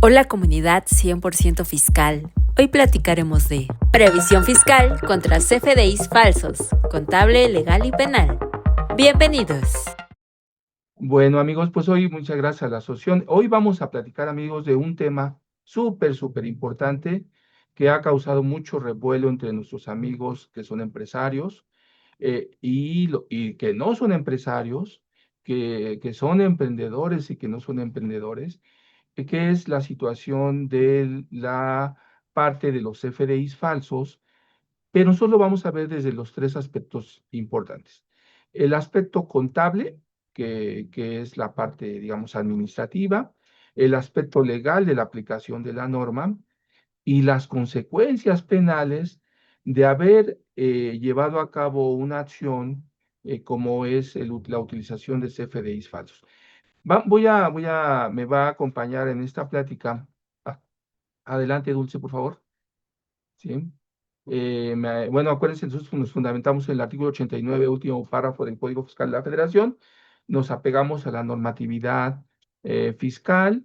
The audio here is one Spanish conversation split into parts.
Hola comunidad 100% fiscal. Hoy platicaremos de previsión fiscal contra CFDIs falsos, contable, legal y penal. Bienvenidos. Bueno, amigos, pues hoy muchas gracias a la asociación. Hoy vamos a platicar, amigos, de un tema súper importante que ha causado mucho revuelo entre nuestros amigos que son empresarios y que no son empresarios, que son emprendedores y que no son emprendedores, que es la situación de la parte de los FDIs falsos, pero solo vamos a ver desde los tres aspectos importantes. El aspecto contable, que es la parte, digamos, administrativa, el aspecto legal de la aplicación de la norma y las consecuencias penales de haber llevado a cabo una acción como es la utilización de CFDIs falsos. Me va a acompañar en esta plática. Ah, adelante, Dulce, por favor. ¿Sí? Bueno, acuérdense, nosotros nos fundamentamos en el artículo 89, último párrafo del Código Fiscal de la Federación, nos apegamos a la normatividad fiscal,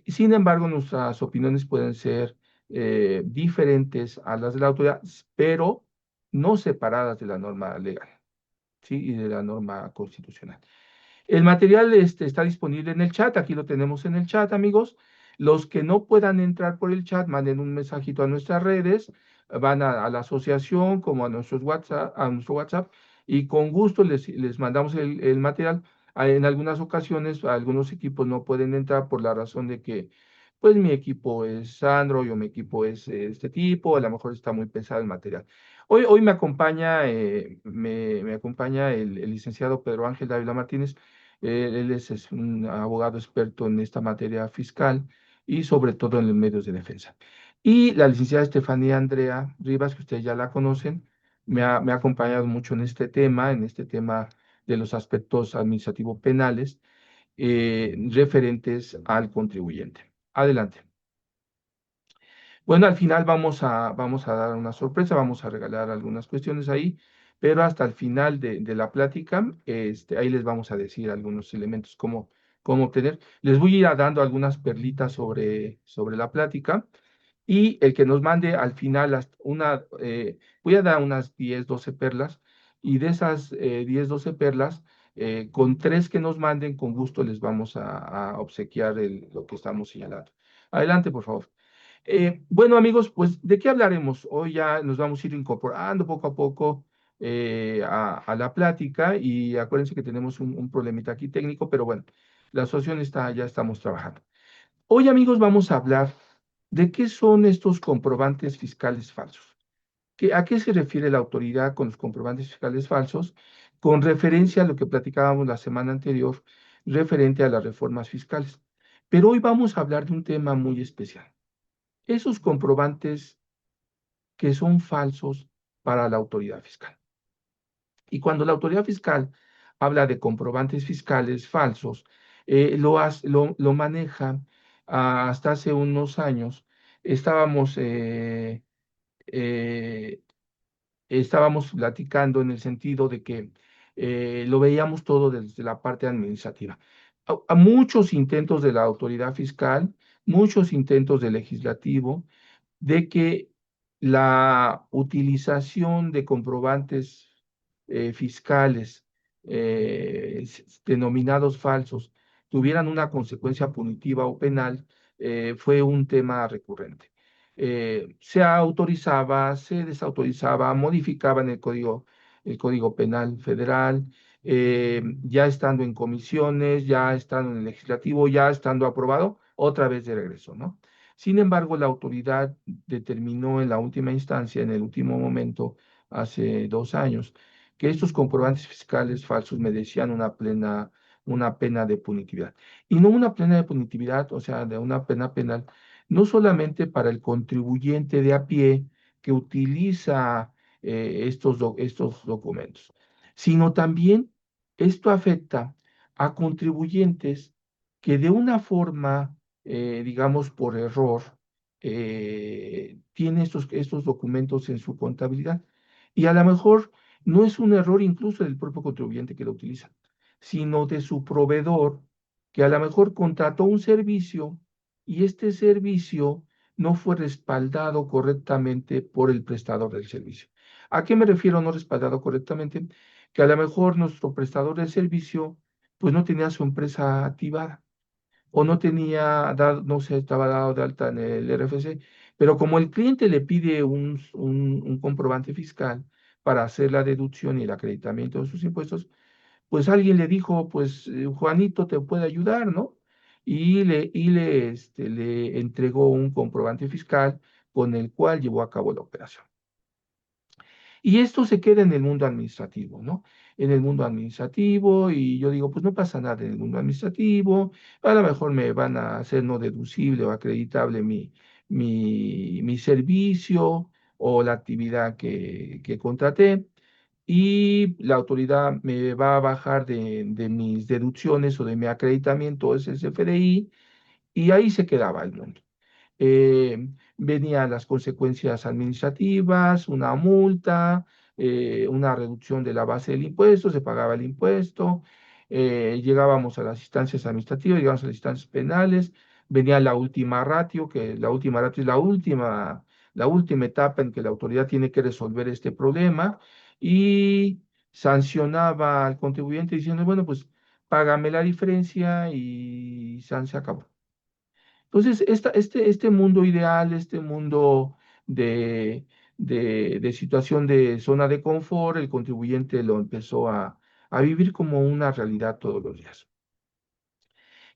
sin embargo, nuestras opiniones pueden ser diferentes a las de la autoridad, pero no separadas de la norma legal, ¿sí? Y de la norma constitucional. El material está disponible en el chat, aquí lo tenemos en el chat, amigos. Los que no puedan entrar por el chat, manden un mensajito a nuestras redes, van a la asociación como a nuestro WhatsApp, y con gusto les mandamos el material. En algunas ocasiones, algunos equipos no pueden entrar por la razón de que, pues, mi equipo es Android o mi equipo es este tipo, a lo mejor está muy pesado el material. Hoy me acompaña, me acompaña el licenciado Pedro Ángel Dávila Martínez. Él es un abogado experto en esta materia fiscal y sobre todo en los medios de defensa. Y la licenciada Estefanía Andrea Rivas, que ustedes ya la conocen, me ha acompañado mucho en este tema de los aspectos administrativos penales referentes al contribuyente. Adelante. Bueno, al final vamos a dar una sorpresa, vamos a regalar algunas cuestiones ahí, pero hasta el final de la plática, ahí les vamos a decir algunos elementos, cómo obtener. Les voy a ir dando algunas perlitas sobre la plática y el que nos mande al final voy a dar unas 10, 12 perlas y de esas 10, 12 perlas, con tres que nos manden, con gusto les vamos a obsequiar lo que estamos señalando. Adelante, por favor. Bueno, amigos, pues, ¿de qué hablaremos? Hoy ya nos vamos a ir incorporando poco a poco a la plática y acuérdense que tenemos un problemita aquí técnico, pero bueno, la asociación ya estamos trabajando. Hoy, amigos, vamos a hablar de qué son estos comprobantes fiscales falsos. ¿A qué se refiere la autoridad con los comprobantes fiscales falsos? Con referencia a lo que platicábamos la semana anterior, referente a las reformas fiscales. Pero hoy vamos a hablar de un tema muy especial, esos comprobantes que son falsos para la autoridad fiscal. Y cuando la autoridad fiscal habla de comprobantes fiscales falsos, lo maneja hasta hace unos años. Estábamos, eh, estábamos platicando en el sentido de que lo veíamos todo desde la parte administrativa. A muchos intentos de la autoridad fiscal, muchos intentos del legislativo, de que la utilización de comprobantes fiscales denominados falsos tuvieran una consecuencia punitiva o penal, fue un tema recurrente. Se autorizaba, se desautorizaba, modificaban el código penal federal, ya estando en comisiones, ya estando en el legislativo, ya estando aprobado, otra vez de regreso, ¿no? Sin embargo, la autoridad determinó en la última instancia, en el último momento, hace 2 años, que estos comprobantes fiscales falsos merecían una pena de punitividad. Y no una pena de punitividad, o sea, de una pena penal, no solamente para el contribuyente de a pie que utiliza estos documentos, sino también esto afecta a contribuyentes que de una forma, digamos, por error, tiene estos documentos en su contabilidad. Y a lo mejor no es un error incluso del propio contribuyente que lo utiliza, sino de su proveedor, que a lo mejor contrató un servicio y este servicio no fue respaldado correctamente por el prestador del servicio. ¿A qué me refiero no respaldado correctamente? Que a lo mejor nuestro prestador del servicio pues no tenía su empresa activada o no tenía, no se estaba dado de alta en el RFC, pero como el cliente le pide un comprobante fiscal para hacer la deducción y el acreditamiento de sus impuestos, pues alguien le dijo, pues Juanito te puede ayudar, ¿no? Le entregó un comprobante fiscal con el cual llevó a cabo la operación. Y esto se queda en el mundo administrativo, ¿no? En el mundo administrativo, y yo digo, pues no pasa nada en el mundo administrativo, a lo mejor me van a hacer no deducible o acreditable mi servicio o la actividad que contraté, y la autoridad me va a bajar de mis deducciones o de mi acreditamiento, ese es el CFDI, y ahí se quedaba el mundo. Venían las consecuencias administrativas, una multa, una reducción de la base del impuesto, se pagaba el impuesto, llegábamos a las instancias administrativas, llegamos a las instancias penales, venía la última ratio, que la última ratio es la última etapa en que la autoridad tiene que resolver este problema y sancionaba al contribuyente diciendo, bueno, pues págame la diferencia y se acabó. Entonces, este mundo ideal, este mundo de situación de zona de confort, el contribuyente lo empezó a vivir como una realidad todos los días.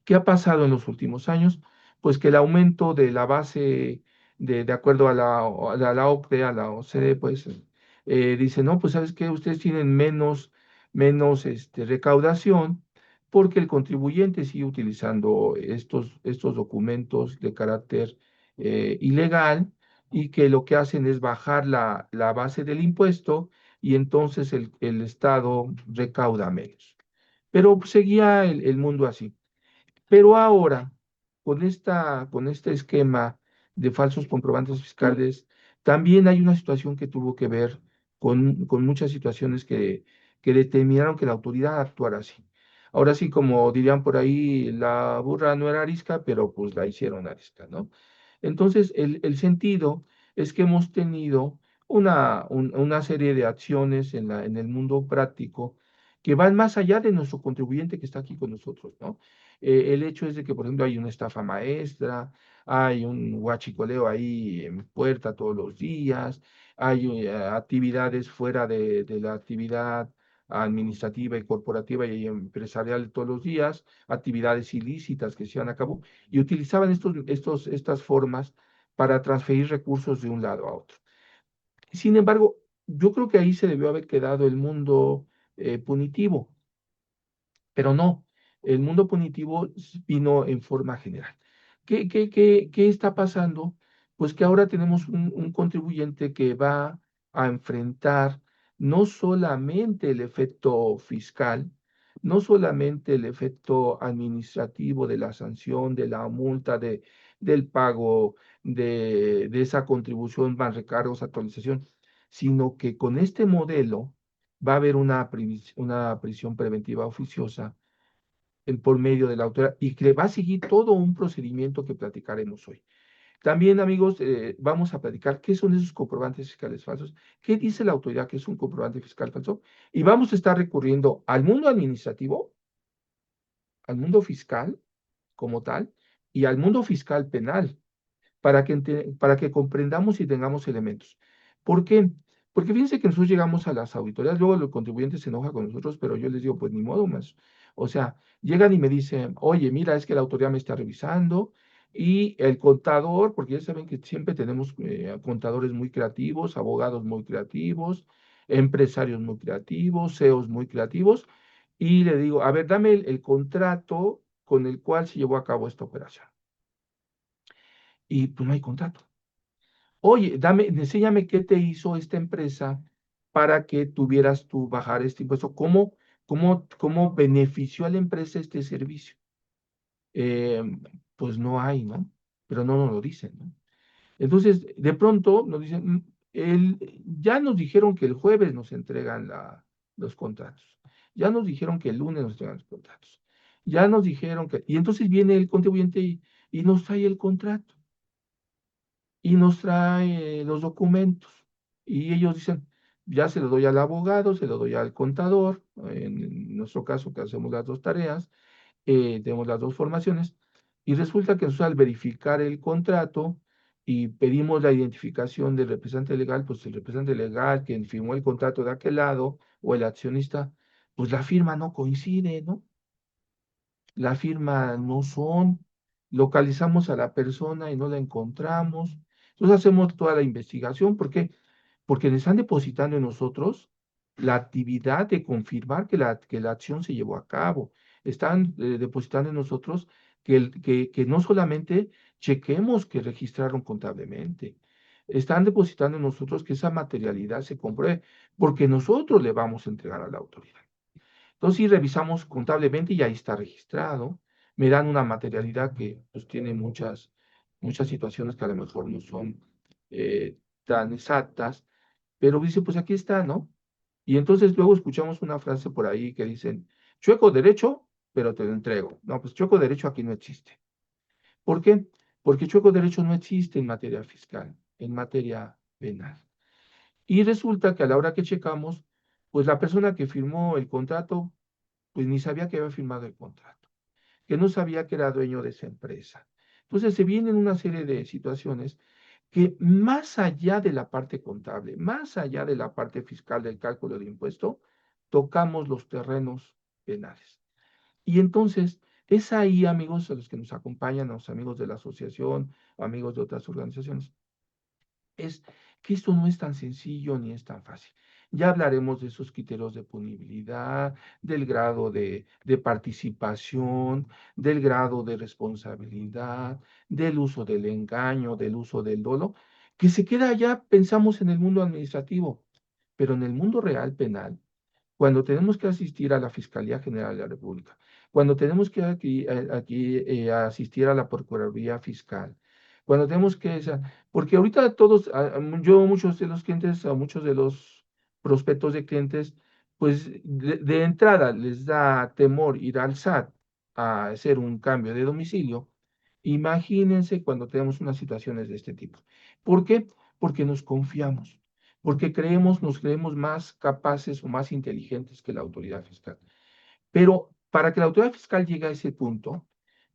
¿Qué ha pasado en los últimos años? Pues que el aumento de la base, de acuerdo a la OCDE, a la OCDE, pues dice, no, pues sabes qué, ustedes tienen menos recaudación porque el contribuyente sigue utilizando estos documentos de carácter ilegal y que lo que hacen es bajar la base del impuesto y entonces el Estado recauda menos. Pero seguía el mundo así. Pero ahora, con este esquema de falsos comprobantes fiscales, también hay una situación que tuvo que ver con muchas situaciones que determinaron que la autoridad actuara así. Ahora sí, como dirían por ahí, la burra no era arisca, pero pues la hicieron arisca, ¿no? Entonces, el sentido es que hemos tenido una serie de acciones en el mundo práctico que van más allá de nuestro contribuyente que está aquí con nosotros, ¿no? El hecho es de que, por ejemplo, hay una estafa maestra, hay un huachicoleo ahí en puerta todos los días, hay actividades fuera de la actividad administrativa y corporativa y empresarial todos los días, actividades ilícitas que se llevan a cabo, y utilizaban estas formas para transferir recursos de un lado a otro. Sin embargo, yo creo que ahí se debió haber quedado el mundo punitivo, pero no, el mundo punitivo vino en forma general. ¿Qué está pasando? Pues que ahora tenemos un contribuyente que va a enfrentar no solamente el efecto fiscal, no solamente el efecto administrativo de la sanción, de la multa, del pago de esa contribución, más recargos, actualización, sino que con este modelo va a haber una prisión preventiva oficiosa por medio de la autoridad y que va a seguir todo un procedimiento que platicaremos hoy. También, amigos, vamos a platicar qué son esos comprobantes fiscales falsos, qué dice la autoridad que es un comprobante fiscal falso, y vamos a estar recurriendo al mundo administrativo, al mundo fiscal como tal, y al mundo fiscal penal para que comprendamos y tengamos elementos. ¿Por qué? Porque fíjense que nosotros llegamos a las auditorías, luego el contribuyente se enoja con nosotros, pero yo les digo, pues ni modo más. O sea, llegan y me dicen, oye, mira, es que la autoridad me está revisando y el contador, porque ya saben que siempre tenemos contadores muy creativos, abogados muy creativos, empresarios muy creativos, CEOs muy creativos, y le digo, a ver, dame el contrato con el cual se llevó a cabo esta operación. Y pues no hay contrato. Oye, enséñame qué te hizo esta empresa para que tuvieras tú bajar este impuesto. ¿Cómo benefició a la empresa este servicio? Eh, pues no hay, ¿no? Pero no nos lo dicen, ¿no? Entonces, de pronto nos dicen, ya nos dijeron que el jueves nos entregan los contratos. Ya nos dijeron que el lunes nos entregan los contratos. Ya nos dijeron que... Y entonces viene el contribuyente y nos trae el contrato y nos trae los documentos. Y ellos dicen, ya se lo doy al abogado, se lo doy al contador, en nuestro caso que hacemos las dos tareas, tenemos las dos formaciones, y resulta que nosotros al verificar el contrato y pedimos la identificación del representante legal, pues el representante legal quien firmó el contrato de aquel lado o el accionista, pues la firma no coincide, ¿no? La firma no son, localizamos a la persona y no la encontramos. Entonces hacemos toda la investigación. ¿Por qué? Porque le están depositando en nosotros la actividad de confirmar que la acción se llevó a cabo. Están depositando en nosotros que no solamente chequemos que registraron contablemente, están depositando en nosotros que esa materialidad se compruebe, porque nosotros le vamos a entregar a la autoridad. Entonces, sí revisamos contablemente y ahí está registrado. Me dan una materialidad que pues, tiene muchas situaciones que a lo mejor no son tan exactas, pero dice, pues aquí está, ¿no? Y entonces luego escuchamos una frase por ahí que dicen, chueco derecho, pero te lo entrego. No, pues chueco derecho aquí no existe. ¿Por qué? Porque chueco derecho no existe en materia fiscal, en materia penal. Y resulta que a la hora que checamos, pues la persona que firmó el contrato pues ni sabía que había firmado el contrato, que no sabía que era dueño de esa empresa. Entonces se vienen una serie de situaciones que más allá de la parte contable, más allá de la parte fiscal del cálculo de impuesto, tocamos los terrenos penales. Y entonces es ahí, amigos, a los que nos acompañan, a los amigos de la asociación, amigos de otras organizaciones, es que esto no es tan sencillo ni es tan fácil. Ya hablaremos de esos criterios de punibilidad, del grado de participación, del grado de responsabilidad, del uso del engaño, del uso del dolo, que se queda ya, pensamos en el mundo administrativo, pero en el mundo real penal cuando tenemos que asistir a la Fiscalía General de la República, cuando tenemos que asistir a la Procuraduría Fiscal, cuando tenemos que, porque ahorita todos, yo muchos de los clientes, a muchos de los prospectos de clientes, pues de entrada les da temor ir al SAT a hacer un cambio de domicilio. Imagínense cuando tenemos unas situaciones de este tipo. ¿Por qué? Porque nos confiamos porque nos creemos más capaces o más inteligentes que la autoridad fiscal. Pero para que la autoridad fiscal llegue a ese punto,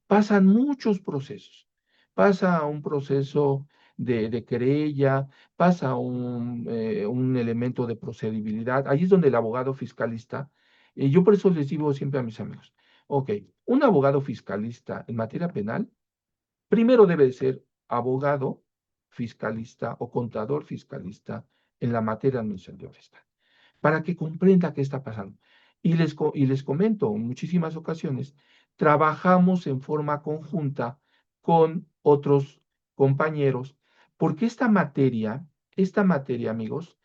pasan muchos procesos. Pasa un proceso de querella, pasa un elemento de procedibilidad. Ahí es donde el abogado fiscalista, y yo por eso les digo siempre a mis amigos, ok, un abogado fiscalista en materia penal primero debe de ser abogado fiscalista o contador fiscalista en la materia administrativa fiscal, para que comprenda qué está pasando. Y les comento, en muchísimas ocasiones trabajamos en forma conjunta con otros compañeros, porque esta materia, amigos,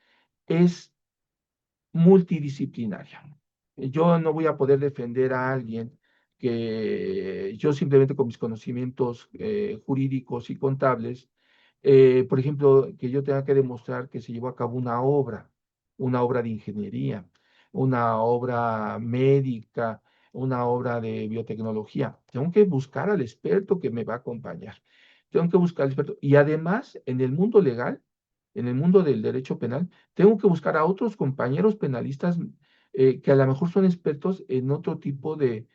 es multidisciplinaria. Yo no voy a poder defender a alguien que yo simplemente con mis conocimientos jurídicos y contables, por ejemplo, que yo tenga que demostrar que se llevó a cabo una obra de ingeniería, una obra médica, una obra de biotecnología. Tengo que buscar al experto que me va a acompañar. Tengo que buscar al experto. Y además, en el mundo legal, en el mundo del derecho penal, tengo que buscar a otros compañeros penalistas que a lo mejor son expertos en otro tipo de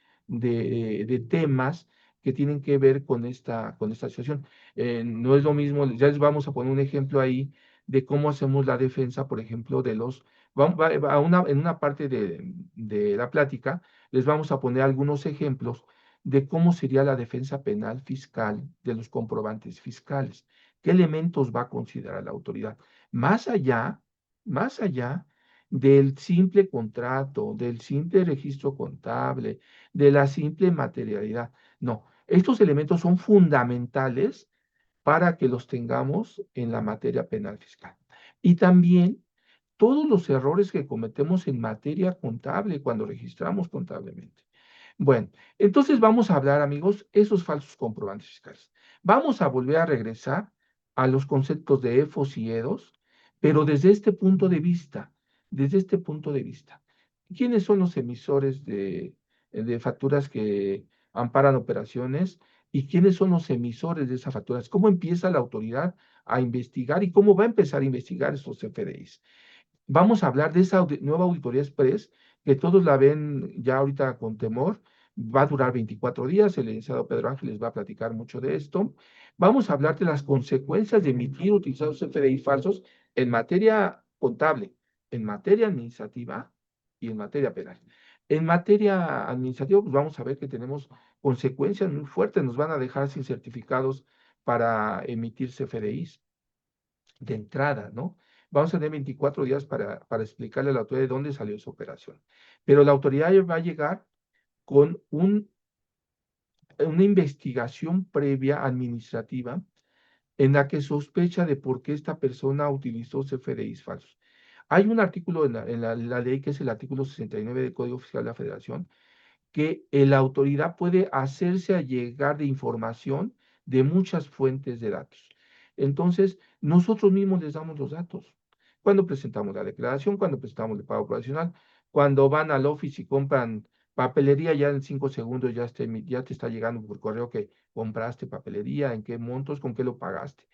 temas que tienen que ver con esta situación. No es lo mismo, ya les vamos a poner un ejemplo ahí de cómo hacemos la defensa, por ejemplo, de los, en una parte de la plática, les vamos a poner algunos ejemplos de cómo sería la defensa penal fiscal de los comprobantes fiscales. ¿Qué elementos va a considerar la autoridad? Más allá, más allá del simple contrato, del simple registro contable, de la simple materialidad. No, estos elementos son fundamentales para que los tengamos en la materia penal fiscal. Y también todos los errores que cometemos en materia contable cuando registramos contablemente. Bueno, entonces vamos a hablar, amigos, esos falsos comprobantes fiscales. Vamos a volver a regresar a los conceptos de EFOS y EDOS, pero desde este punto de vista, desde este punto de vista. ¿Quiénes son los emisores de facturas que amparan operaciones? y quiénes son los emisores de esas facturas, cómo empieza la autoridad a investigar y cómo va a empezar a investigar estos CFDIs. Vamos a hablar de esa nueva auditoría express, que todos la ven ya ahorita con temor. Va a durar 24 días. El licenciado Pedro Ángeles va a platicar mucho de esto. Vamos a hablar de las consecuencias de emitir o utilizar los CFDI falsos en materia contable, en materia administrativa y en materia penal. En materia administrativa, pues vamos a ver que tenemos consecuencias muy fuertes. Nos van a dejar sin certificados para emitir CFDIs de entrada, ¿no? Vamos a tener 24 días para explicarle a la autoridad de dónde salió esa operación. Pero la autoridad va a llegar con una investigación previa administrativa en la que sospecha de por qué esta persona utilizó CFDIs falsos. Hay un artículo en la ley que es el artículo 69 del Código Fiscal de la Federación que la autoridad puede hacerse allegar de información de muchas fuentes de datos. Entonces, nosotros mismos les damos los datos. Cuando presentamos la declaración, cuando presentamos el pago provisional, cuando van al office y compran papelería, ya en 5 segundos ya te está llegando por correo que compraste papelería, en qué montos, con qué lo pagaste.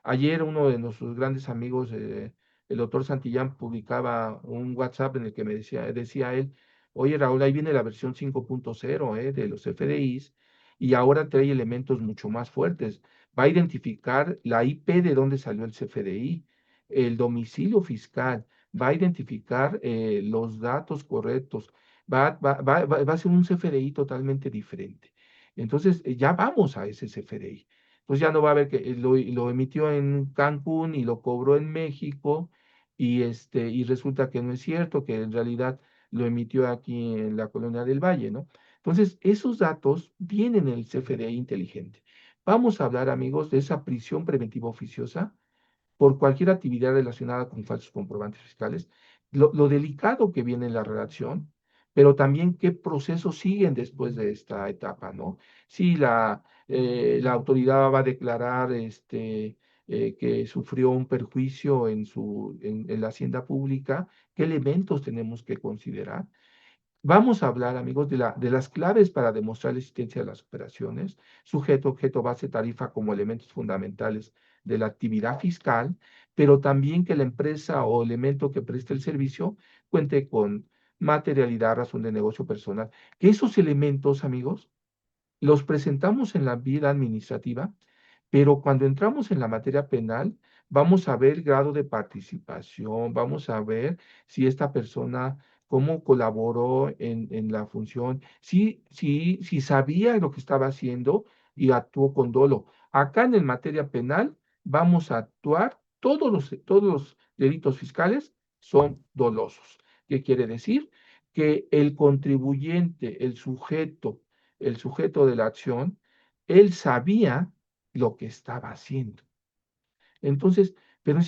Ayer uno de nuestros grandes amigos, el doctor Santillán, publicaba un WhatsApp en el que decía él, oye Raúl, ahí viene la versión 5.0 de los FDIs y ahora trae elementos mucho más fuertes. Va a identificar la IP de dónde salió el CFDI, el domicilio fiscal, va a identificar los datos correctos, va a ser un CFDI totalmente diferente. Entonces, ya vamos a ese CFDI. Entonces ya no va a haber que lo emitió en Cancún y lo cobró en México y resulta que no es cierto, que en realidad lo emitió aquí en la Colonia del Valle, ¿no? Entonces, esos datos vienen en el CFDI inteligente. Vamos a hablar, amigos, de esa prisión preventiva oficiosa por cualquier actividad relacionada con falsos comprobantes fiscales, lo delicado que viene en la redacción, pero también qué procesos siguen después de esta etapa, ¿no? Si la autoridad va a declarar que sufrió un perjuicio en la hacienda pública, ¿qué elementos tenemos que considerar? Vamos a hablar, amigos, de las claves para demostrar la existencia de las operaciones, sujeto, objeto, base, tarifa como elementos fundamentales de la actividad fiscal, pero también que la empresa o elemento que preste el servicio cuente con materialidad, razón de negocio personal. Que esos elementos, amigos, los presentamos en la vida administrativa, pero cuando entramos en la materia penal, vamos a ver el grado de participación, vamos a ver si esta persona, cómo colaboró en la función, si sabía lo que estaba haciendo y actuó con dolo. Acá en materia penal vamos a actuar, todos los delitos fiscales son dolosos. ¿Qué quiere decir? Que el contribuyente, el sujeto de la acción, él sabía lo que estaba haciendo. Entonces, pero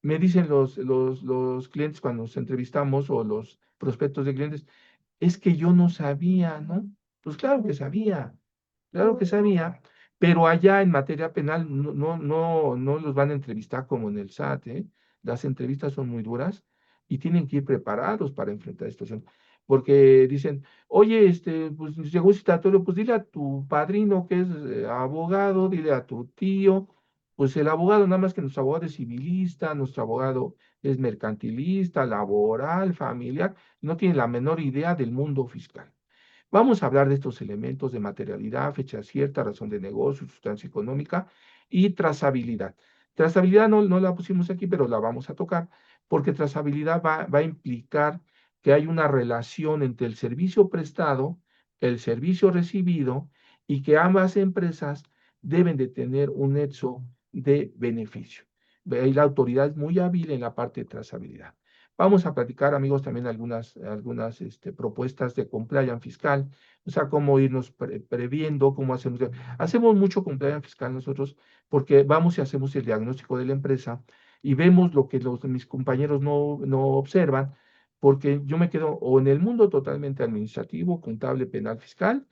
me dicen los clientes cuando nos entrevistamos o los prospectos de clientes, es que yo no sabía, ¿no? Pues claro que sabía, pero allá en materia penal no los van a entrevistar como en el SAT, ¿eh? Las entrevistas son muy duras y tienen que ir preparados para enfrentar esta situación. Porque dicen, oye, pues llegó un citatorio, pues dile a tu padrino que es abogado, dile a tu tío, pues el abogado, nada más que nuestro abogado es civilista, nuestro abogado es mercantilista, laboral, familiar, no tiene la menor idea del mundo fiscal. Vamos a hablar de estos elementos de materialidad, fecha cierta, razón de negocio, sustancia económica y trazabilidad. Trazabilidad no la pusimos aquí, pero la vamos a tocar, porque trazabilidad va a implicar que hay una relación entre el servicio prestado, el servicio recibido y que ambas empresas deben de tener un nexo de beneficio. Ahí la autoridad es muy hábil en la parte de trazabilidad. Vamos a platicar, amigos, también algunas propuestas de compliance fiscal, o sea, cómo irnos previendo, cómo hacemos. Hacemos mucho compliance fiscal nosotros porque vamos y hacemos el diagnóstico de la empresa y vemos lo que mis compañeros no observan, porque yo me quedo o en el mundo totalmente administrativo, contable, penal, fiscal,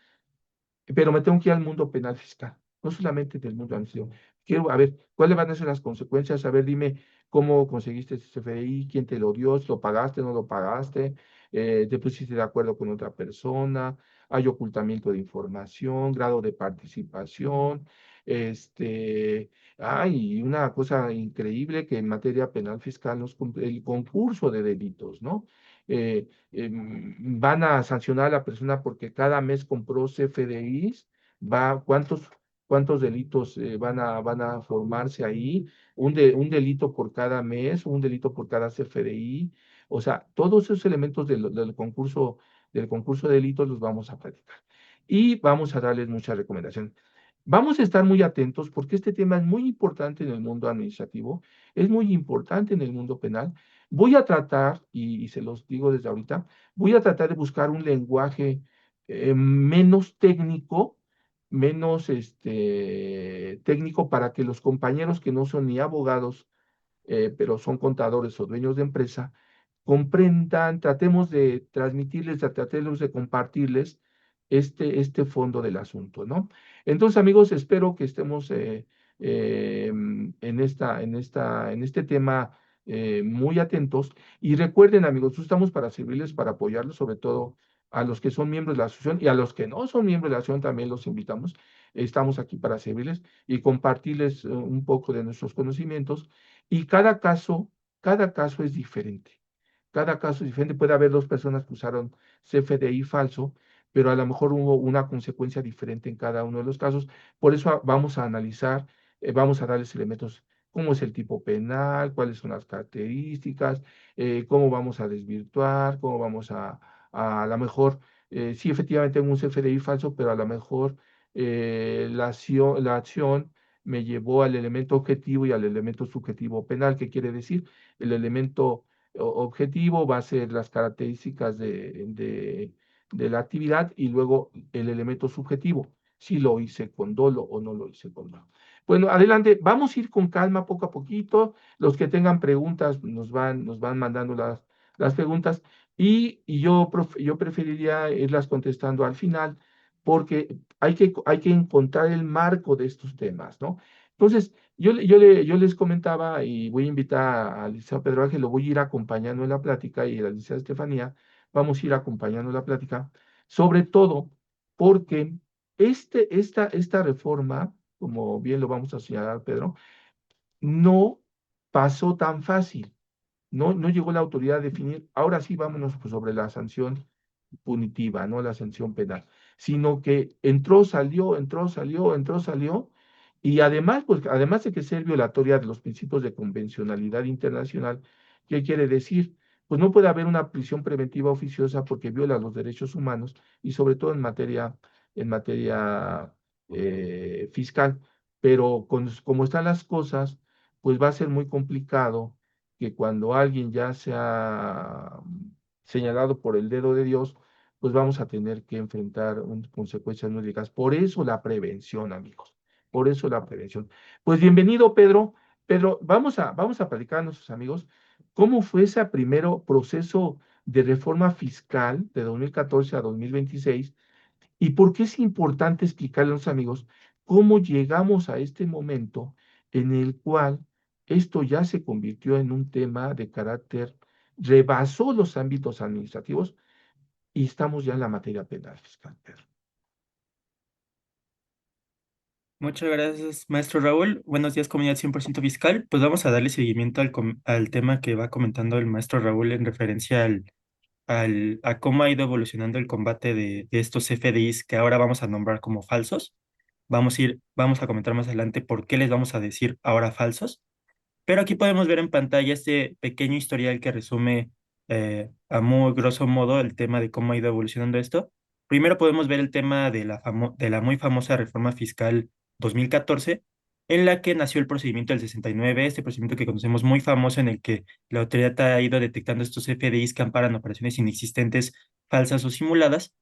pero me tengo que ir al mundo penal fiscal, no solamente del mundo administrativo. Quiero, a ver, ¿cuáles van a ser las consecuencias? A ver, dime cómo conseguiste ese CFDI, quién te lo dio, si lo pagaste, no lo pagaste, te pusiste de acuerdo con otra persona, hay ocultamiento de información, grado de participación, hay una cosa increíble que en materia penal fiscal el concurso de delitos, ¿no? Van a sancionar a la persona porque cada mes compró CFDIs, cuántos delitos van a formarse ahí, un delito por cada mes, un delito por cada CFDI, o sea, todos esos elementos del concurso de delitos los vamos a platicar. Y vamos a darles muchas recomendaciones. Vamos a estar muy atentos porque este tema es muy importante en el mundo administrativo, es muy importante en el mundo penal. Voy a tratar, y se los digo desde ahorita, voy a tratar de buscar un lenguaje menos técnico, menos técnico para que los compañeros que no son ni abogados, pero son contadores o dueños de empresa, comprendan, tratemos de transmitirles, tratemos de compartirles este fondo del asunto, ¿no? Entonces, amigos, espero que estemos en este tema muy atentos. Y recuerden, amigos, nosotros estamos para servirles, para apoyarlos, sobre todo a los que son miembros de la asociación y a los que no son miembros de la asociación también los invitamos. Estamos aquí para servirles y compartirles un poco de nuestros conocimientos. Y cada caso es diferente. Cada caso es diferente. Puede haber dos personas que usaron CFDI falso, pero a lo mejor hubo una consecuencia diferente en cada uno de los casos. Por eso vamos a analizar, vamos a darles elementos, cómo es el tipo penal, cuáles son las características, cómo vamos a desvirtuar, cómo vamos a lo mejor, sí, efectivamente tengo un CFDI falso, pero a lo mejor la acción me llevó al elemento objetivo y al elemento subjetivo penal. ¿Qué quiere decir? El elemento objetivo va a ser las características de la actividad y luego el elemento subjetivo, si lo hice con dolo o no lo hice con dolo. Bueno, adelante, vamos a ir con calma poco a poquito. Los que tengan preguntas nos van mandando las preguntas y yo preferiría irlas contestando al final porque hay que encontrar el marco de estos temas, ¿no? Entonces, yo les comentaba y voy a invitar a licenciado Pedro Ángel, lo voy a ir acompañando en la plática y a la licenciada Estefanía, vamos a ir acompañando la plática, sobre todo porque esta reforma, como bien lo vamos a señalar, Pedro, no pasó tan fácil. No llegó la autoridad a definir, ahora sí vámonos pues, sobre la sanción punitiva, no la sanción penal, sino que entró, salió, entró, salió, entró, salió, y además, pues además de que ser violatoria de los principios de convencionalidad internacional, ¿qué quiere decir? Pues no puede haber una prisión preventiva oficiosa porque viola los derechos humanos y sobre todo en materia fiscal, pero como están las cosas, pues va a ser muy complicado que cuando alguien ya sea señalado por el dedo de Dios, pues vamos a tener que enfrentar consecuencias muy ricas. Por eso la prevención, amigos. Por eso la prevención. Pues bienvenido, Pedro. Pedro, vamos a platicar a nuestros amigos cómo fue ese primero proceso de reforma fiscal de 2014 a 2026 y por qué es importante explicarle a los amigos cómo llegamos a este momento en el cual esto ya se convirtió en un tema de carácter, rebasó los ámbitos administrativos y estamos ya en la materia penal fiscal, Pedro. Muchas gracias, maestro Raúl. Buenos días, comunidad 100% fiscal. Pues vamos a darle seguimiento al tema que va comentando el maestro Raúl en referencia a cómo ha ido evolucionando el combate de estos FDIs que ahora vamos a nombrar como falsos. Vamos a comentar más adelante por qué les vamos a decir ahora falsos. Pero aquí podemos ver en pantalla este pequeño historial que resume a muy grosso modo el tema de cómo ha ido evolucionando esto. Primero podemos ver el tema de la muy famosa reforma fiscal 2014, en la que nació el procedimiento del 69, este procedimiento que conocemos muy famoso en el que la autoridad ha ido detectando estos FDIs que amparan operaciones inexistentes, falsas o simuladas,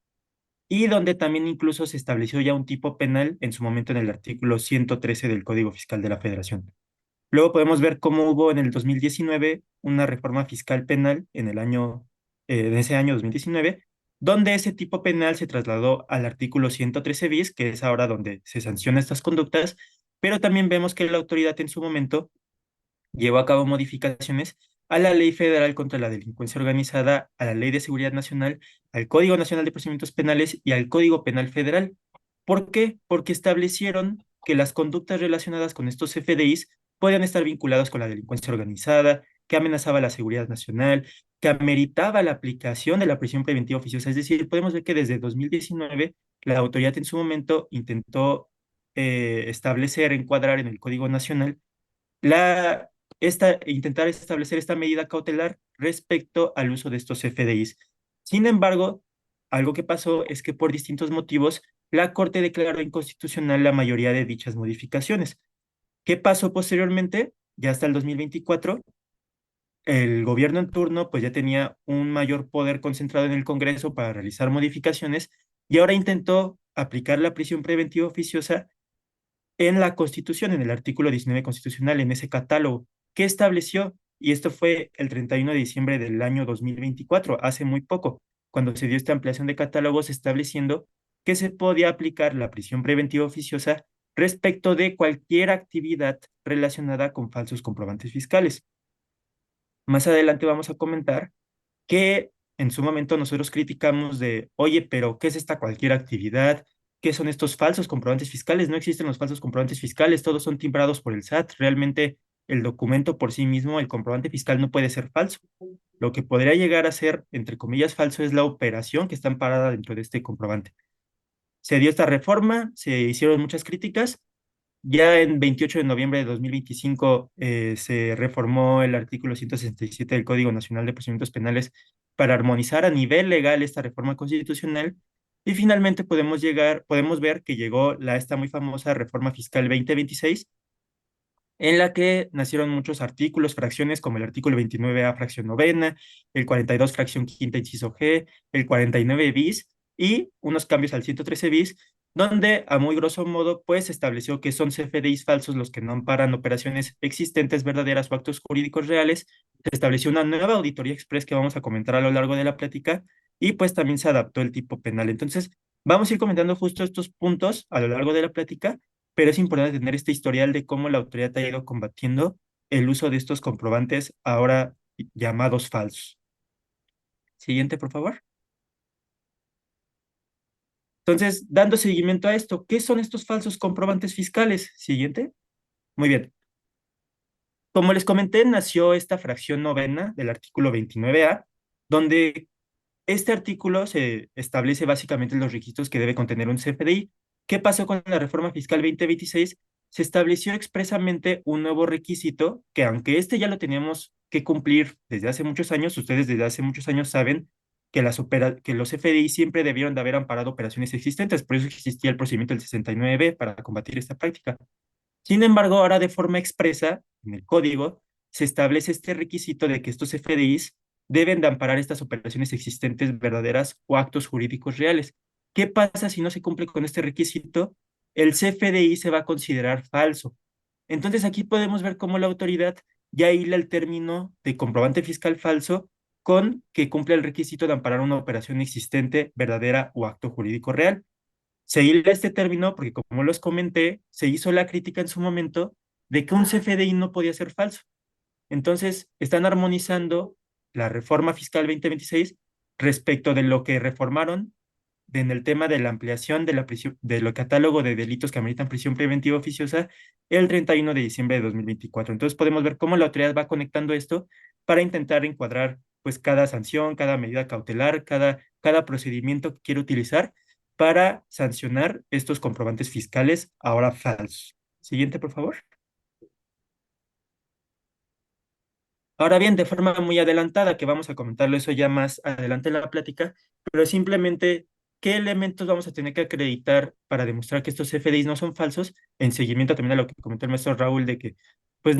y donde también incluso se estableció ya un tipo penal en su momento en el artículo 113 del Código Fiscal de la Federación. Luego podemos ver cómo hubo en el 2019 una reforma fiscal penal en ese año 2019, donde ese tipo penal se trasladó al artículo 113 bis, que es ahora donde se sancionan estas conductas, pero también vemos que la autoridad en su momento llevó a cabo modificaciones a la Ley Federal contra la Delincuencia Organizada, a la Ley de Seguridad Nacional, al Código Nacional de Procedimientos Penales y al Código Penal Federal. ¿Por qué? Porque establecieron que las conductas relacionadas con estos FDIs podían estar vinculadas con la delincuencia organizada, que amenazaba la seguridad nacional, que ameritaba la aplicación de la prisión preventiva oficiosa. Es decir, podemos ver que desde 2019 la autoridad en su momento intentó establecer, encuadrar en el Código Nacional la, intentar establecer esta medida cautelar respecto al uso de estos FDIs. Sin embargo, algo que pasó es que por distintos motivos la Corte declaró inconstitucional la mayoría de dichas modificaciones. ¿Qué pasó posteriormente? Ya hasta el 2024, el gobierno en turno pues ya tenía un mayor poder concentrado en el Congreso para realizar modificaciones y ahora intentó aplicar la prisión preventiva oficiosa en la Constitución, en el artículo 19 constitucional, en ese catálogo que estableció, y esto fue el 31 de diciembre del año 2024, hace muy poco, cuando se dio esta ampliación de catálogos estableciendo que se podía aplicar la prisión preventiva oficiosa respecto de cualquier actividad relacionada con falsos comprobantes fiscales. Más adelante vamos a comentar que en su momento nosotros criticamos de, oye, pero ¿qué es esta cualquier actividad? ¿Qué son estos falsos comprobantes fiscales? No existen los falsos comprobantes fiscales, todos son timbrados por el SAT. Realmente el documento por sí mismo, el comprobante fiscal no puede ser falso. Lo que podría llegar a ser, entre comillas, falso es la operación que está amparada dentro de este comprobante. Se dio esta reforma, se hicieron muchas críticas. Ya en 28 de noviembre de 2025 se reformó el artículo 167 del Código Nacional de Procedimientos Penales para armonizar a nivel legal esta reforma constitucional y finalmente podemos ver que llegó esta muy famosa reforma fiscal 2026 en la que nacieron muchos artículos, fracciones como el artículo 29A, fracción novena, el 42, fracción quinta, inciso G, el 49 bis y unos cambios al 113 bis, donde a muy grosso modo pues estableció que son CFDIs falsos los que no amparan operaciones existentes, verdaderas o actos jurídicos reales. Se estableció una nueva auditoría express que vamos a comentar a lo largo de la plática y pues también se adaptó el tipo penal. Entonces, vamos a ir comentando justo estos puntos a lo largo de la plática, pero es importante tener este historial de cómo la autoridad ha ido combatiendo el uso de estos comprobantes ahora llamados falsos. Siguiente, por favor. Entonces, dando seguimiento a esto, ¿qué son estos falsos comprobantes fiscales? Siguiente. Muy bien. Como les comenté, nació esta fracción novena del artículo 29A, donde este artículo se establece básicamente los requisitos que debe contener un CFDI. ¿Qué pasó con la reforma fiscal 2026? Se estableció expresamente un nuevo requisito que aunque este ya lo teníamos que cumplir desde hace muchos años, ustedes desde hace muchos años saben que, que los CFDI siempre debieron de haber amparado operaciones existentes, por eso existía el procedimiento del 69B para combatir esta práctica. Sin embargo, ahora de forma expresa, en el código, se establece este requisito de que estos FDIs deben de amparar estas operaciones existentes verdaderas o actos jurídicos reales. ¿Qué pasa si no se cumple con este requisito? El CFDI se va a considerar falso. Entonces aquí podemos ver cómo la autoridad ya hila el término de comprobante fiscal falso con que cumple el requisito de amparar una operación existente, verdadera o acto jurídico real. Se hila este término porque, como les comenté, se hizo la crítica en su momento de que un CFDI no podía ser falso. Entonces, están armonizando la reforma fiscal 2026 respecto de lo que reformaron en el tema de la ampliación de la prisión, de lo catálogo de delitos que ameritan prisión preventiva oficiosa el 31 de diciembre de 2024. Entonces, podemos ver cómo la autoridad va conectando esto para intentar encuadrar pues cada sanción, cada medida cautelar, cada procedimiento que quiere utilizar para sancionar estos comprobantes fiscales ahora falsos. Siguiente, por favor. Ahora bien, de forma muy adelantada, que vamos a comentarlo eso ya más adelante en la plática, pero simplemente, ¿qué elementos vamos a tener que acreditar para demostrar que estos FDIs no son falsos? En seguimiento también a lo que comentó el maestro Raúl, de que pues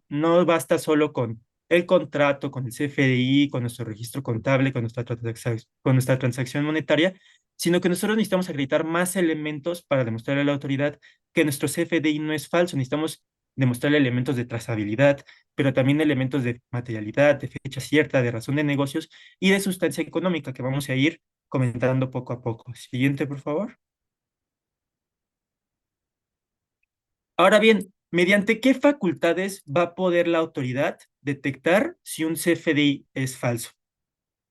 no basta solo con el contrato, con el CFDI, con nuestro registro contable, con nuestra transacción monetaria, sino que nosotros necesitamos acreditar más elementos para demostrarle a la autoridad que nuestro CFDI no es falso. Necesitamos demostrarle elementos de trazabilidad, pero también elementos de materialidad, de fecha cierta, de razón de negocios y de sustancia económica que vamos a ir comentando poco a poco. Siguiente, por favor. Ahora bien, ¿mediante qué facultades va a poder la autoridad detectar si un CFDI es falso.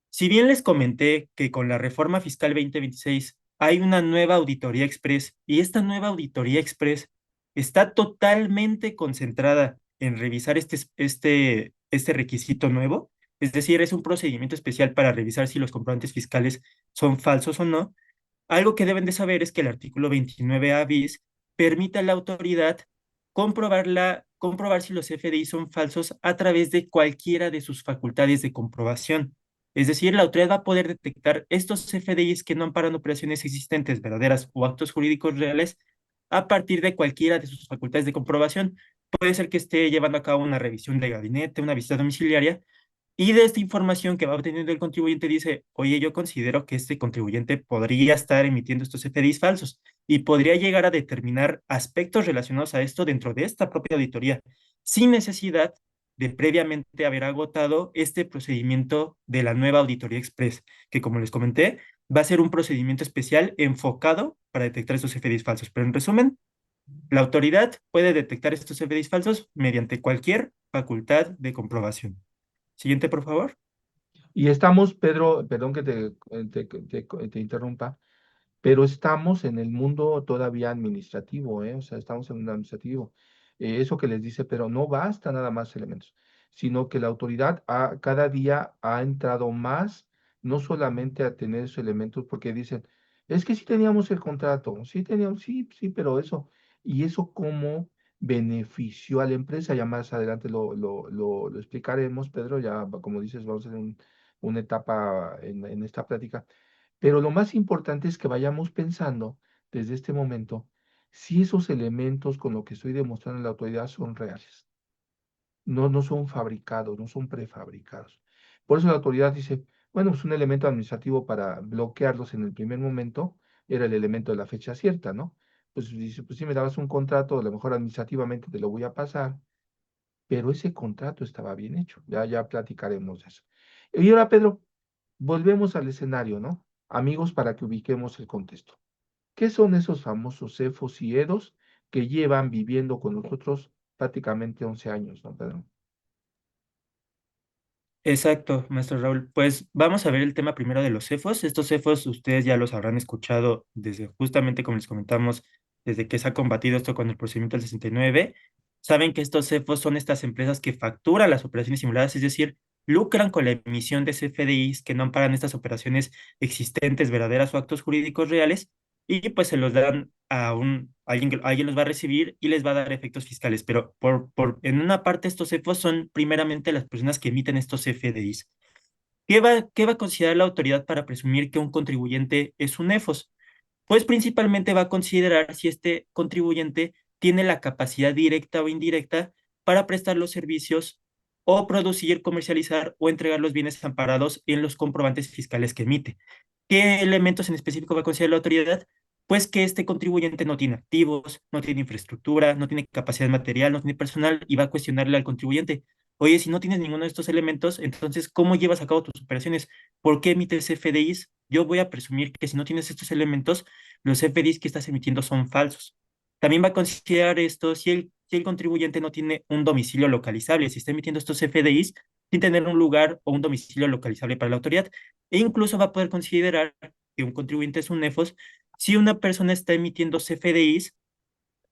Si bien les comenté que con la reforma fiscal 2026 hay una nueva auditoría express y esta nueva auditoría express está totalmente concentrada en revisar este requisito nuevo, es decir, es un procedimiento especial para revisar si los comprobantes fiscales son falsos o no. Algo que deben de saber es que el artículo 29A bis permite a la autoridad comprobar si los FDI son falsos a través de cualquiera de sus facultades de comprobación. Es decir, la autoridad va a poder detectar estos FDIs que no amparan operaciones existentes, verdaderas o actos jurídicos reales a partir de cualquiera de sus facultades de comprobación. Puede ser que esté llevando a cabo una revisión de gabinete, una visita domiciliaria, y de esta información que va obteniendo el contribuyente dice, oye, yo considero que este contribuyente podría estar emitiendo estos FDIs falsos y podría llegar a determinar aspectos relacionados a esto dentro de esta propia auditoría, sin necesidad de previamente haber agotado este procedimiento de la nueva auditoría express, que como les comenté, va a ser un procedimiento especial enfocado para detectar estos FDIs falsos. Pero en resumen, la autoridad puede detectar estos FDIs falsos mediante cualquier facultad de comprobación. Siguiente, por favor. Y estamos, Pedro, perdón que te interrumpa, pero estamos en el mundo todavía administrativo, ¿eh? O sea, estamos en un administrativo. Eso que les dice, pero no basta nada más elementos, sino que la autoridad cada día ha entrado más, no solamente a tener esos elementos, porque dicen, es que sí teníamos el contrato, sí teníamos, sí, sí, pero eso, y eso cómo benefició a la empresa, ya más adelante lo explicaremos, Pedro, ya como dices, vamos a hacer una etapa en esta plática, pero lo más importante es que vayamos pensando desde este momento si esos elementos con lo que estoy demostrando en la autoridad son reales. No, no son fabricados, no son prefabricados. Por eso la autoridad dice, bueno, es un elemento administrativo para bloquearlos en el primer momento, era el elemento de la fecha cierta, ¿no? Pues dice, pues si me dabas un contrato, a lo mejor administrativamente te lo voy a pasar, pero ese contrato estaba bien hecho. Ya platicaremos de eso. Y ahora, Pedro, volvemos al escenario, ¿no? Amigos, para que ubiquemos el contexto. ¿Qué son esos famosos cefos y edos que llevan viviendo con nosotros prácticamente 11 años, ¿no, Pedro? Exacto, maestro Raúl. Pues vamos a ver el tema primero de los cefos. Estos cefos ustedes ya los habrán escuchado desde justamente como les comentamos, desde que se ha combatido esto con el procedimiento del 69. Saben que estos cefos son estas empresas que facturan las operaciones simuladas, es decir, lucran con la emisión de CFDIs que no amparan estas operaciones existentes, verdaderas o actos jurídicos reales, y pues se los dan a alguien los va a recibir y les va a dar efectos fiscales. Pero en una parte estos CEFOs son primeramente las personas que emiten estos CFDIs. ¿Qué va a considerar la autoridad para presumir que un contribuyente es un EFOS? Pues principalmente va a considerar si este contribuyente tiene la capacidad directa o indirecta para prestar los servicios o producir, comercializar o entregar los bienes amparados en los comprobantes fiscales que emite. ¿Qué elementos en específico va a considerar la autoridad? Pues que este contribuyente no tiene activos, no tiene infraestructura, no tiene capacidad material, no tiene personal y va a cuestionarle al contribuyente. Oye, si no tienes ninguno de estos elementos, entonces, ¿cómo llevas a cabo tus operaciones? ¿Por qué emites FDIs? Yo voy a presumir que si no tienes estos elementos, los FDIs que estás emitiendo son falsos. También va a considerar esto si el contribuyente no tiene un domicilio localizable, si está emitiendo estos FDIs sin tener un lugar o un domicilio localizable para la autoridad. E incluso va a poder considerar que un contribuyente es un EFOS si una persona está emitiendo CFDIs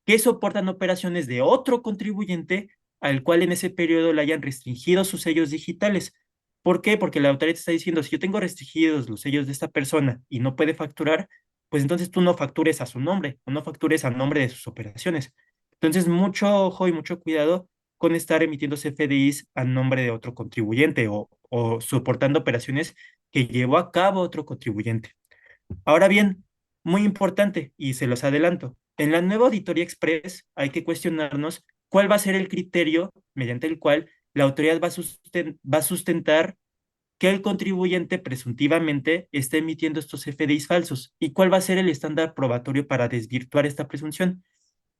que soportan operaciones de otro contribuyente al cual en ese periodo le hayan restringido sus sellos digitales. ¿Por qué? Porque la autoridad está diciendo, si yo tengo restringidos los sellos de esta persona y no puede facturar, pues entonces tú no factures a su nombre o no factures a nombre de sus operaciones. Entonces, mucho ojo y mucho cuidado con estar emitiendo CFDIs a nombre de otro contribuyente o soportando operaciones que llevó a cabo otro contribuyente. Ahora bien, muy importante, y se los adelanto, en la nueva auditoría express hay que cuestionarnos cuál va a ser el criterio mediante el cual la autoridad va a sustentar que el contribuyente presuntivamente está emitiendo estos FDIs falsos y cuál va a ser el estándar probatorio para desvirtuar esta presunción.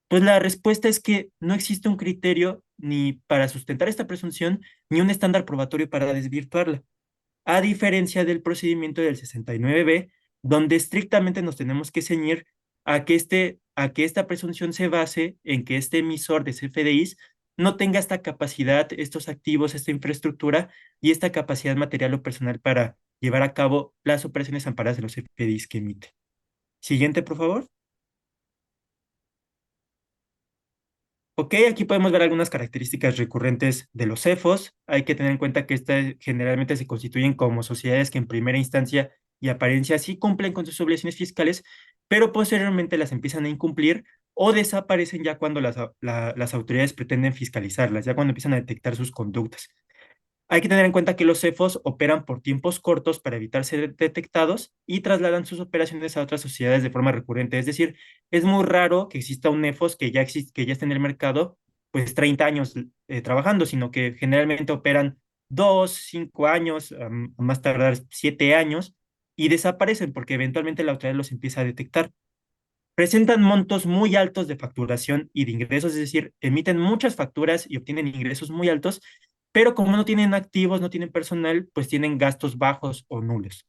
Pues la respuesta es que no existe un criterio ni para sustentar esta presunción ni un estándar probatorio para desvirtuarla, a diferencia del procedimiento del 69B, donde estrictamente nos tenemos que ceñir a que esta presunción se base en que este emisor de CFDIs no tenga esta capacidad, estos activos, esta infraestructura y esta capacidad material o personal para llevar a cabo las operaciones amparadas de los CFDIs que emite. Siguiente, por favor. Ok, aquí podemos ver algunas características recurrentes de los CEFOs. Hay que tener en cuenta que estas generalmente se constituyen como sociedades que en primera instancia y apariencia sí cumplen con sus obligaciones fiscales, pero posteriormente las empiezan a incumplir o desaparecen ya cuando las autoridades pretenden fiscalizarlas, ya cuando empiezan a detectar sus conductas. Hay que tener en cuenta que los CEFOs operan por tiempos cortos para evitar ser detectados y trasladan sus operaciones a otras sociedades de forma recurrente. Es decir, es muy raro que exista un NEFOS que ya existe, que ya está en el mercado, pues 30 años trabajando, sino que generalmente operan 2, 5 años, a más tardar 7 años, y desaparecen porque eventualmente la autoridad los empieza a detectar. Presentan montos muy altos de facturación y de ingresos, es decir, emiten muchas facturas y obtienen ingresos muy altos, pero como no tienen activos, no tienen personal, pues tienen gastos bajos o nulos.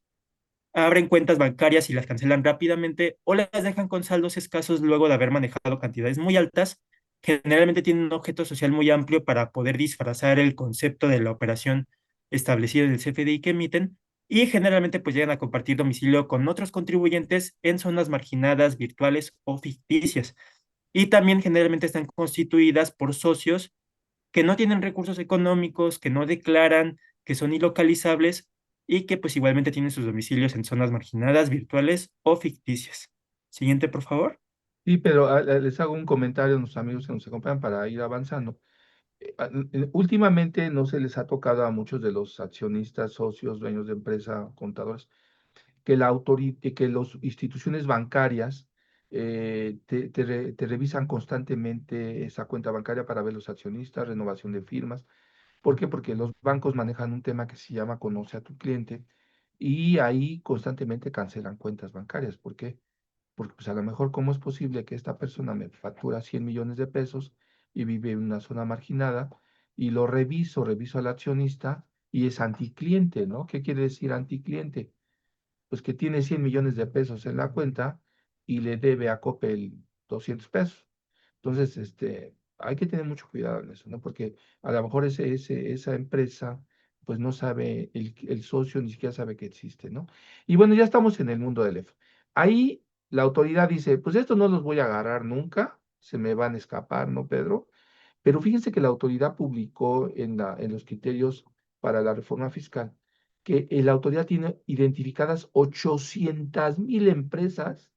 Abren cuentas bancarias y las cancelan rápidamente o las dejan con saldos escasos luego de haber manejado cantidades muy altas. Generalmente tienen un objeto social muy amplio para poder disfrazar el concepto de la operación establecida en el CFDI que emiten y generalmente pues llegan a compartir domicilio con otros contribuyentes en zonas marginadas, virtuales o ficticias. Y también generalmente están constituidas por socios que no tienen recursos económicos, que no declaran, que son ilocalizables y que pues igualmente tienen sus domicilios en zonas marginadas, virtuales o ficticias. Siguiente, por favor. Sí, pero les hago un comentario a nuestros amigos que nos acompañan para ir avanzando. Últimamente no se les ha tocado a muchos de los accionistas, socios, dueños de empresa, contadores, que que las instituciones bancarias te revisan constantemente esa cuenta bancaria para ver los accionistas, renovación de firmas. ¿Por qué? Porque los bancos manejan un tema que se llama conoce a tu cliente y ahí constantemente cancelan cuentas bancarias. ¿Por qué? Porque pues a lo mejor, ¿cómo es posible que esta persona me factura 100 millones de pesos y vive en una zona marginada y lo reviso al accionista y es anticliente, ¿no? ¿Qué quiere decir anticliente? Pues que tiene 100 millones de pesos en la cuenta y le debe a Coppel 200 pesos. Entonces, hay que tener mucho cuidado en eso, ¿no? Porque a lo mejor esa empresa, pues no sabe, el socio ni siquiera sabe que existe, ¿no? Y bueno, ya estamos en el mundo del EF. Ahí la autoridad dice, pues esto no los voy a agarrar nunca, se me van a escapar, ¿no, Pedro? Pero fíjense que la autoridad publicó en los criterios para la reforma fiscal que la autoridad tiene identificadas 800,000 empresas,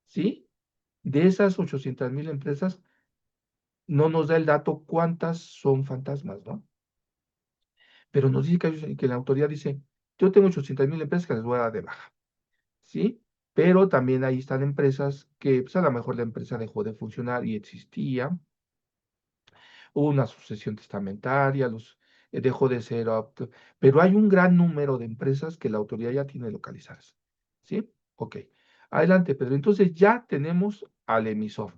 ¿sí? De esas 800,000 empresas, no nos da el dato cuántas son fantasmas, ¿no? Pero nos dice que la autoridad dice, yo tengo 800,000 empresas que les voy a dar de baja, ¿sí? Pero también ahí están empresas que, pues a lo mejor la empresa dejó de funcionar y existía, hubo una sucesión testamentaria, dejó de ser apto, pero hay un gran número de empresas que la autoridad ya tiene localizadas, ¿sí? Ok, adelante, Pedro. Entonces ya tenemos al emisor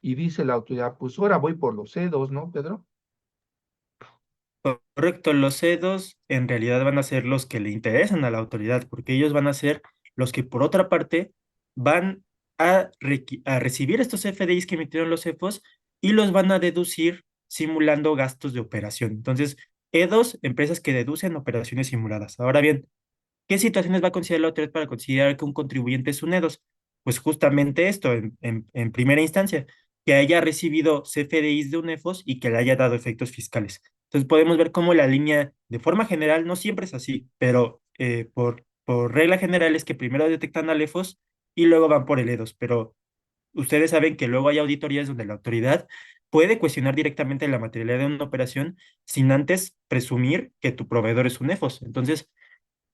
y dice la autoridad, pues ahora voy por los C2, ¿no, Pedro? Correcto, los CEDOS en realidad van a ser los que le interesan a la autoridad, porque ellos van a ser los que, por otra parte, van a recibir estos FDIs que emitieron los CEFOS y los van a deducir simulando gastos de operación. Entonces, EDOS, empresas que deducen operaciones simuladas. Ahora bien, ¿qué situaciones va a considerar la autoridad para considerar que un contribuyente es un EDOS? Pues justamente esto, en primera instancia, que haya recibido CFDIs de UNEFOS y que le haya dado efectos fiscales. Entonces podemos ver cómo la línea, de forma general, no siempre es así, pero por regla general es que primero detectan al EFOS y luego van por el EDOS. Pero ustedes saben que luego hay auditorías donde la autoridad puede cuestionar directamente la materialidad de una operación sin antes presumir que tu proveedor es un EFOS. Entonces,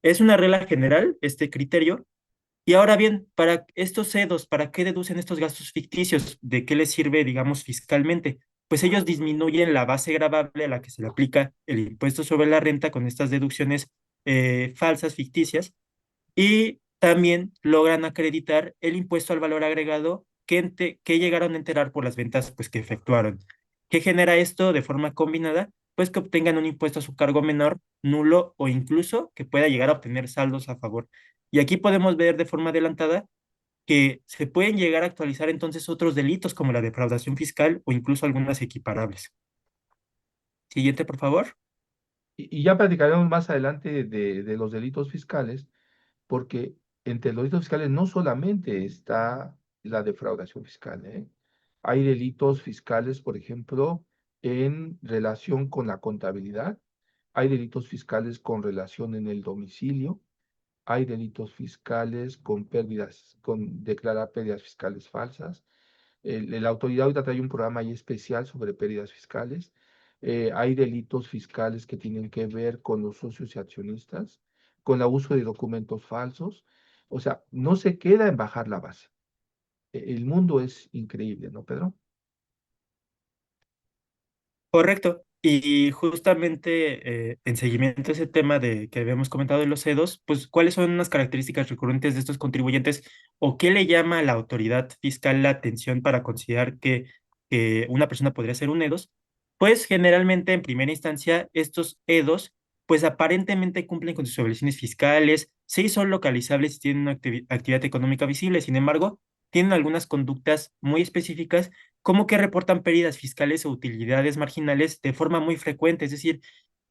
es una regla general este criterio. Y ahora bien, para estos CEDOS, ¿para qué deducen estos gastos ficticios? ¿De qué les sirve, digamos, fiscalmente? Pues ellos disminuyen la base gravable a la que se le aplica el impuesto sobre la renta con estas deducciones falsas, ficticias, y también logran acreditar el impuesto al valor agregado que llegaron a enterar por las ventas pues, que efectuaron. ¿Qué genera esto de forma combinada? Pues que obtengan un impuesto a su cargo menor, nulo o incluso que pueda llegar a obtener saldos a favor. Y aquí podemos ver de forma adelantada que se pueden llegar a actualizar entonces otros delitos como la defraudación fiscal o incluso algunas equiparables. Siguiente, por favor. Y ya platicaremos más adelante de los delitos fiscales, porque entre los delitos fiscales no solamente está la defraudación fiscal, ¿eh? Hay delitos fiscales, por ejemplo, en relación con la contabilidad, hay delitos fiscales con relación en el domicilio, hay delitos fiscales con pérdidas, con declarar pérdidas fiscales falsas. La autoridad ahorita trae un programa ahí especial sobre pérdidas fiscales. Hay delitos fiscales que tienen que ver con los socios y accionistas, con el uso de documentos falsos. O sea, no se queda en bajar la base. El mundo es increíble, ¿no, Pedro? Correcto. Y justamente en seguimiento a ese tema de que habíamos comentado de los CEDOS, pues ¿cuáles son unas características recurrentes de estos contribuyentes o qué le llama a la autoridad fiscal la atención para considerar que una persona podría ser un EDOS? Pues generalmente en primera instancia estos EDOS pues aparentemente cumplen con sus obligaciones fiscales, sí son localizables y tienen una actividad económica visible, sin embargo, tienen algunas conductas muy específicas como que reportan pérdidas fiscales o utilidades marginales de forma muy frecuente, es decir,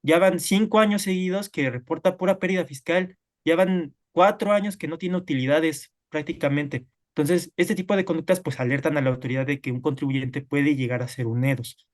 ya van 5 años seguidos que reporta pura pérdida fiscal, ya van 4 años que no tiene utilidades prácticamente. Entonces, este tipo de conductas pues alertan a la autoridad de que un contribuyente puede llegar a ser un EDOS.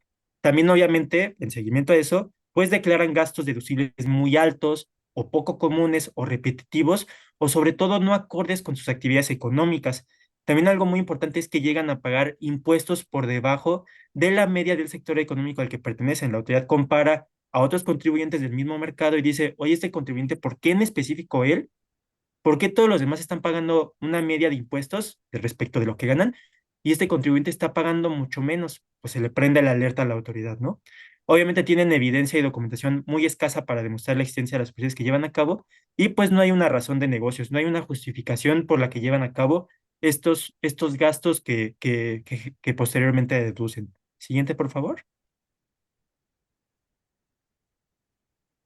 También, obviamente, en seguimiento a eso, pues declaran gastos deducibles muy altos o poco comunes o repetitivos o sobre todo no acordes con sus actividades económicas. También algo muy importante es que llegan a pagar impuestos por debajo de la media del sector económico al que pertenecen. La autoridad compara a otros contribuyentes del mismo mercado y dice, oye, este contribuyente, ¿por qué en específico él? ¿Por qué todos los demás están pagando una media de impuestos respecto de lo que ganan y este contribuyente está pagando mucho menos? Pues se le prende la alerta a la autoridad, ¿no? Obviamente tienen evidencia y documentación muy escasa para demostrar la existencia de las operaciones que llevan a cabo y pues no hay una razón de negocios, no hay una justificación por la que llevan a cabo estos gastos que posteriormente deducen. Siguiente, por favor.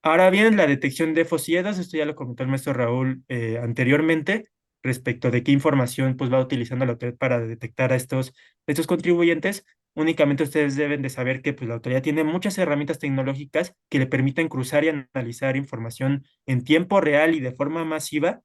Ahora bien, la detección de fosiedas, esto ya lo comentó el maestro Raúl anteriormente, respecto de qué información pues, va utilizando la autoridad para detectar a estos contribuyentes. Únicamente ustedes deben de saber que pues, la autoridad tiene muchas herramientas tecnológicas que le permiten cruzar y analizar información en tiempo real y de forma masiva.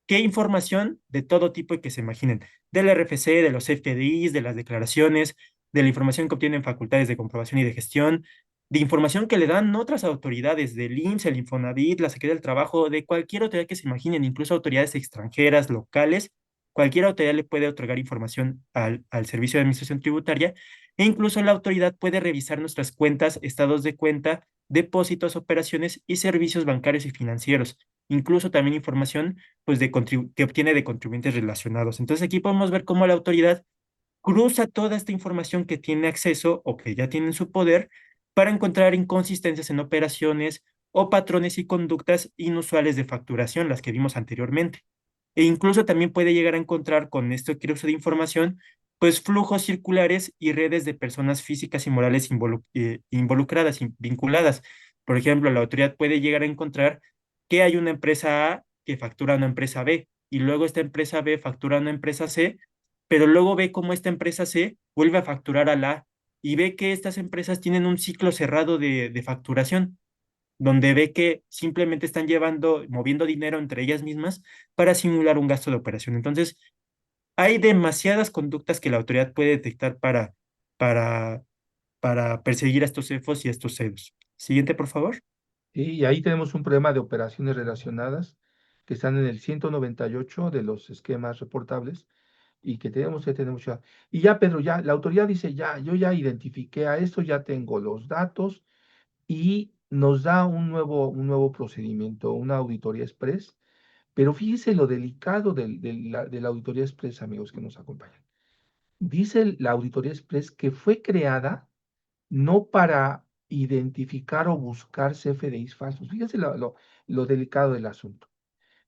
¿Qué información? De todo tipo y que se imaginen, del RFC, de los FDIs, de las declaraciones, de la información que obtienen facultades de comprobación y de gestión, de información que le dan otras autoridades, del IMSS, el Infonavit, la Secretaría del Trabajo, de cualquier autoridad que se imaginen, incluso autoridades extranjeras, locales, cualquier autoridad le puede otorgar información al Servicio de Administración Tributaria e incluso la autoridad puede revisar nuestras cuentas, estados de cuenta, depósitos, operaciones y servicios bancarios y financieros, incluso también información pues, que obtiene de contribuyentes relacionados. Entonces aquí podemos ver cómo la autoridad cruza toda esta información que tiene acceso o que ya tiene en su poder para encontrar inconsistencias en operaciones o patrones y conductas inusuales de facturación, las que vimos anteriormente. E incluso también puede llegar a encontrar con este cruce de información, pues flujos circulares y redes de personas físicas y morales involucradas, vinculadas. Por ejemplo, la autoridad puede llegar a encontrar que hay una empresa A que factura a una empresa B y luego esta empresa B factura a una empresa C, pero luego ve cómo esta empresa C vuelve a facturar a la A y ve que estas empresas tienen un ciclo cerrado de facturación, donde ve que simplemente están moviendo dinero entre ellas mismas para simular un gasto de operación. Entonces, hay demasiadas conductas que la autoridad puede detectar para, para perseguir a estos CEFOS y a estos CEDOS. Siguiente, por favor. Y ahí tenemos un problema de operaciones relacionadas que están en el 198 de los esquemas reportables y que tenemos ya. Y ya, Pedro, ya, la autoridad dice, ya, yo ya identifiqué a esto, ya tengo los datos y nos da un nuevo procedimiento, una auditoría express. Pero fíjese lo delicado de la auditoría express, amigos que nos acompañan. Dice la auditoría express que fue creada no para identificar o buscar CFDIs falsos. Fíjense lo delicado del asunto.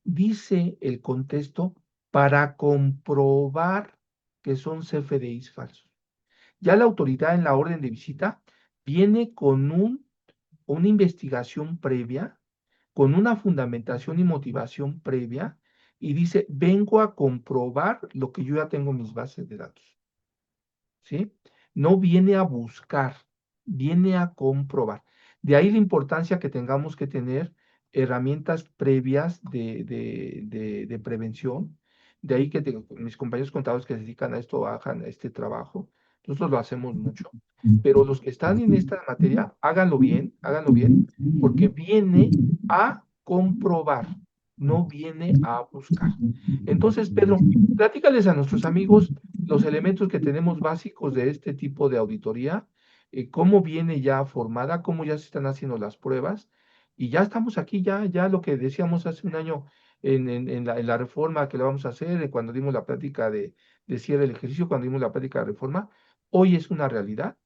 Dice el contexto para comprobar que son CFDIs falsos. Ya la autoridad en la orden de visita viene con una investigación previa, con una fundamentación y motivación previa, y dice, vengo a comprobar lo que yo ya tengo en mis bases de datos. ¿Sí? No viene a buscar, viene a comprobar. De ahí la importancia que tengamos que tener herramientas previas de prevención. De ahí que mis compañeros contadores que se dedican a esto hagan este trabajo. Nosotros lo hacemos mucho. Pero los que están en esta materia, háganlo bien, porque viene a comprobar, no viene a buscar. Entonces, Pedro, platícales a nuestros amigos los elementos que tenemos básicos de este tipo de auditoría, cómo viene ya formada, cómo ya se están haciendo las pruebas, y ya estamos aquí, ya lo que decíamos hace un año en la reforma que le vamos a hacer, cuando dimos la plática de cierre del ejercicio, cuando dimos la plática de reforma, hoy es una realidad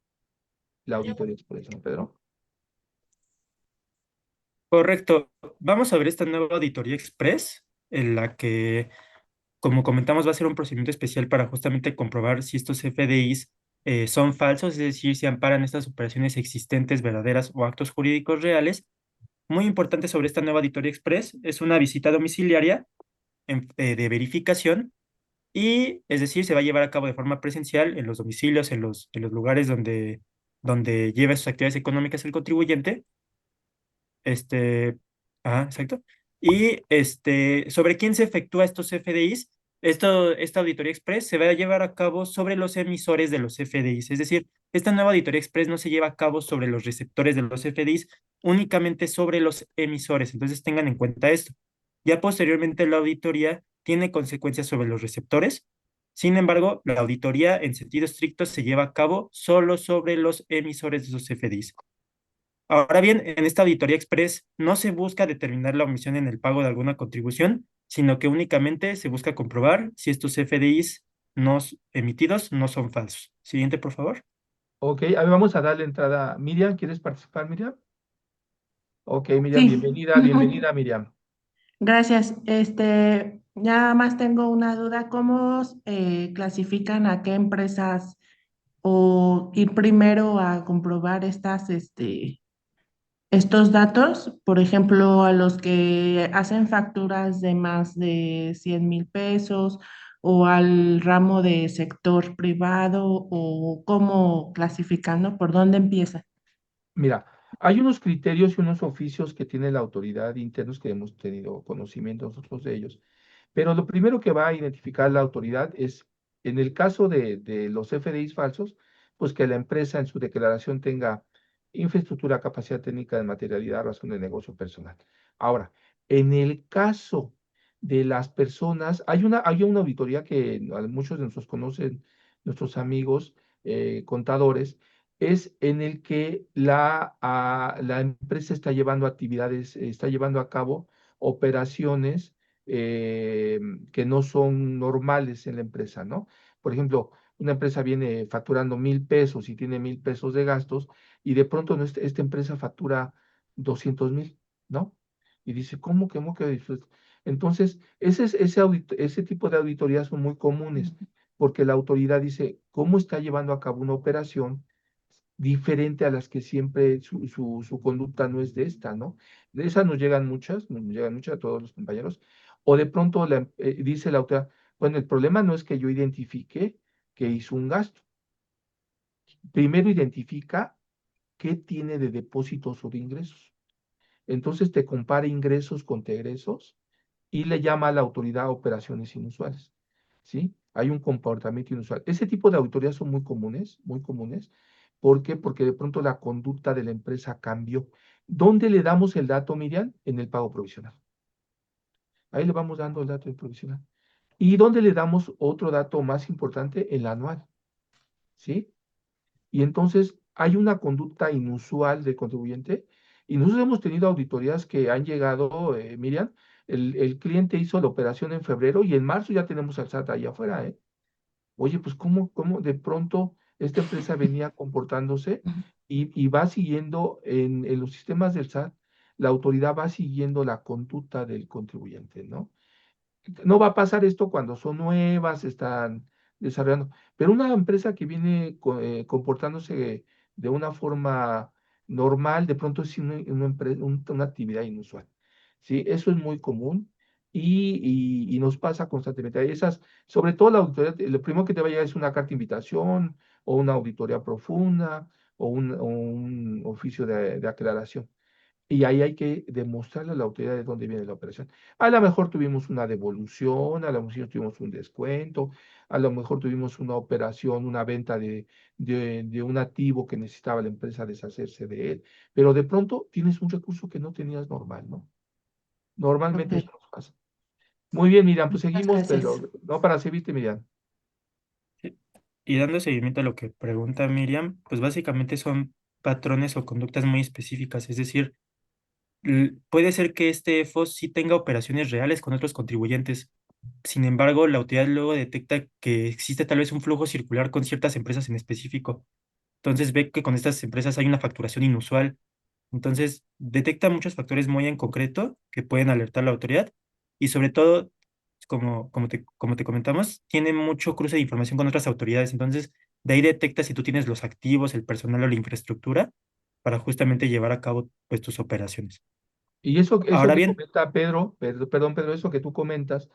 la auditoría express, ¿no, Pedro? Correcto. Vamos a ver esta nueva auditoría express, en la que, como comentamos, va a ser un procedimiento especial para justamente comprobar si estos FDIs son falsos, es decir, si amparan estas operaciones existentes, verdaderas o actos jurídicos reales. Muy importante sobre esta nueva auditoría express es una visita domiciliaria de verificación y, es decir, se va a llevar a cabo de forma presencial en los domicilios, en los lugares donde lleva sus actividades económicas el contribuyente. Este, exacto. Y sobre quién se efectúa estos FDIs, esta auditoría express se va a llevar a cabo sobre los emisores de los FDIs. Es decir, esta nueva auditoría express no se lleva a cabo sobre los receptores de los FDIs, únicamente sobre los emisores. Entonces tengan en cuenta esto. Ya posteriormente la auditoría tiene consecuencias sobre los receptores. Sin embargo, la auditoría en sentido estricto se lleva a cabo solo sobre los emisores de esos FDIs. Ahora bien, en esta auditoría express no se busca determinar la omisión en el pago de alguna contribución, sino que únicamente se busca comprobar si estos FDIs emitidos no son falsos. Siguiente, por favor. Ok, a ver, vamos a darle entrada. Miriam, ¿quieres participar, Miriam? Ok, Miriam, Sí, bienvenida, Miriam. gracias. Ya más tengo una duda, ¿cómo clasifican a qué empresas o ir primero a comprobar estos datos? Por ejemplo, a los que hacen facturas de más de 100,000 pesos o al ramo de sector privado o cómo clasificando, ¿por dónde empieza? Mira, hay unos criterios y unos oficios que tiene la autoridad internos que hemos tenido conocimiento nosotros de ellos. Pero lo primero que va a identificar la autoridad es, en el caso de los FDIs falsos, pues que la empresa en su declaración tenga infraestructura, capacidad técnica de materialidad, razón de negocio personal. Ahora, en el caso de las personas, hay una auditoría que muchos de nosotros conocen, nuestros amigos contadores, es en el que la empresa está llevando actividades, está llevando a cabo operaciones eh, que no son normales en la empresa, ¿no? Por ejemplo, una empresa viene facturando 1,000 pesos y tiene 1,000 pesos de gastos y de pronto no, esta empresa factura 200,000, ¿no? Y dice, ¿cómo que? Entonces, ese tipo de auditorías son muy comunes porque la autoridad dice, ¿cómo está llevando a cabo una operación diferente a las que siempre su conducta no es de esta, ¿no? De esas nos llegan muchas a todos los compañeros. O de pronto dice la autora, bueno, el problema no es que yo identifique que hizo un gasto. Primero identifica qué tiene de depósitos o de ingresos. Entonces te compara ingresos contra egresos y le llama a la autoridad operaciones inusuales, ¿sí? Hay un comportamiento inusual. Ese tipo de auditorías son muy comunes, muy comunes. ¿Por qué? Porque de pronto la conducta de la empresa cambió. ¿Dónde le damos el dato, Miriam? En el pago provisional. Ahí le vamos dando el dato del provisional. ¿Y dónde le damos otro dato más importante? El anual, ¿sí? Y entonces hay una conducta inusual del contribuyente y nosotros hemos tenido auditorías que han llegado, Miriam, el cliente hizo la operación en febrero y en marzo ya tenemos al SAT ahí afuera, ¿eh? Oye, pues ¿cómo de pronto esta empresa venía comportándose y va siguiendo en los sistemas del SAT, la autoridad va siguiendo la conducta del contribuyente, ¿no? No va a pasar esto cuando son nuevas, están desarrollando, pero una empresa que viene comportándose de una forma normal, de pronto es una actividad inusual. ¿Sí? Eso es muy común y nos pasa constantemente. Hay sobre todo la auditoría, lo primero que te va a llegar es una carta de invitación o una auditoría profunda o un oficio de aclaración. Y ahí hay que demostrarle a la autoridad de dónde viene la operación. A lo mejor tuvimos una devolución, a lo mejor tuvimos un descuento, a lo mejor tuvimos una operación, una venta de un activo que necesitaba la empresa deshacerse de él, pero de pronto tienes un recurso que no tenías normal, ¿no? Ok, Normalmente eso nos pasa. Muy bien, Miriam, pues muchas seguimos, gracias. pero no para servirte, Miriam. Sí. Y dando seguimiento a lo que pregunta Miriam, pues básicamente son patrones o conductas muy específicas, es decir, puede ser que este EFOS sí tenga operaciones reales con otros contribuyentes. Sin embargo, la autoridad luego detecta que existe tal vez un flujo circular con ciertas empresas en específico. Entonces ve que con estas empresas hay una facturación inusual. Entonces detecta muchos factores muy en concreto que pueden alertar a la autoridad y sobre todo, como te comentamos, tiene mucho cruce de información con otras autoridades. Entonces de ahí detecta si tú tienes los activos, el personal o la infraestructura para justamente llevar a cabo pues tus operaciones. Y eso Ahora que bien, comenta Pedro, perdón, Pedro, eso que tú comentas,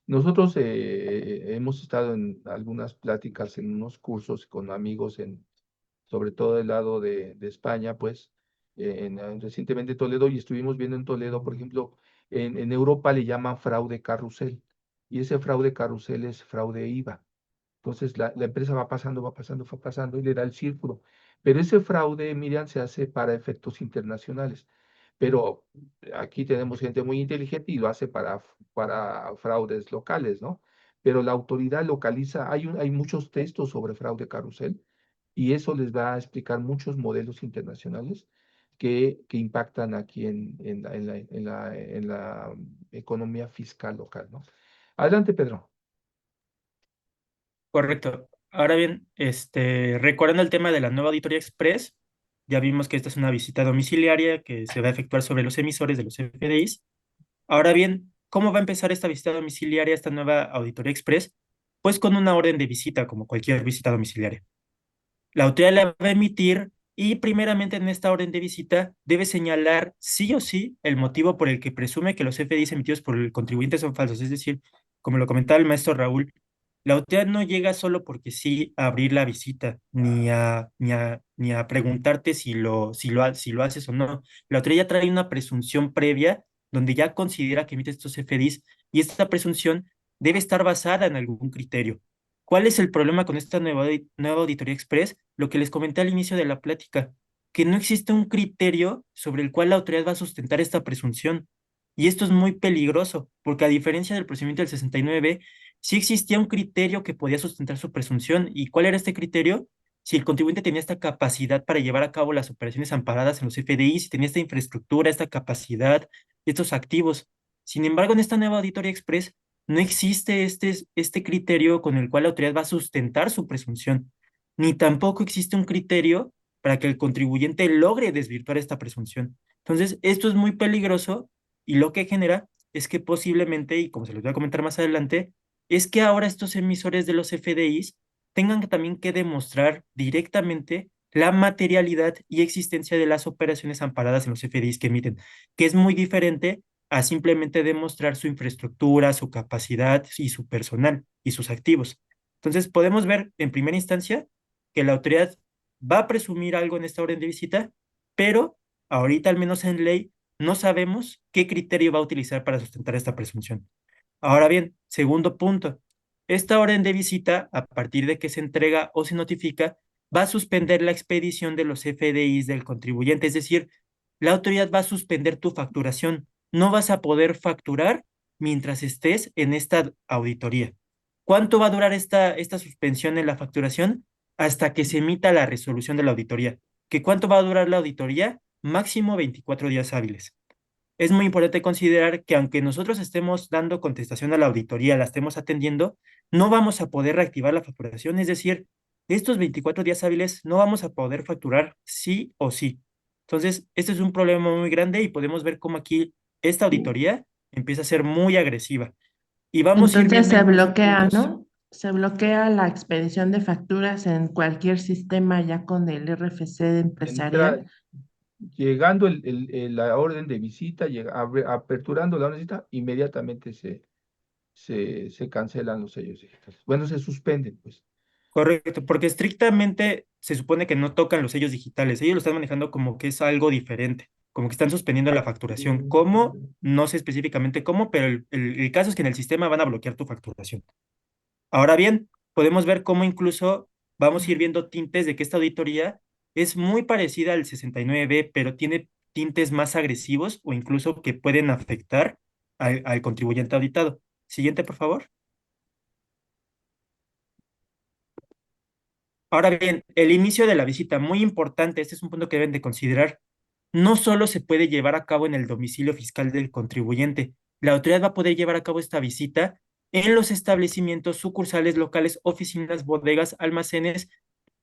nosotros hemos estado en algunas pláticas, en unos cursos con amigos sobre todo del lado de España, pues, recientemente Toledo, y estuvimos viendo en Toledo, por ejemplo, en Europa le llaman fraude carrusel, y ese fraude carrusel es fraude IVA. Entonces la empresa va pasando y le da el círculo. Pero ese fraude, Miriam, se hace para efectos internacionales. Pero aquí tenemos gente muy inteligente y lo hace para fraudes locales, ¿no? Pero la autoridad localiza, hay muchos textos sobre fraude carrusel y eso les va a explicar muchos modelos internacionales que impactan aquí en la economía fiscal local, ¿no? Adelante, Pedro. correcto. Ahora bien, recordando el tema de la nueva auditoría express, ya vimos que esta es una visita domiciliaria que se va a efectuar sobre los emisores de los FDIs. Ahora bien, ¿cómo va a empezar esta visita domiciliaria, esta nueva auditoría express? Pues con una orden de visita, como cualquier visita domiciliaria. La autoridad la va a emitir y primeramente en esta orden de visita debe señalar sí o sí el motivo por el que presume que los FDIs emitidos por el contribuyente son falsos. Es decir, como lo comentaba el maestro Raúl, la autoridad no llega solo porque sí a abrir la visita, ni a preguntarte si lo haces o no. La autoridad ya trae una presunción previa donde ya considera que emite estos FDIs y esta presunción debe estar basada en algún criterio. ¿Cuál es el problema con esta nueva auditoría express? Lo que les comenté al inicio de la plática, que no existe un criterio sobre el cual la autoridad va a sustentar esta presunción. Y esto es muy peligroso, porque a diferencia del procedimiento del 69, sí existía un criterio que podía sustentar su presunción. ¿Y cuál era este criterio? Si el contribuyente tenía esta capacidad para llevar a cabo las operaciones amparadas en los FDI, si tenía esta infraestructura, esta capacidad, estos activos. Sin embargo, en esta nueva auditoría express no existe este criterio con el cual la autoridad va a sustentar su presunción, ni tampoco existe un criterio para que el contribuyente logre desvirtuar esta presunción. Entonces, esto es muy peligroso y lo que genera es que posiblemente, y como se les voy a comentar más adelante, es que ahora estos emisores de los FDIs tengan también que demostrar directamente la materialidad y existencia de las operaciones amparadas en los FDIs que emiten, que es muy diferente a simplemente demostrar su infraestructura, su capacidad y su personal y sus activos. Entonces, podemos ver en primera instancia que la autoridad va a presumir algo en esta orden de visita, pero ahorita, al menos en ley, no sabemos qué criterio va a utilizar para sustentar esta presunción. Ahora bien, segundo punto, esta orden de visita, a partir de que se entrega o se notifica, va a suspender la expedición de los FDIs del contribuyente, es decir, la autoridad va a suspender tu facturación. No vas a poder facturar mientras estés en esta auditoría. ¿Cuánto va a durar esta suspensión en la facturación? Hasta que se emita la resolución de la auditoría. ¿Qué cuánto va a durar la auditoría? Máximo 24 días hábiles. Es muy importante considerar que aunque nosotros estemos dando contestación a la auditoría, la estemos atendiendo, no vamos a poder reactivar la facturación, es decir, estos 24 días hábiles no vamos a poder facturar sí o sí. Entonces, este es un problema muy grande y podemos ver cómo aquí esta auditoría empieza a ser muy agresiva. Y vamos a ir Entonces viendo se algunos bloquea, puntos. ¿no? Se bloquea la expedición de facturas en cualquier sistema ya con el RFC Entra, empresarial. llegando la orden de visita, aperturando la orden de visita, inmediatamente se cancelan los sellos digitales. Bueno, se suspenden, pues. Correcto, porque estrictamente se supone que no tocan los sellos digitales. Ellos lo están manejando como que es algo diferente, como que están suspendiendo la facturación. ¿Cómo? No sé específicamente cómo, pero el caso es que en el sistema van a bloquear tu facturación. Ahora bien, podemos ver cómo incluso vamos a ir viendo tintes de que esta auditoría es muy parecida al 69B, pero tiene tintes más agresivos o incluso que pueden afectar al contribuyente auditado. Siguiente, por favor. Ahora bien, el inicio de la visita, muy importante, este es un punto que deben de considerar. No solo se puede llevar a cabo en el domicilio fiscal del contribuyente, la autoridad va a poder llevar a cabo esta visita en los establecimientos, sucursales locales, oficinas, bodegas, almacenes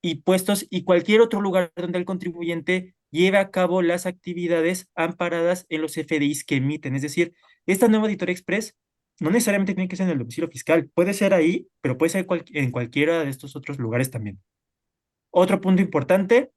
y puestos y cualquier otro lugar donde el contribuyente lleve a cabo las actividades amparadas en los FDIs que emiten. Es decir, esta nueva auditoría express no necesariamente tiene que ser en el domicilio fiscal, puede ser ahí, pero puede ser en cualquiera de estos otros lugares también. Otro punto importante,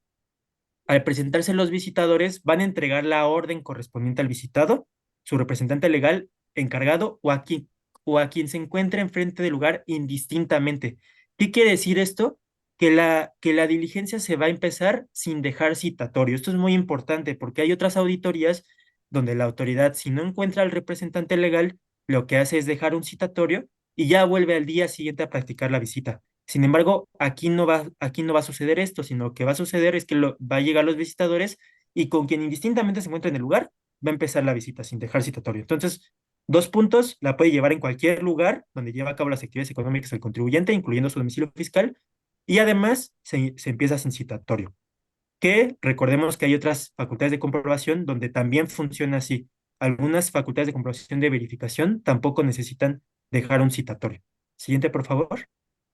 al presentarse los visitadores, van a entregar la orden correspondiente al visitado, su representante legal encargado o a quien se encuentre enfrente del lugar indistintamente. ¿Qué quiere decir esto? Que la diligencia se va a empezar sin dejar citatorio. Esto es muy importante porque hay otras auditorías donde la autoridad, si no encuentra al representante legal, lo que hace es dejar un citatorio y ya vuelve al día siguiente a practicar la visita. Sin embargo, aquí no va a suceder esto, sino que va a suceder es que va a llegar los visitadores y con quien indistintamente se encuentre en el lugar, va a empezar la visita sin dejar citatorio. Entonces, dos puntos, la puede llevar en cualquier lugar donde lleva a cabo las actividades económicas del contribuyente, incluyendo su domicilio fiscal, y además se empieza sin citatorio. Que recordemos que hay otras facultades de comprobación donde también funciona así. Algunas facultades de comprobación de verificación tampoco necesitan dejar un citatorio. Siguiente, por favor.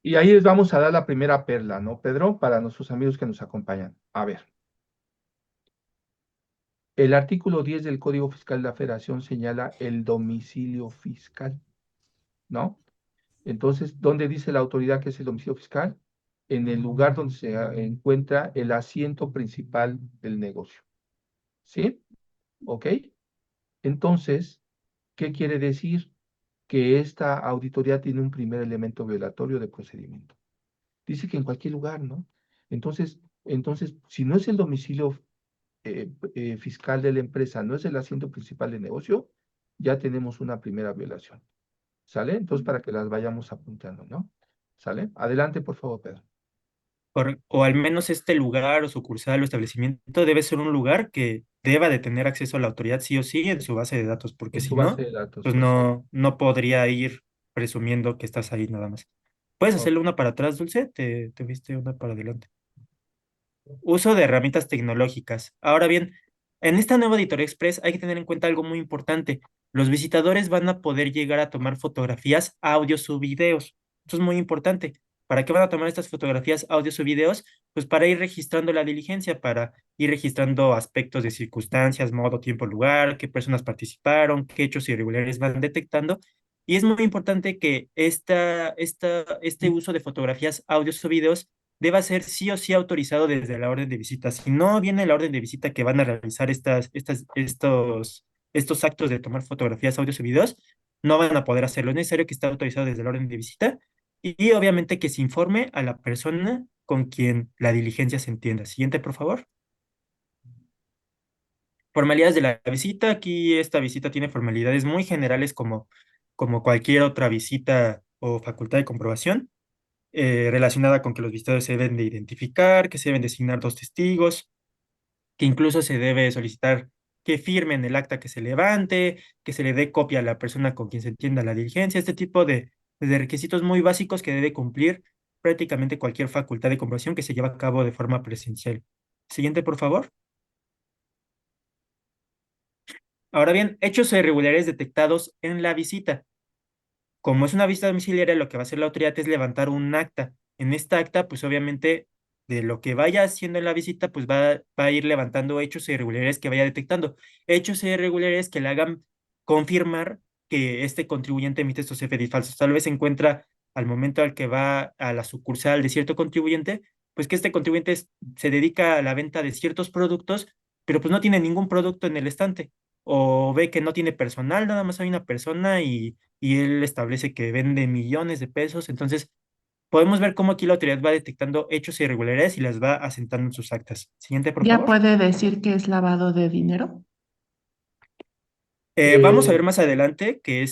Y ahí les vamos a dar la primera perla, ¿no, Pedro? Para nuestros amigos que nos acompañan. A ver. El artículo 10 del Código Fiscal de la Federación señala el domicilio fiscal, ¿no? Entonces, ¿dónde dice la autoridad que es el domicilio fiscal? En el lugar donde se encuentra el asiento principal del negocio. ¿Sí? ¿Ok? Entonces, ¿qué quiere decir? Que esta auditoría tiene un primer elemento violatorio de procedimiento. Dice que en cualquier lugar, ¿no? Entonces, si no es el domicilio fiscal de la empresa, no es el asiento principal del negocio, ya tenemos una primera violación. ¿Sale? Entonces, para que las vayamos apuntando, ¿no? ¿Sale? Adelante, por favor, Pedro. O al menos este lugar o sucursal o establecimiento debe ser un lugar que deba de tener acceso a la autoridad sí o sí en su base de datos, porque En si su base no, de datos, pues perfecto. no podría ir presumiendo que estás ahí nada más. ¿Puedes Ok. hacerle una para atrás, Dulce? Te viste una para adelante. Uso de herramientas tecnológicas. Ahora bien, en esta nueva Auditoría Express hay que tener en cuenta algo muy importante. Los visitadores van a poder llegar a tomar fotografías, audios o videos. Esto es muy importante. ¿Para qué van a tomar estas fotografías, audios o videos? Pues para ir registrando la diligencia, para ir registrando aspectos de circunstancias, modo, tiempo, lugar, qué personas participaron, qué hechos irregulares van detectando. Y es muy importante que este uso de fotografías, audios o videos deba ser sí o sí autorizado desde la orden de visita. Si no viene la orden de visita que van a realizar estos actos de tomar fotografías, audios y videos, no van a poder hacerlo. Es necesario que esté autorizado desde la orden de visita y obviamente que se informe a la persona con quien la diligencia se entienda. Siguiente, por favor. Formalidades de la visita. Aquí esta visita tiene formalidades muy generales como cualquier otra visita o facultad de comprobación relacionada con que los visitadores se deben de identificar, que se deben designar dos testigos, que incluso se debe solicitar que firmen el acta que se levante, que se le dé copia a la persona con quien se entienda la diligencia, este tipo de requisitos muy básicos que debe cumplir prácticamente cualquier facultad de comprobación que se lleva a cabo de forma presencial. Siguiente, por favor. Ahora bien, hechos irregulares detectados en la visita. Como es una visita domiciliaria, lo que va a hacer la autoridad es levantar un acta. En esta acta, pues obviamente, de lo que vaya haciendo en la visita, pues va a ir levantando hechos irregulares que vaya detectando. Hechos irregulares que le hagan confirmar que este contribuyente emite estos FDI falsos. Tal vez se encuentra al momento al que va a la sucursal de cierto contribuyente, pues que este contribuyente se dedica a la venta de ciertos productos, pero pues no tiene ningún producto en el estante. O ve que no tiene personal, nada más hay una persona y él establece que vende millones de pesos, entonces Podemos ver cómo aquí la autoridad va detectando hechos e irregularidades y las va asentando en sus actas. Siguiente, por ¿Ya favor. puede decir que es lavado de dinero? Vamos a Eh, ver más adelante que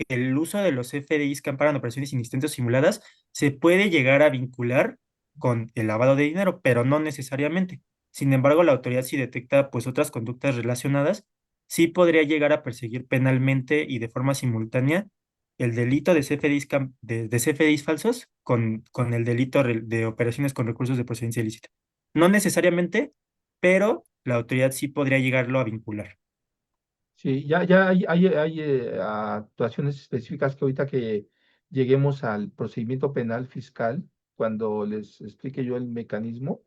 el uso de los FDIs que amparan operaciones inexistentes o simuladas se puede llegar a vincular con el lavado de dinero, pero no necesariamente. Sin embargo, la autoridad si detecta pues otras conductas relacionadas, sí podría llegar a perseguir penalmente y de forma simultánea el delito de de CFDIs falsos con el delito de operaciones con recursos de procedencia ilícita. No necesariamente, pero la autoridad sí podría llegarlo a vincular. sí, ya hay actuaciones específicas que ahorita que lleguemos al procedimiento penal fiscal, cuando les explique yo el mecanismo,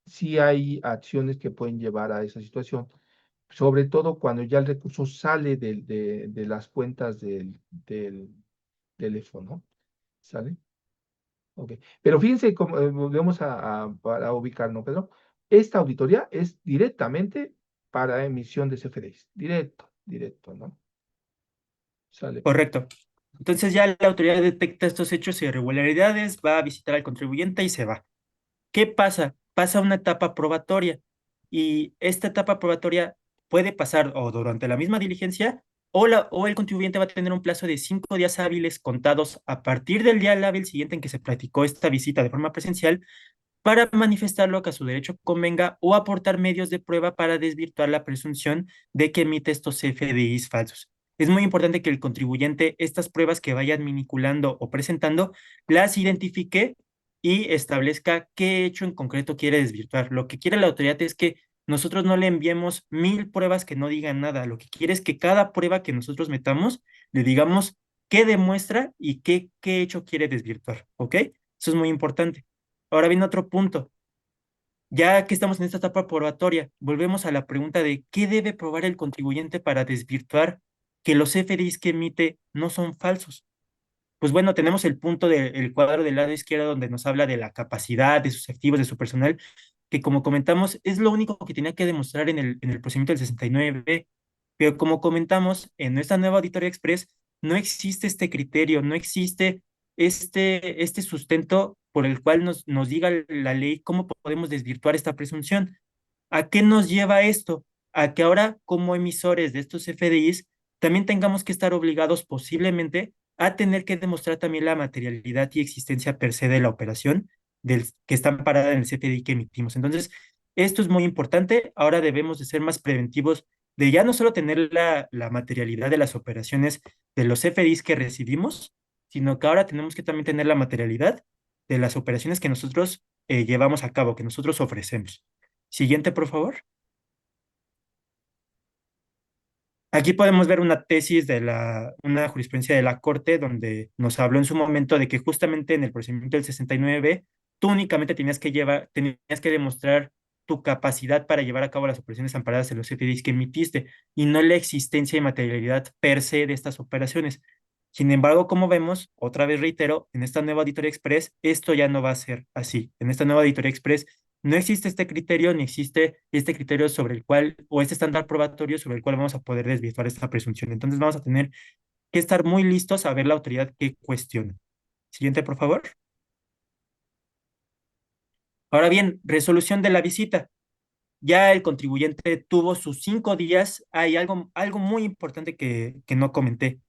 sí hay acciones que pueden llevar a esa situación, sobre todo cuando ya el recurso sale de las cuentas del teléfono, ¿sale? Ok. Pero fíjense, cómo, volvemos para ubicarnos, Pedro. Esta auditoría es directamente para emisión de CFDs. Directo, ¿no? Sale, pues. Correcto. Entonces ya la autoridad detecta estos hechos y irregularidades, va a visitar al contribuyente y se va. ¿Qué pasa? Pasa una etapa probatoria y esta etapa probatoria puede pasar o durante la misma diligencia o el contribuyente va a tener un plazo de 5 días hábiles contados a partir del día hábil siguiente en que se practicó esta visita de forma presencial para manifestar lo que a su derecho convenga o aportar medios de prueba para desvirtuar la presunción de que emite estos FDIs falsos. Es muy importante que el contribuyente estas pruebas que vaya vinculando o presentando las identifique y establezca qué hecho en concreto quiere desvirtuar. Lo que quiere la autoridad es que nosotros no le enviemos 1000 pruebas que no digan nada. Lo que quiere es que cada prueba que nosotros metamos le digamos qué demuestra y qué hecho quiere desvirtuar. ¿Ok? Eso es muy importante. Ahora viene otro punto. Ya que estamos en esta etapa probatoria, volvemos a la pregunta de qué debe probar el contribuyente para desvirtuar que los FDIs que emite no son falsos. Pues bueno, tenemos el punto del cuadro del lado izquierdo donde nos habla de la capacidad, de sus activos, de su personal, que como comentamos es lo único que tenía que demostrar en el procedimiento del 69B. Pero como comentamos, en esta nueva Auditoría Express no existe este criterio, no existe este sustento por el cual nos diga la ley cómo podemos desvirtuar esta presunción. ¿A qué nos lleva esto? A que ahora, como emisores de estos FDIs, también tengamos que estar obligados posiblemente a tener que demostrar también la materialidad y existencia per se de la operación que está amparada en el CFDI que emitimos. Entonces, esto es muy importante. Ahora debemos de ser más preventivos de ya no solo tener la materialidad de las operaciones de los FDIs que recibimos, sino que ahora tenemos que también tener la materialidad de las operaciones que nosotros llevamos a cabo, que nosotros ofrecemos. Siguiente, por favor. Aquí podemos ver una tesis una jurisprudencia de la Corte donde nos habló en su momento de que justamente en el procedimiento del 69 tú únicamente tenías que demostrar tu capacidad para llevar a cabo las operaciones amparadas en los FDIs que emitiste y no la existencia y materialidad per se de estas operaciones. Sin embargo, como vemos, otra vez reitero, en esta nueva Auditoría Express, esto ya no va a ser así. En esta nueva Auditoría Express no existe este criterio, ni existe este criterio sobre el cual, o este estándar probatorio sobre el cual vamos a poder desvirtuar esta presunción. Entonces vamos a tener que estar muy listos a ver la autoridad que cuestiona. Siguiente, por favor. Ahora bien, resolución de la visita. Ya el contribuyente tuvo sus 5 días. Hay algo muy importante que no comenté.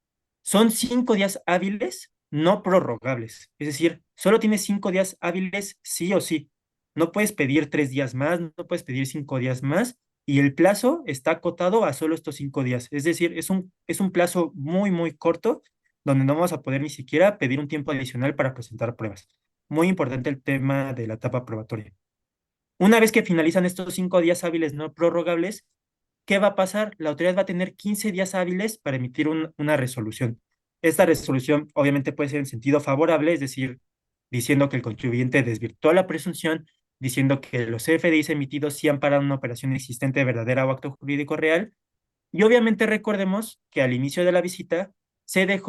Son 5 días hábiles, no prorrogables. Es decir, solo tienes 5 días hábiles sí o sí. No puedes pedir 3 días más, no puedes pedir 5 días más. Y el plazo está acotado a solo estos 5 días. Es decir, es un plazo muy, muy corto donde no vamos a poder ni siquiera pedir un tiempo adicional para presentar pruebas. Muy importante el tema de la etapa probatoria. Una vez que finalizan estos 5 días hábiles no prorrogables, ¿qué va a pasar? La autoridad va a tener 15 días hábiles para emitir una resolución. Esta resolución obviamente puede ser en sentido favorable, es decir, diciendo que el contribuyente desvirtuó la presunción, diciendo que los CFDIs emitidos sí amparan una operación existente verdadera o acto jurídico real, y obviamente recordemos que al inicio de la visita se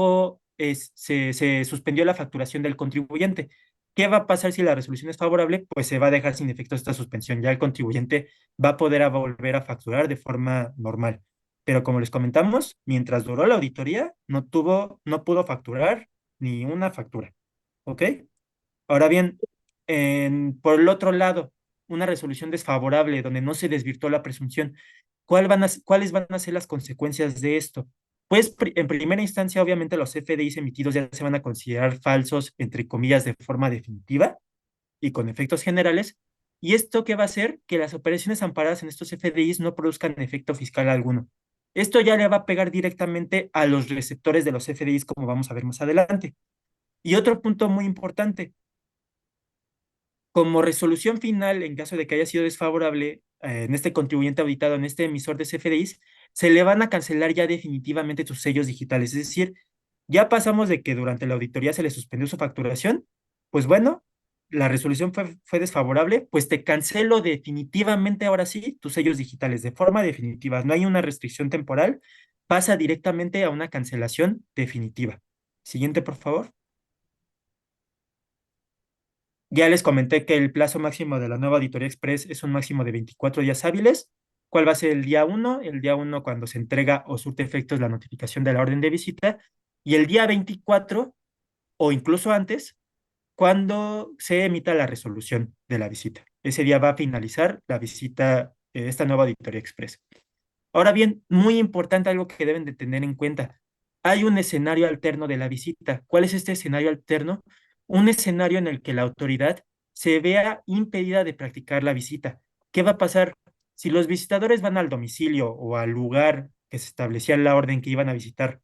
suspendió la facturación del contribuyente. ¿Qué va a pasar si la resolución es favorable? Pues se va a dejar sin efecto esta suspensión. Ya el contribuyente va a poder volver a facturar de forma normal. Pero como les comentamos, mientras duró la auditoría, no pudo facturar ni una factura. ¿Ok? Ahora bien, por el otro lado, una resolución desfavorable donde no se desvirtuó la presunción, ¿cuáles van a ser las consecuencias de esto? Pues en primera instancia, obviamente los FDIs emitidos ya se van a considerar falsos, entre comillas, de forma definitiva y con efectos generales. ¿Y esto qué va a hacer? Que las operaciones amparadas en estos FDIs no produzcan efecto fiscal alguno. Esto ya le va a pegar directamente a los receptores de los FDIs, como vamos a ver más adelante. Y otro punto muy importante, como resolución final, en caso de que haya sido desfavorable en este contribuyente auditado, en este emisor de CFDIs, se le van a cancelar ya definitivamente sus sellos digitales. Es decir, ya pasamos de que durante la auditoría se le suspendió su facturación, pues bueno, la resolución fue desfavorable, pues te cancelo definitivamente ahora sí tus sellos digitales, de forma definitiva. No hay una restricción temporal, pasa directamente a una cancelación definitiva. Siguiente, por favor. Ya les comenté que el plazo máximo de la nueva auditoría express es un máximo de 24 días hábiles. ¿Cuál va a ser el día 1? El día 1 cuando se entrega o surte efectos la notificación de la orden de visita. Y el día 24 o incluso antes, cuando se emita la resolución de la visita. Ese día va a finalizar la visita, esta nueva auditoría express. Ahora bien, muy importante algo que deben de tener en cuenta. Hay un escenario alterno de la visita. ¿Cuál es este escenario alterno? Un escenario en el que la autoridad se vea impedida de practicar la visita. ¿Qué va a pasar? Si los visitadores van al domicilio o al lugar que se establecía en la orden que iban a visitar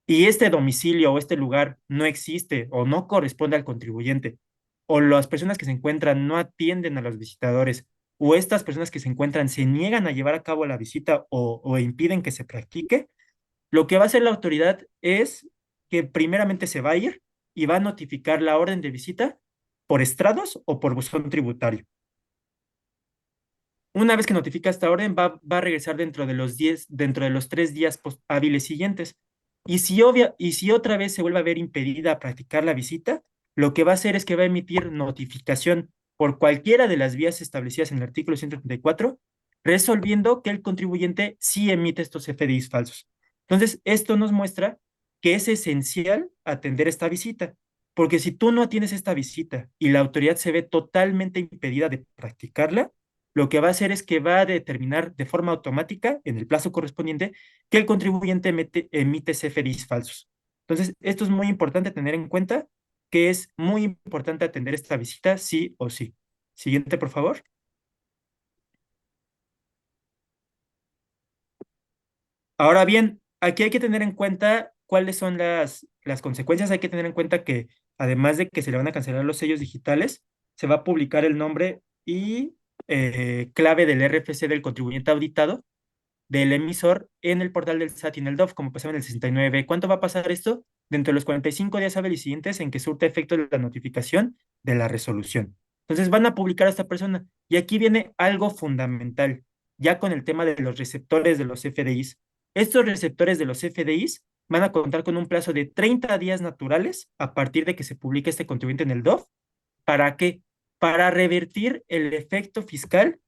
y este domicilio o este lugar no existe o no corresponde al contribuyente, o las personas que se encuentran no atienden a los visitadores, o estas personas que se encuentran se niegan a llevar a cabo la visita o impiden que se practique, lo que va a hacer la autoridad es que primeramente se va a ir y va a notificar la orden de visita por estrados o por buzón tributario. Una vez que notifica esta orden, va a regresar dentro de los 3 días hábiles siguientes. Y si otra vez se vuelve a ver impedida a practicar la visita, lo que va a hacer es que va a emitir notificación por cualquiera de las vías establecidas en el artículo 134, resolviendo que el contribuyente sí emite estos FDIs falsos. Entonces, esto nos muestra que es esencial atender esta visita, porque si tú no atiendes esta visita y la autoridad se ve totalmente impedida de practicarla, lo que va a hacer es que va a determinar de forma automática, en el plazo correspondiente, que el contribuyente emite CFDIs falsos. Entonces, esto es muy importante tener en cuenta, que es muy importante atender esta visita sí o sí. Siguiente, por favor. Ahora bien, aquí hay que tener en cuenta cuáles son las consecuencias. Hay que tener en cuenta que además de que se le van a cancelar los sellos digitales, se va a publicar el nombre y clave del RFC del contribuyente auditado, del emisor, en el portal del SAT y en el DOF, como pasaba en el 69. ¿Cuánto va a pasar esto? Dentro de los 45 días hábiles siguientes en que surte efecto la notificación de la resolución. Entonces van a publicar a esta persona. Y aquí viene algo fundamental, ya con el tema de los receptores de los FDIs. Estos receptores de los FDIs van a contar con un plazo de 30 días naturales a partir de que se publique este contribuyente en el DOF. ¿Para qué? Para revertir el efecto fiscal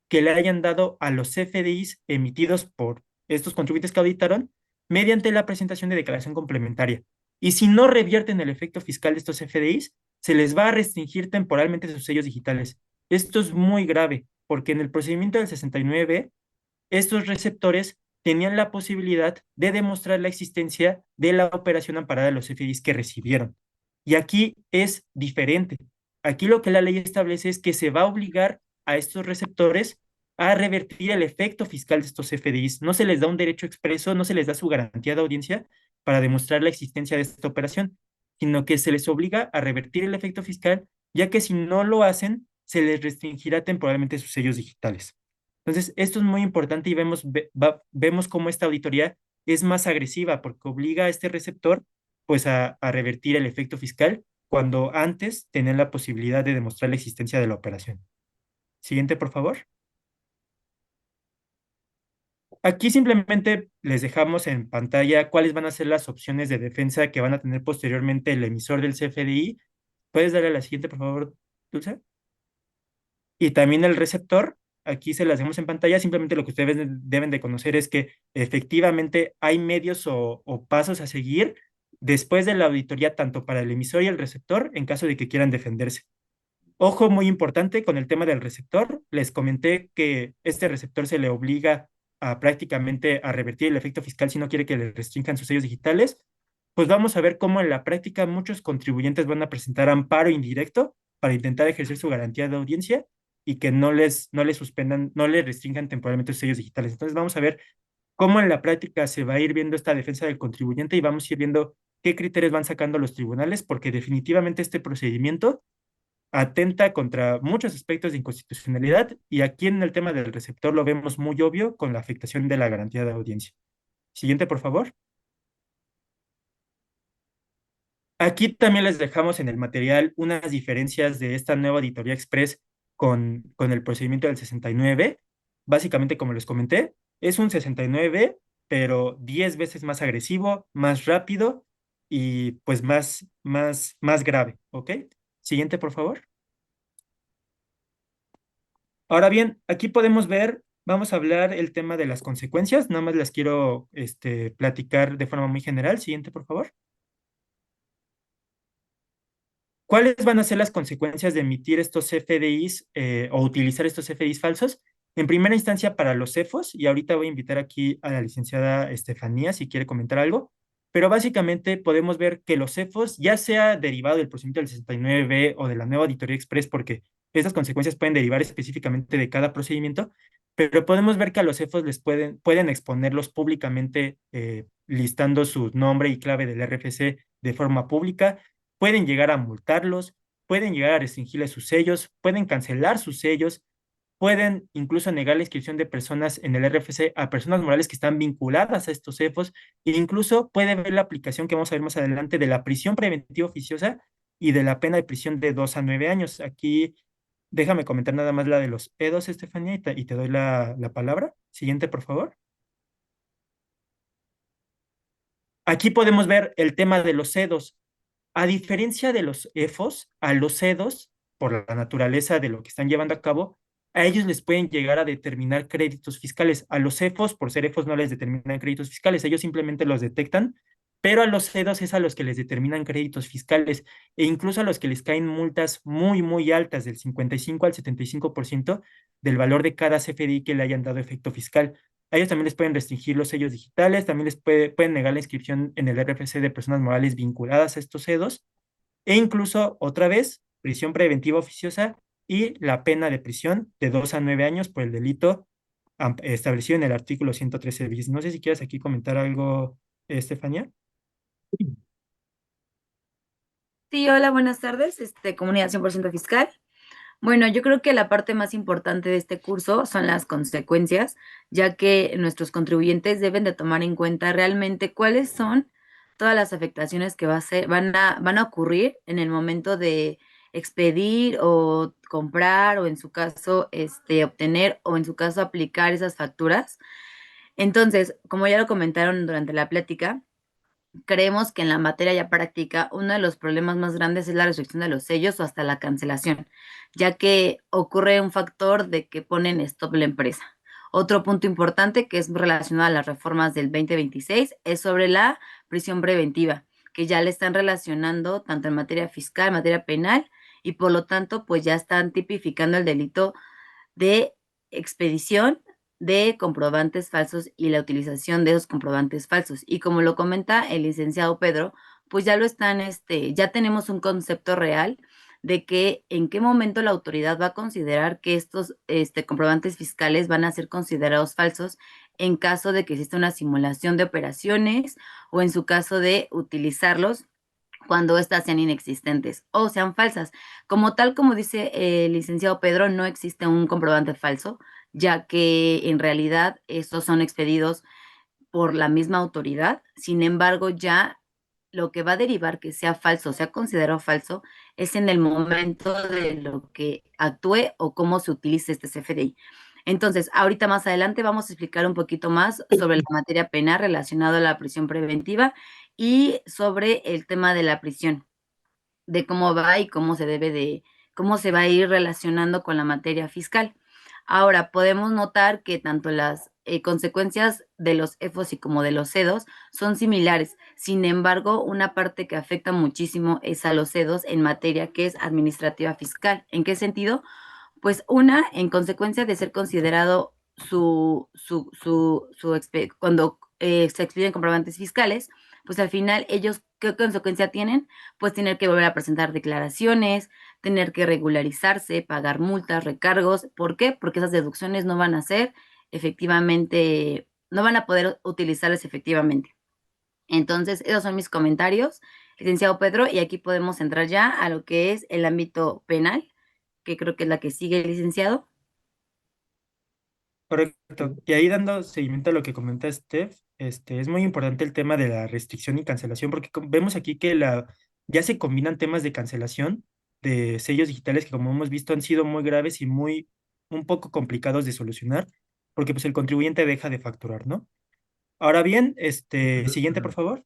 que le hayan dado a los CFDIs emitidos por estos contribuyentes que auditaron mediante la presentación de declaración complementaria. Y si no revierten el efecto fiscal de estos CFDIs, se les va a restringir temporalmente sus sellos digitales. Esto es muy grave, porque en el procedimiento del 69, estos receptores tenían la posibilidad de demostrar la existencia de la operación amparada de los CFDIs que recibieron. Y aquí es diferente. Aquí lo que la ley establece es que se va a obligar a estos receptores a revertir el efecto fiscal de estos FDIs. No se les da un derecho expreso, no se les da su garantía de audiencia para demostrar la existencia de esta operación, sino que se les obliga a revertir el efecto fiscal, ya que si no lo hacen, se les restringirá temporalmente sus sellos digitales. Entonces, esto es muy importante y vemos cómo esta auditoría es más agresiva porque obliga a este receptor pues a revertir el efecto fiscal cuando antes tenían la posibilidad de demostrar la existencia de la operación. Siguiente, por favor. Aquí simplemente les dejamos en pantalla cuáles van a ser las opciones de defensa que van a tener posteriormente el emisor del CFDI. ¿Puedes darle a la siguiente, por favor, Dulce? Y también el receptor, aquí se las dejamos en pantalla, simplemente lo que ustedes deben de conocer es que efectivamente hay medios o pasos a seguir después de la auditoría tanto para el emisor y el receptor en caso de que quieran defenderse. Ojo muy importante con el tema del receptor. Les comenté que este receptor se le obliga a prácticamente a revertir el efecto fiscal si no quiere que le restrinjan sus sellos digitales. Pues vamos a ver cómo en la práctica muchos contribuyentes van a presentar amparo indirecto para intentar ejercer su garantía de audiencia y que no les suspendan, no les restrinjan temporalmente sus sellos digitales. Entonces vamos a ver cómo en la práctica se va a ir viendo esta defensa del contribuyente y vamos a ir viendo qué criterios van sacando los tribunales, porque definitivamente este procedimiento atenta contra muchos aspectos de inconstitucionalidad y aquí en el tema del receptor lo vemos muy obvio con la afectación de la garantía de audiencia. Siguiente, por favor. Aquí también les dejamos en el material unas diferencias de esta nueva auditoría express con el procedimiento del 69. Básicamente, como les comenté, es un 69, pero 10 veces más agresivo, más rápido y pues más grave, ¿ok? Siguiente, por favor. Ahora bien, aquí podemos ver, vamos a hablar el tema de las consecuencias, nada más las quiero platicar de forma muy general. Siguiente, por favor. ¿Cuáles van a ser las consecuencias de emitir estos CFDIs o utilizar estos CFDIs falsos? En primera instancia para los CEFOS, y ahorita voy a invitar aquí a la licenciada Estefanía si quiere comentar algo, pero básicamente podemos ver que los CEFOS, ya sea derivado del procedimiento del 69B o de la nueva auditoría express, porque estas consecuencias pueden derivar específicamente de cada procedimiento, pero podemos ver que a los CEFOS les pueden exponerlos públicamente listando su nombre y clave del RFC de forma pública, pueden llegar a multarlos, pueden llegar a restringirles sus sellos, pueden cancelar sus sellos, pueden incluso negar la inscripción de personas en el RFC a personas morales que están vinculadas a estos CEFOS, e incluso puede ver la aplicación que vamos a ver más adelante de la prisión preventiva oficiosa y de la pena de prisión de 2 a 9 años. Aquí déjame comentar nada más la de los EDOS, Estefanía, y te doy la palabra. Siguiente, por favor. Aquí podemos ver el tema de los EDOS. A diferencia de los EFOS, a los EDOS, por la naturaleza de lo que están llevando a cabo, a ellos les pueden llegar a determinar créditos fiscales. A los EFOS, por ser EFOS, no les determinan créditos fiscales, ellos simplemente los detectan, pero a los EDOS es a los que les determinan créditos fiscales e incluso a los que les caen multas muy, muy altas, del 55 al 75% del valor de cada CFDI que le hayan dado efecto fiscal. A ellos también les pueden restringir los sellos digitales, también pueden negar la inscripción en el RFC de personas morales vinculadas a estos CEDOS, e incluso, otra vez, prisión preventiva oficiosa y la pena de prisión de 2 a 9 años por el delito establecido en el artículo 113 bis. No sé si quieres aquí comentar algo, Estefanía. Sí, hola, buenas tardes, comunidad 100% fiscal. Bueno, yo creo que la parte más importante de este curso son las consecuencias, ya que nuestros contribuyentes deben de tomar en cuenta realmente cuáles son todas las afectaciones que van a ocurrir en el momento de expedir o comprar o en su caso obtener o en su caso aplicar esas facturas. Entonces, como ya lo comentaron durante la plática, creemos que en la materia ya práctica uno de los problemas más grandes es la restricción de los sellos o hasta la cancelación, ya que ocurre un factor de que ponen stop la empresa. Otro punto importante que es relacionado a las reformas del 2026 es sobre la prisión preventiva, que ya le están relacionando tanto en materia fiscal, materia penal, y por lo tanto pues ya están tipificando el delito de expedición de comprobantes falsos y la utilización de esos comprobantes falsos. Y como lo comenta el licenciado Pedro, pues ya lo están, ya tenemos un concepto real de que en qué momento la autoridad va a considerar que estos comprobantes fiscales van a ser considerados falsos en caso de que exista una simulación de operaciones o en su caso de utilizarlos cuando éstas sean inexistentes o sean falsas. Como tal, como dice el licenciado Pedro, no existe un comprobante falso, ya que en realidad estos son expedidos por la misma autoridad. Sin embargo, ya lo que va a derivar que sea falso, sea considerado falso, es en el momento de lo que actúe o cómo se utilice este CFDI. Entonces, ahorita más adelante vamos a explicar un poquito más sobre la materia penal relacionada a la prisión preventiva y sobre el tema de la prisión, de cómo va y cómo se va a ir relacionando con la materia fiscal. Ahora, podemos notar que tanto consecuencias de los EFOS y como de los CEDOS son similares. Sin embargo, una parte que afecta muchísimo es a los CEDOS en materia que es administrativa fiscal. ¿En qué sentido? Pues una, en consecuencia de ser considerado cuando se expiden comprobantes fiscales, pues al final ellos, ¿qué consecuencia tienen? Pues tener que volver a presentar declaraciones, tener que regularizarse, pagar multas, recargos. ¿Por qué? Porque esas deducciones no van a ser efectivamente, no van a poder utilizarlas efectivamente. Entonces, esos son mis comentarios, licenciado Pedro, y aquí podemos entrar ya a lo que es el ámbito penal, que creo que es la que sigue, licenciado. Correcto. Y ahí dando seguimiento a lo que comenta Steph, es muy importante el tema de la restricción y cancelación, porque vemos aquí que ya se combinan temas de cancelación de sellos digitales que, como hemos visto, han sido muy graves y un poco complicados de solucionar, porque pues el contribuyente deja de facturar, ¿no? Ahora bien, siguiente, por favor.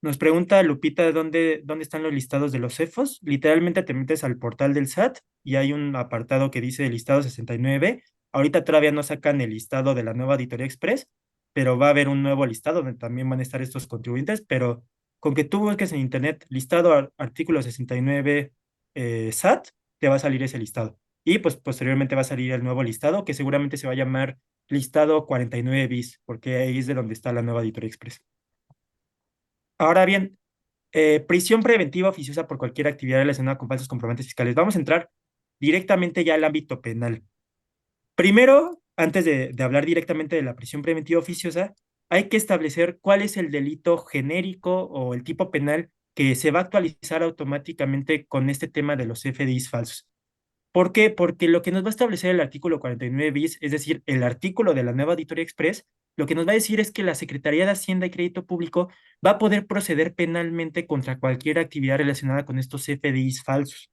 Nos pregunta Lupita dónde están los listados de los CEFOS. Literalmente te metes al portal del SAT y hay un apartado que dice listado 69. Ahorita todavía no sacan el listado de la nueva Auditoría Express, pero va a haber un nuevo listado donde también van a estar estos contribuyentes, pero con que tú busques en internet listado artículo 69 SAT, te va a salir ese listado. Y pues posteriormente va a salir el nuevo listado que seguramente se va a llamar listado 49 bis, porque ahí es de donde está la nueva Auditoría Express. Ahora bien, prisión preventiva oficiosa por cualquier actividad relacionada con falsos comprobantes fiscales. Vamos a entrar directamente ya al ámbito penal. Primero, antes de hablar directamente de la prisión preventiva oficiosa, hay que establecer cuál es el delito genérico o el tipo penal que se va a actualizar automáticamente con este tema de los FDIs falsos. ¿Por qué? Porque lo que nos va a establecer el artículo 49 bis, es decir, el artículo de la nueva Auditoría Express, lo que nos va a decir es que la Secretaría de Hacienda y Crédito Público va a poder proceder penalmente contra cualquier actividad relacionada con estos FDIs falsos.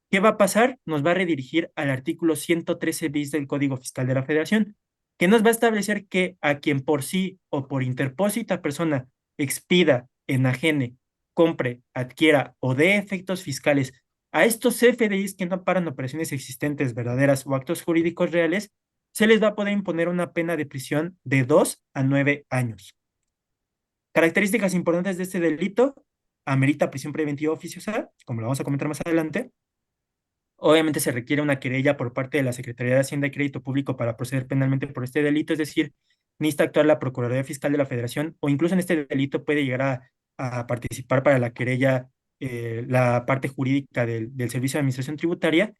¿Qué va a pasar? Nos va a redirigir al artículo 113 bis del Código Fiscal de la Federación, que nos va a establecer que a quien por sí o por interpósita persona expida, enajene, compre, adquiera o dé efectos fiscales a estos CFDIs que no amparan operaciones existentes, verdaderas o actos jurídicos reales, se les va a poder imponer una pena de prisión de 2 a 9 años. Características importantes de este delito: amerita prisión preventiva oficiosa, como lo vamos a comentar más adelante. Obviamente se requiere una querella por parte de la Secretaría de Hacienda y Crédito Público para proceder penalmente por este delito, es decir, necesita actuar la Procuraduría Fiscal de la Federación, o incluso en este delito puede llegar a participar para la querella la parte jurídica del Servicio de Administración Tributaria.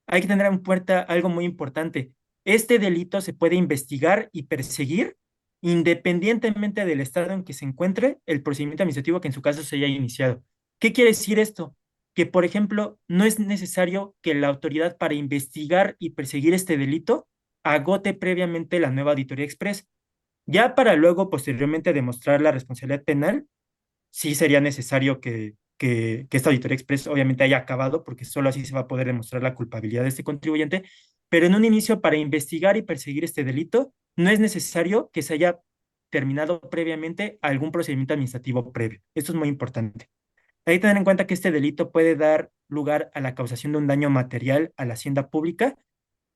Hay que tener en cuenta algo muy importante. Este delito se puede investigar y perseguir independientemente del estado en que se encuentre el procedimiento administrativo que en su caso se haya iniciado. ¿Qué quiere decir esto? Que, por ejemplo, no es necesario que la autoridad para investigar y perseguir este delito agote previamente la nueva Auditoría Express. Ya para luego, posteriormente, demostrar la responsabilidad penal, sí sería necesario que esta Auditoría Express obviamente haya acabado, porque solo así se va a poder demostrar la culpabilidad de este contribuyente, pero en un inicio, para investigar y perseguir este delito, no es necesario que se haya terminado previamente algún procedimiento administrativo previo. Esto es muy importante. Hay que tener en cuenta que este delito puede dar lugar a la causación de un daño material a la hacienda pública,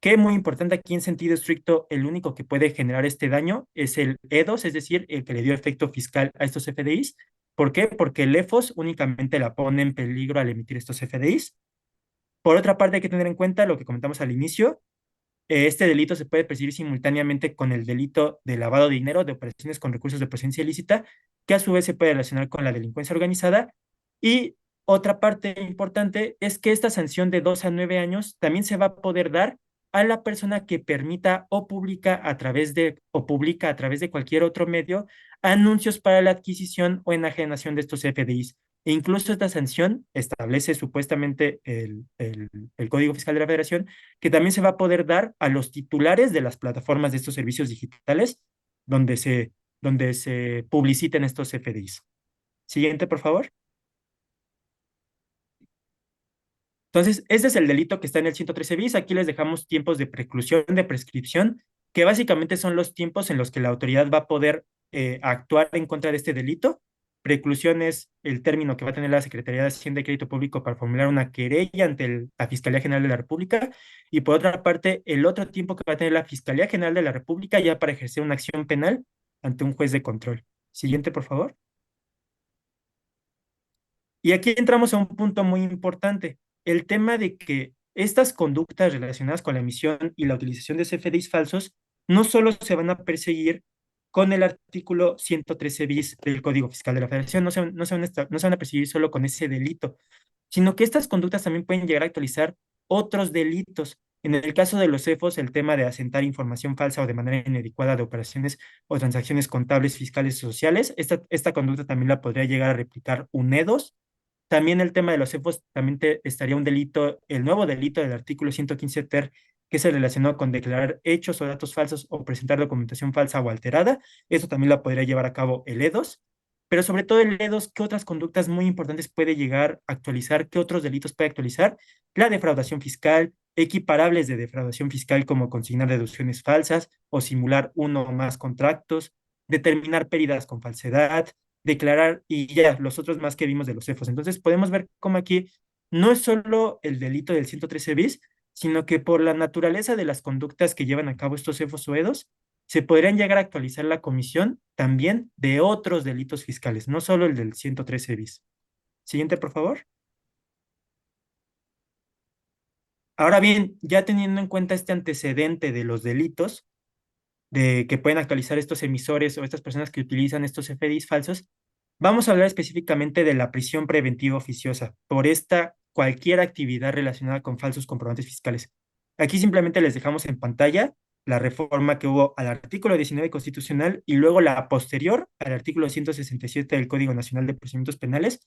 que es muy importante aquí en sentido estricto, el único que puede generar este daño es el EDOS, es decir, el que le dio efecto fiscal a estos FDIs. ¿Por qué? Porque el EFOS únicamente la pone en peligro al emitir estos FDIs. Por otra parte, hay que tener en cuenta lo que comentamos al inicio. Este delito se puede perseguir simultáneamente con el delito de lavado de dinero, de operaciones con recursos de procedencia ilícita, que a su vez se puede relacionar con la delincuencia organizada. Y otra parte importante es que esta sanción de 2 a 9 años también se va a poder dar a la persona que permita o publica a través de cualquier otro medio anuncios para la adquisición o enajenación de estos FDIs. E incluso esta sanción establece supuestamente el Código Fiscal de la Federación, que también se va a poder dar a los titulares de las plataformas de estos servicios digitales donde se publiciten estos FDIs. Siguiente, por favor. Entonces, este es el delito que está en el 113 bis. Aquí les dejamos tiempos de preclusión, de prescripción, que básicamente son los tiempos en los que la autoridad va a poder actuar en contra de este delito. preclusión es el término que va a tener la Secretaría de Hacienda y Crédito Público para formular una querella ante la Fiscalía General de la República, y por otra parte, el otro tiempo que va a tener la Fiscalía General de la República ya para ejercer una acción penal ante un juez de control. Siguiente, por favor. Y aquí entramos a un punto muy importante, el tema de que estas conductas relacionadas con la emisión y la utilización de CFDIs falsos no solo se van a perseguir con el artículo 113 bis del Código Fiscal de la Federación, no se van a perseguir solo con ese delito, sino que estas conductas también pueden llegar a actualizar otros delitos. En el caso de los CEFOS, el tema de asentar información falsa o de manera inadecuada de operaciones o transacciones contables, fiscales y sociales, esta conducta también la podría llegar a replicar UNEDOS. También el tema de los CEFOS, también estaría un delito, el nuevo delito del artículo 115 ter, que se relacionó con declarar hechos o datos falsos o presentar documentación falsa o alterada. Eso también la podría llevar a cabo el EDOS. Pero sobre todo el EDOS, ¿qué otras conductas muy importantes puede llegar a actualizar? ¿Qué otros delitos puede actualizar? La defraudación fiscal, equiparables de defraudación fiscal como consignar deducciones falsas o simular uno o más contratos, determinar pérdidas con falsedad, declarar y ya los otros más que vimos de los CEFOS. Entonces podemos ver cómo aquí no es solo el delito del 113 bis, sino que por la naturaleza de las conductas que llevan a cabo estos CEFOS o EDOS, se podrían llegar a actualizar la comisión también de otros delitos fiscales, no solo el del 113 bis. Siguiente, por favor. Ahora bien, ya teniendo en cuenta este antecedente de los delitos, de que pueden actualizar estos emisores o estas personas que utilizan estos FDIs falsos, vamos a hablar específicamente de la prisión preventiva oficiosa por esta cualquier actividad relacionada con falsos comprobantes fiscales. Aquí simplemente les dejamos en pantalla la reforma que hubo al artículo 19 constitucional y luego la posterior al artículo 167 del Código Nacional de Procedimientos Penales,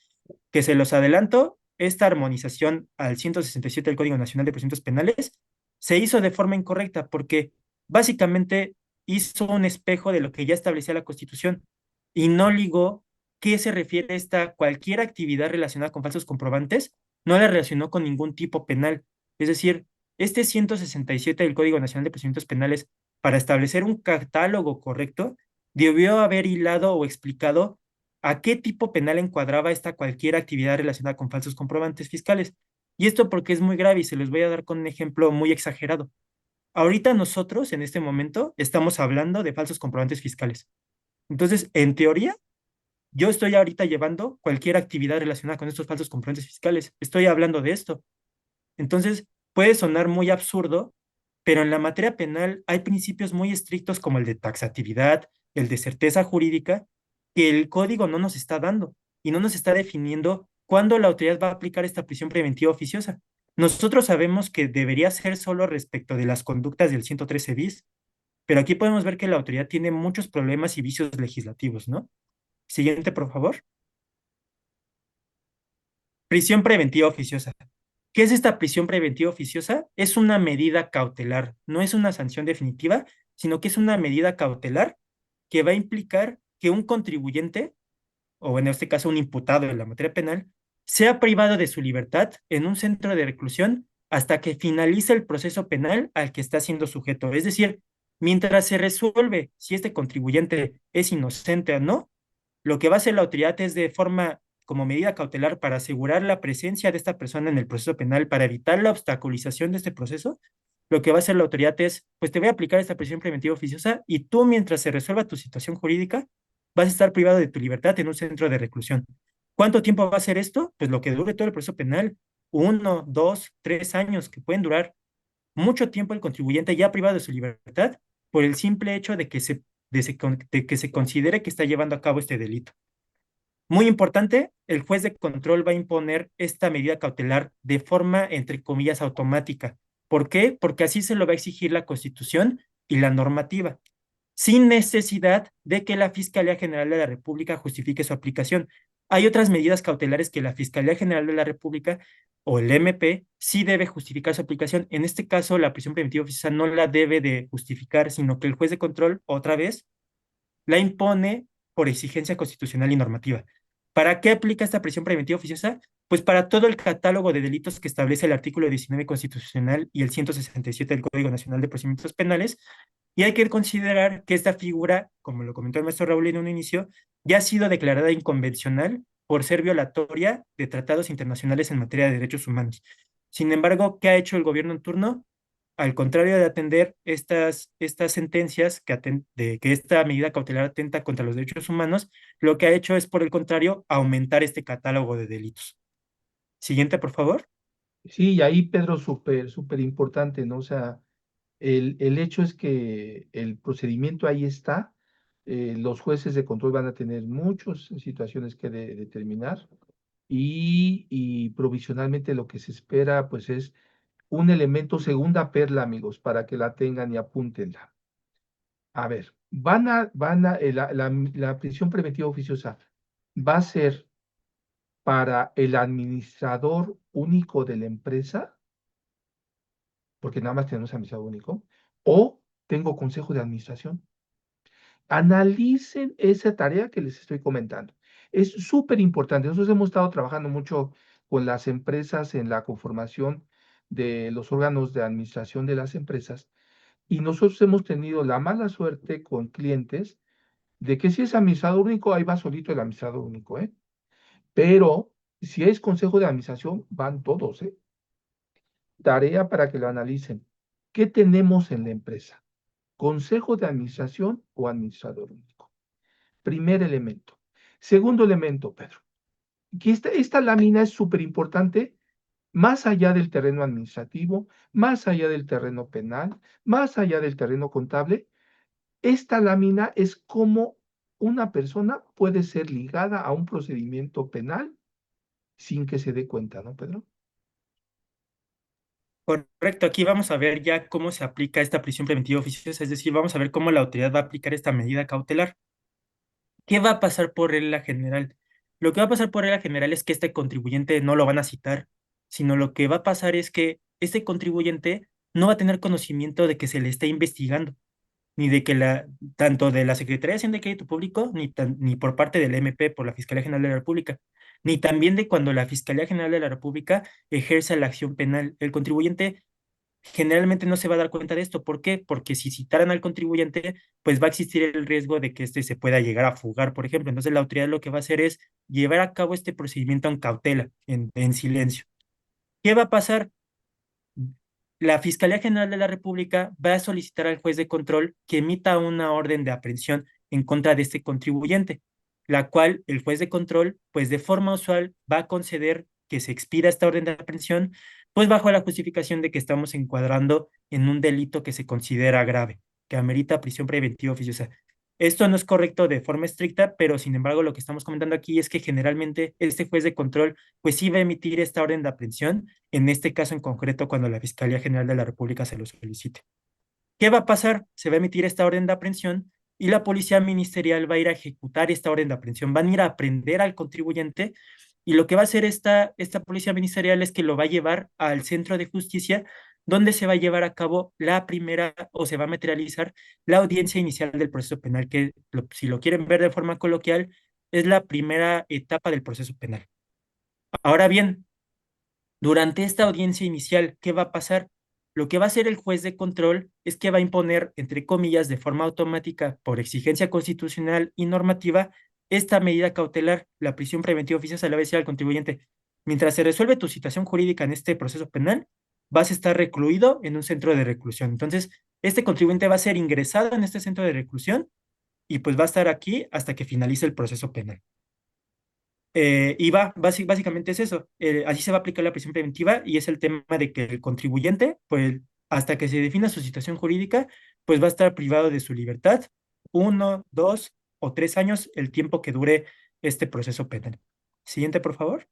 que se los adelanto, esta armonización al 167 del Código Nacional de Procedimientos Penales se hizo de forma incorrecta porque básicamente hizo un espejo de lo que ya establecía la Constitución y no ligó qué se refiere esta cualquier actividad relacionada con falsos comprobantes, no la relacionó con ningún tipo penal. Es decir, este 167 del Código Nacional de Procedimientos Penales, para establecer un catálogo correcto, debió haber hilado o explicado a qué tipo penal encuadraba esta cualquier actividad relacionada con falsos comprobantes fiscales. Y esto porque es muy grave y se los voy a dar con un ejemplo muy exagerado. Ahorita nosotros, en este momento, estamos hablando de falsos comprobantes fiscales. Entonces, en teoría, yo estoy ahorita llevando cualquier actividad relacionada con estos falsos comprobantes fiscales. Estoy hablando de esto. Entonces, puede sonar muy absurdo, pero en la materia penal hay principios muy estrictos como el de taxatividad, el de certeza jurídica, que el código no nos está dando y no nos está definiendo cuándo la autoridad va a aplicar esta prisión preventiva oficiosa. Nosotros sabemos que debería ser solo respecto de las conductas del 113 bis, pero aquí podemos ver que la autoridad tiene muchos problemas y vicios legislativos, ¿no? Siguiente, por favor. Prisión preventiva oficiosa. ¿Qué es esta prisión preventiva oficiosa? Es una medida cautelar, no es una sanción definitiva, sino que es una medida cautelar que va a implicar que un contribuyente, o en este caso un imputado en la materia penal, sea privado de su libertad en un centro de reclusión hasta que finalice el proceso penal al que está siendo sujeto. Es decir, mientras se resuelve si este contribuyente es inocente o no, lo que va a hacer la autoridad es de forma como medida cautelar para asegurar la presencia de esta persona en el proceso penal, para evitar la obstaculización de este proceso, lo que va a hacer la autoridad es, pues te voy a aplicar esta prisión preventiva oficiosa y tú, mientras se resuelva tu situación jurídica, vas a estar privado de tu libertad en un centro de reclusión. ¿Cuánto tiempo va a ser esto? Pues lo que dure todo el proceso penal, 1, 2, 3 años, que pueden durar mucho tiempo el contribuyente ya privado de su libertad por el simple hecho de que se considere que está llevando a cabo este delito. Muy importante, el juez de control va a imponer esta medida cautelar de forma, entre comillas, automática. ¿Por qué? Porque así se lo va a exigir la Constitución y la normativa, sin necesidad de que la Fiscalía General de la República justifique su aplicación. Hay otras medidas cautelares que la Fiscalía General de la República o el MP sí debe justificar su aplicación. En este caso, la prisión preventiva oficiosa no la debe de justificar, sino que el juez de control, otra vez, la impone por exigencia constitucional y normativa. ¿Para qué aplica esta prisión preventiva oficiosa? Pues para todo el catálogo de delitos que establece el artículo 19 constitucional y el 167 del Código Nacional de Procedimientos Penales, Y hay que considerar que esta figura, como lo comentó el maestro Raúl en un inicio, ya ha sido declarada inconvencional por ser violatoria de tratados internacionales en materia de derechos humanos. Sin embargo, ¿qué ha hecho el gobierno en turno? Al contrario de atender estas sentencias de que esta medida cautelar atenta contra los derechos humanos, lo que ha hecho es, por el contrario, aumentar este catálogo de delitos. Siguiente, por favor. Sí, y ahí, Pedro, súper importante, ¿no? O sea, el hecho es que el procedimiento ahí está, los jueces de control van a tener muchas situaciones que determinar y provisionalmente lo que se espera, pues es un elemento, segunda perla, amigos, para que la tengan y apúntenla. A ver, la prisión preventiva oficiosa va a ser para el administrador único de la empresa, porque nada más tenemos administrador único, o tengo consejo de administración. Analicen esa tarea que les estoy comentando. Es súper importante. Nosotros hemos estado trabajando mucho con las empresas en la conformación de los órganos de administración de las empresas y nosotros hemos tenido la mala suerte con clientes de que si es administrador único, ahí va solito el administrador único, ¿eh? Pero si es consejo de administración, van todos, ¿eh? Tarea para que lo analicen. ¿Qué tenemos en la empresa? ¿Consejo de administración o administrador único? Primer elemento. Segundo elemento, Pedro, que esta lámina es súper importante más allá del terreno administrativo, más allá del terreno penal, más allá del terreno contable. Esta lámina es cómo una persona puede ser ligada a un procedimiento penal sin que se dé cuenta, ¿no, Pedro? Correcto, aquí vamos a ver ya cómo se aplica esta prisión preventiva oficiosa, es decir, vamos a ver cómo la autoridad va a aplicar esta medida cautelar. ¿Qué va a pasar por regla general? Lo que va a pasar por regla general es que este contribuyente no lo van a citar, sino lo que va a pasar es que este contribuyente no va a tener conocimiento de que se le está investigando, ni de que tanto de la Secretaría de Hacienda y Crédito Público, ni por parte del MP, por la Fiscalía General de la República, ni también de cuando la Fiscalía General de la República ejerce la acción penal. El contribuyente generalmente no se va a dar cuenta de esto. ¿Por qué? Porque si citaran al contribuyente, pues va a existir el riesgo de que éste se pueda llegar a fugar, por ejemplo. Entonces la autoridad lo que va a hacer es llevar a cabo este procedimiento en cautela, en silencio. ¿Qué va a pasar? La Fiscalía General de la República va a solicitar al juez de control que emita una orden de aprehensión en contra de este contribuyente, la cual el juez de control, pues de forma usual, va a conceder que se expida esta orden de aprehensión, pues bajo la justificación de que estamos encuadrando en un delito que se considera grave, que amerita prisión preventiva oficiosa. Esto no es correcto de forma estricta, pero sin embargo lo que estamos comentando aquí es que generalmente este juez de control pues sí va a emitir esta orden de aprehensión en este caso en concreto cuando la Fiscalía General de la República se lo solicite. ¿Qué va a pasar? Se va a emitir esta orden de aprehensión y la policía ministerial va a ir a ejecutar esta orden de aprehensión, van a ir a aprender al contribuyente y lo que va a hacer esta policía ministerial es que lo va a llevar al centro de justicia donde se va a llevar a cabo la primera o se va a materializar la audiencia inicial del proceso penal, que si lo quieren ver de forma coloquial, es la primera etapa del proceso penal. Ahora bien, durante esta audiencia inicial, ¿qué va a pasar? Lo que va a hacer el juez de control es que va a imponer, entre comillas, de forma automática, por exigencia constitucional y normativa, esta medida cautelar, la prisión preventiva oficiosa, le va a decir al contribuyente, mientras se resuelve tu situación jurídica en este proceso penal, vas a estar recluido en un centro de reclusión. Entonces, este contribuyente va a ser ingresado en este centro de reclusión y pues va a estar aquí hasta que finalice el proceso penal. Básicamente es eso. Así se va a aplicar la prisión preventiva y es el tema de que el contribuyente, pues hasta que se defina su situación jurídica, pues va a estar privado de su libertad 1, 2 o 3 años, el tiempo que dure este proceso penal. Siguiente, por favor.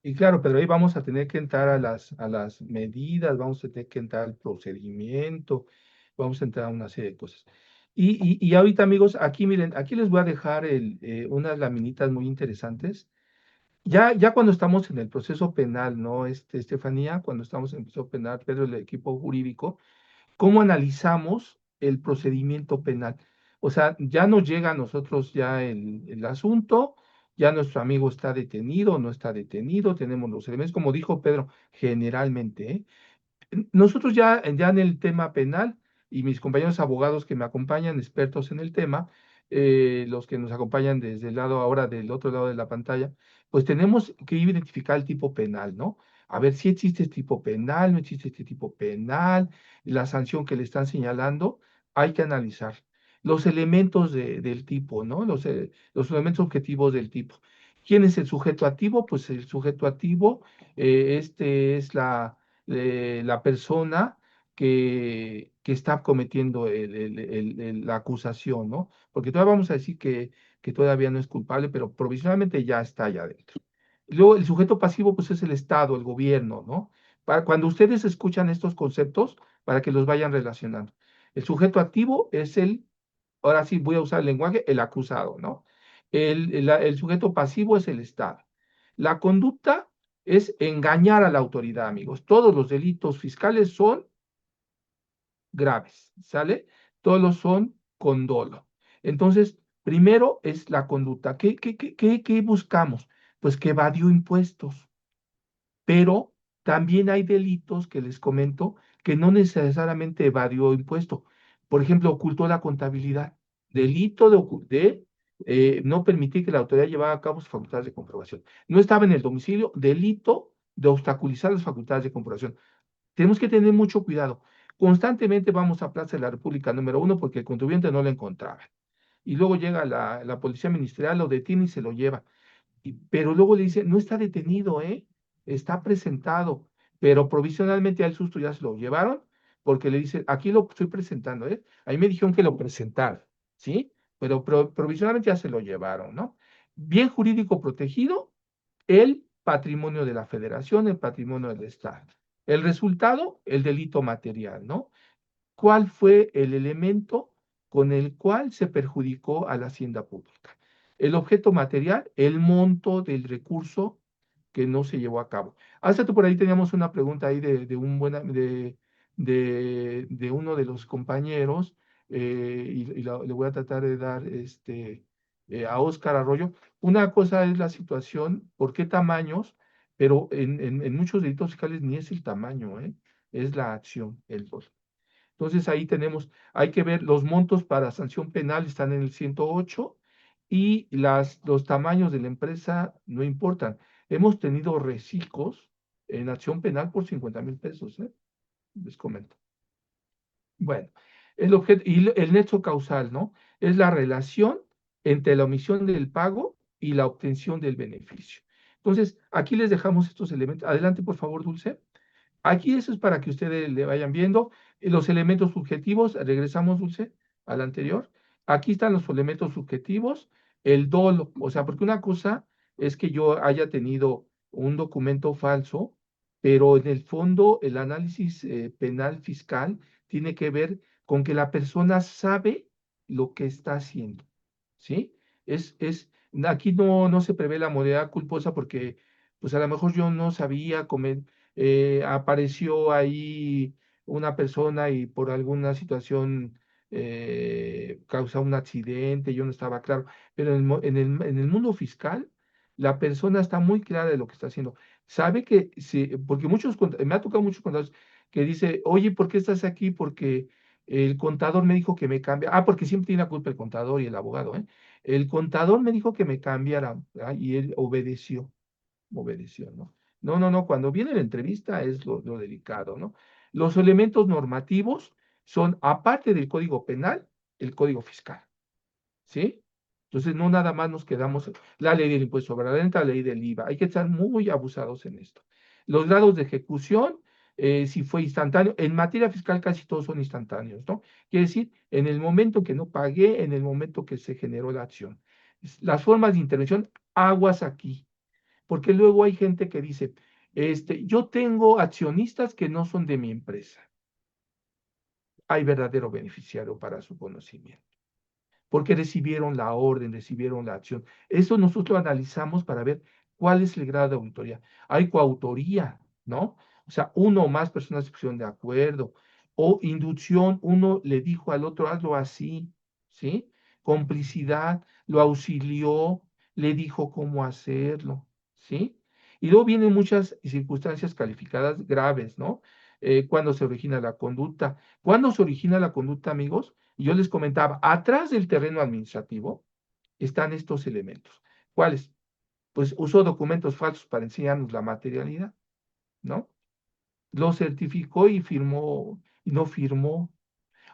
Y claro, Pedro, ahí vamos a tener que entrar a las medidas, vamos a tener que entrar al procedimiento, vamos a entrar a una serie de cosas. Y ahorita, amigos, aquí miren, aquí les voy a dejar unas laminitas muy interesantes. Ya cuando estamos en el proceso penal, ¿no, Estefanía? Cuando estamos en el proceso penal, Pedro, el equipo jurídico, ¿cómo analizamos el procedimiento penal? O sea, ya nos llega a nosotros ya el asunto, ya nuestro amigo está detenido, no está detenido, tenemos los elementos, como dijo Pedro, generalmente, ¿eh? Nosotros ya en el tema penal y mis compañeros abogados que me acompañan, expertos en el tema, los que nos acompañan desde el lado ahora del otro lado de la pantalla, pues tenemos que identificar el tipo penal, ¿no? A ver si existe este tipo penal, no existe este tipo penal, la sanción que le están señalando, hay que analizar los elementos del tipo, ¿no? Los elementos objetivos del tipo. ¿Quién es el sujeto activo? Pues el sujeto activo, este es la persona que está cometiendo la acusación, ¿no? Porque todavía vamos a decir que todavía no es culpable, pero provisionalmente ya está allá adentro. Luego, el sujeto pasivo, pues es el Estado, el gobierno, ¿no? Cuando ustedes escuchan estos conceptos, para que los vayan relacionando. El sujeto activo es ahora sí voy a usar el lenguaje, el acusado, ¿no? El sujeto pasivo es el Estado. La conducta es engañar a la autoridad, amigos. Todos los delitos fiscales son graves, ¿sale? Todos son con dolo. Entonces, primero es la conducta. ¿Qué buscamos? Pues que evadió impuestos, pero también hay delitos que les comento que no necesariamente evadió impuesto. Por ejemplo, ocultó la contabilidad. Delito de no permitir que la autoridad llevara a cabo sus facultades de comprobación. No estaba en el domicilio, delito de obstaculizar las facultades de comprobación. Tenemos que tener mucho cuidado. Constantemente vamos a Plaza de la República número 1 porque el contribuyente no lo encontraba. Y luego llega la policía ministerial, lo detiene y se lo lleva. Pero luego le dice, no está detenido, ¿eh? Está presentado, pero provisionalmente al susto ya se lo llevaron, porque le dice, aquí lo estoy presentando, ¿eh? Ahí me dijeron que lo presentaron, ¿sí? Pero provisionalmente ya se lo llevaron, ¿no? Bien jurídico protegido, el patrimonio de la federación, el patrimonio del Estado. El resultado, el delito material, ¿no? ¿Cuál fue el elemento con el cual se perjudicó a la hacienda pública? El objeto material, el monto del recurso que no se llevó a cabo. Hasta tú por ahí teníamos una pregunta ahí de uno de los compañeros, le voy a tratar de dar a Óscar Arroyo. Una cosa es la situación, ¿por qué tamaños? Pero en muchos delitos fiscales ni es el tamaño, ¿eh? Es la acción, el dolo. Entonces ahí tenemos, hay que ver los montos para sanción penal están en el 108 y los tamaños de la empresa no importan. Hemos tenido reciclos en acción penal por 50,000 pesos, ¿eh? Les comento. Bueno, el objeto y el nexo causal, ¿no? Es la relación entre la omisión del pago y la obtención del beneficio. Entonces, aquí les dejamos estos elementos. Adelante, por favor, Dulce. Aquí eso es para que ustedes le vayan viendo. Los elementos subjetivos, regresamos, Dulce, al anterior. Aquí están los elementos subjetivos, el dolo, o sea, porque una cosa es que yo haya tenido un documento falso, pero en el fondo el análisis penal fiscal tiene que ver con que la persona sabe lo que está haciendo, ¿sí? Aquí no se prevé la modalidad culposa porque, pues a lo mejor yo no sabía apareció ahí una persona y por alguna situación causó un accidente, yo no estaba claro, pero en el mundo fiscal, la persona está muy clara de lo que está haciendo. Sabe que, sí, porque me ha tocado muchos contadores que dice, oye, ¿por qué estás aquí? Porque el contador me dijo que me cambie. Ah, porque siempre tiene la culpa el contador y el abogado, ¿eh? El contador me dijo que me cambiara, y él obedeció, ¿no? No, cuando viene la entrevista es lo delicado, ¿no? Los elementos normativos son, aparte del Código Penal, el Código Fiscal, ¿sí? Entonces, no nada más nos quedamos la ley del impuesto sobre la renta, la ley del IVA. Hay que estar muy abusados en esto. Los grados de ejecución, si fue instantáneo, en materia fiscal casi todos son instantáneos, ¿no? Quiere decir, en el momento que no pagué, en el momento que se generó la acción. Las formas de intervención, aguas aquí, porque luego hay gente que dice, yo tengo accionistas que no son de mi empresa. Hay verdadero beneficiario para su conocimiento, porque recibieron la orden, recibieron la acción. Eso nosotros lo analizamos para ver cuál es el grado de autoría. Hay coautoría, ¿no? O sea, uno o más personas se pusieron de acuerdo. O inducción, uno le dijo al otro, hazlo así, ¿sí? Complicidad, lo auxilió, le dijo cómo hacerlo, ¿sí? Y luego vienen muchas circunstancias calificadas graves, ¿no? cuándo se origina la conducta. ¿Cuándo se origina la conducta, amigos? Yo les comentaba, atrás del terreno administrativo están estos elementos. ¿Cuáles? Pues usó documentos falsos para enseñarnos la materialidad, ¿no? Lo certificó y firmó, y no firmó.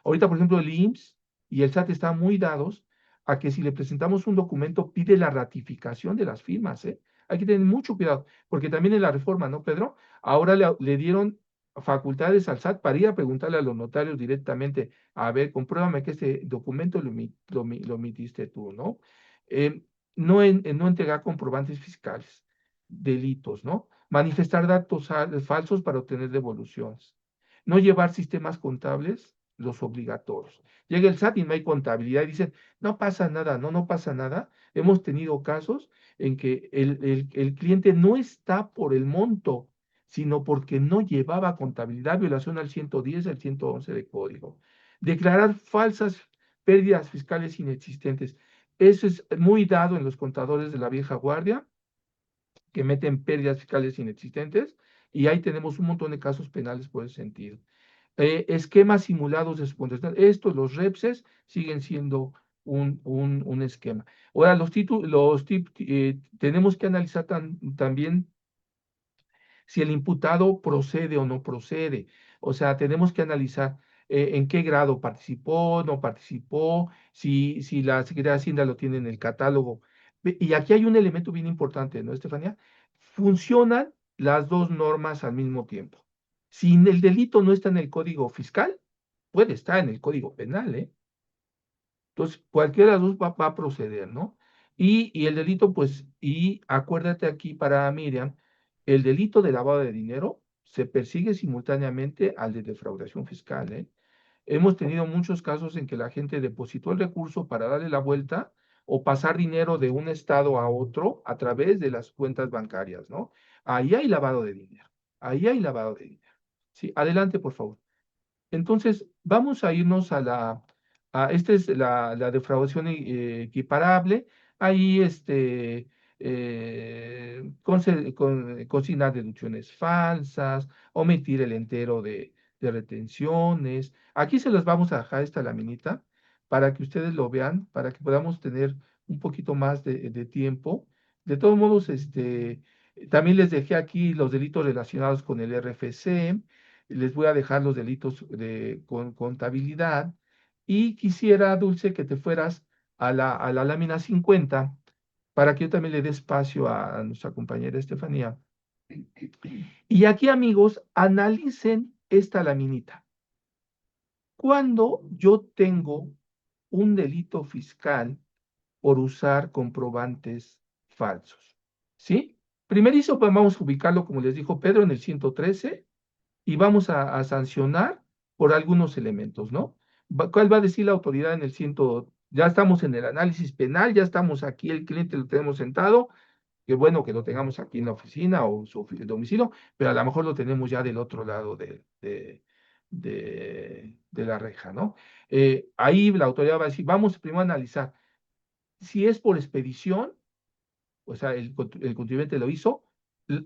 Ahorita, por ejemplo, el IMSS y el SAT están muy dados a que si le presentamos un documento, pide la ratificación de las firmas, ¿eh? Hay que tener mucho cuidado, porque también en la reforma, ¿no, Pedro? Ahora le dieron facultades al SAT para ir a preguntarle a los notarios directamente, a ver, compruébame que este documento lo emitiste tú, ¿no? Eh, no entregar comprobantes fiscales, delitos, ¿no? Manifestar datos falsos para obtener devoluciones. No llevar sistemas contables, los obligatorios. Llega el SAT y no hay contabilidad y dicen, no pasa nada, no pasa nada. Hemos tenido casos en que el cliente no está por el monto, sino porque no llevaba contabilidad, violación al 110, al 111 de código. Declarar falsas pérdidas fiscales inexistentes. Eso es muy dado en los contadores de la vieja guardia, que meten pérdidas fiscales inexistentes, y ahí tenemos un montón de casos penales por ese sentido. Esquemas simulados de subcontratación. Estos, los REPSES, siguen siendo un esquema. Ahora, tenemos que analizar también si el imputado procede o no procede. O sea, tenemos que analizar en qué grado participó, no participó, si la Secretaría de Hacienda lo tiene en el catálogo. Y aquí hay un elemento bien importante, ¿no, Estefanía? Funcionan las dos normas al mismo tiempo. Si el delito no está en el Código Fiscal, puede estar en el Código Penal, ¿eh? Entonces, cualquiera de las dos va a proceder, ¿no? Y el delito, pues, y acuérdate aquí para Miriam, el delito de lavado de dinero se persigue simultáneamente al de defraudación fiscal, ¿eh? Hemos tenido muchos casos en que la gente depositó el recurso para darle la vuelta o pasar dinero de un estado a otro a través de las cuentas bancarias, ¿no? Ahí hay lavado de dinero, ahí hay lavado de dinero. Sí, adelante, por favor. Entonces, vamos a irnos esta es la defraudación equiparable. Ahí, consignar deducciones falsas, omitir el entero de retenciones. Aquí se las vamos a dejar esta laminita para que ustedes lo vean, para que podamos tener un poquito más de tiempo. De todos modos, también les dejé aquí los delitos relacionados con el RFC. Les voy a dejar los delitos con contabilidad, y quisiera, Dulce, que te fueras a la lámina 50 para que yo también le dé espacio a nuestra compañera Estefanía. Y aquí, amigos, analicen esta laminita. Cuando yo tengo un delito fiscal por usar comprobantes falsos, ¿sí? Primerizo, pues vamos a ubicarlo, como les dijo Pedro, en el 113, y vamos a sancionar por algunos elementos, ¿no? ¿Cuál va a decir la autoridad en el 100? Ya estamos en el análisis penal, ya estamos aquí, el cliente lo tenemos sentado, qué bueno que lo tengamos aquí en la oficina o su domicilio, pero a lo mejor lo tenemos ya del otro lado de la reja, ¿no? Ahí la autoridad va a decir, vamos primero a analizar si es por expedición, o sea, el contribuyente lo hizo,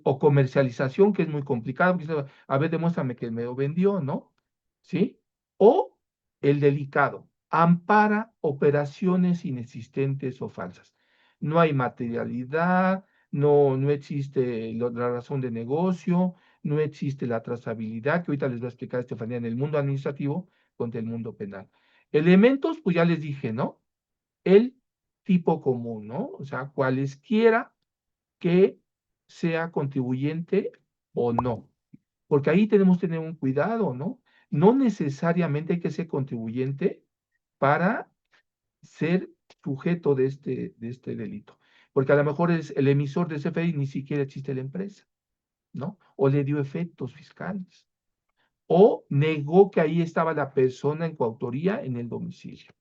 o comercialización, que es muy complicado, porque dice, a ver, demuéstrame que me lo vendió, ¿no? ¿Sí? O el delicado, ampara operaciones inexistentes o falsas. No hay materialidad, no existe la razón de negocio, no existe la trazabilidad, que ahorita les voy a explicar, Estefanía, en el mundo administrativo contra el mundo penal. Elementos, pues ya les dije, ¿no? El tipo común, ¿no? O sea, cualesquiera que sea contribuyente o no, porque ahí tenemos que tener un cuidado, ¿no? No necesariamente hay que ser contribuyente para ser sujeto de este delito, porque a lo mejor es el emisor de CFDI, ni siquiera existe la empresa, ¿no? O le dio efectos fiscales, o negó que ahí estaba la persona en coautoría en el domicilio,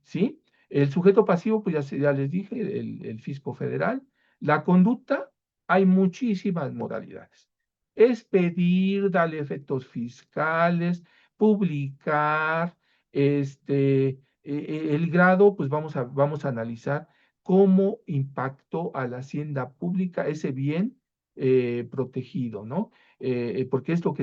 ¿sí? El sujeto pasivo, pues ya les dije, el fisco federal. La conducta, hay muchísimas modalidades. Es pedir, darle efectos fiscales, publicar, el grado, pues vamos a analizar cómo impactó a la hacienda pública ese bien protegido, ¿no? porque es lo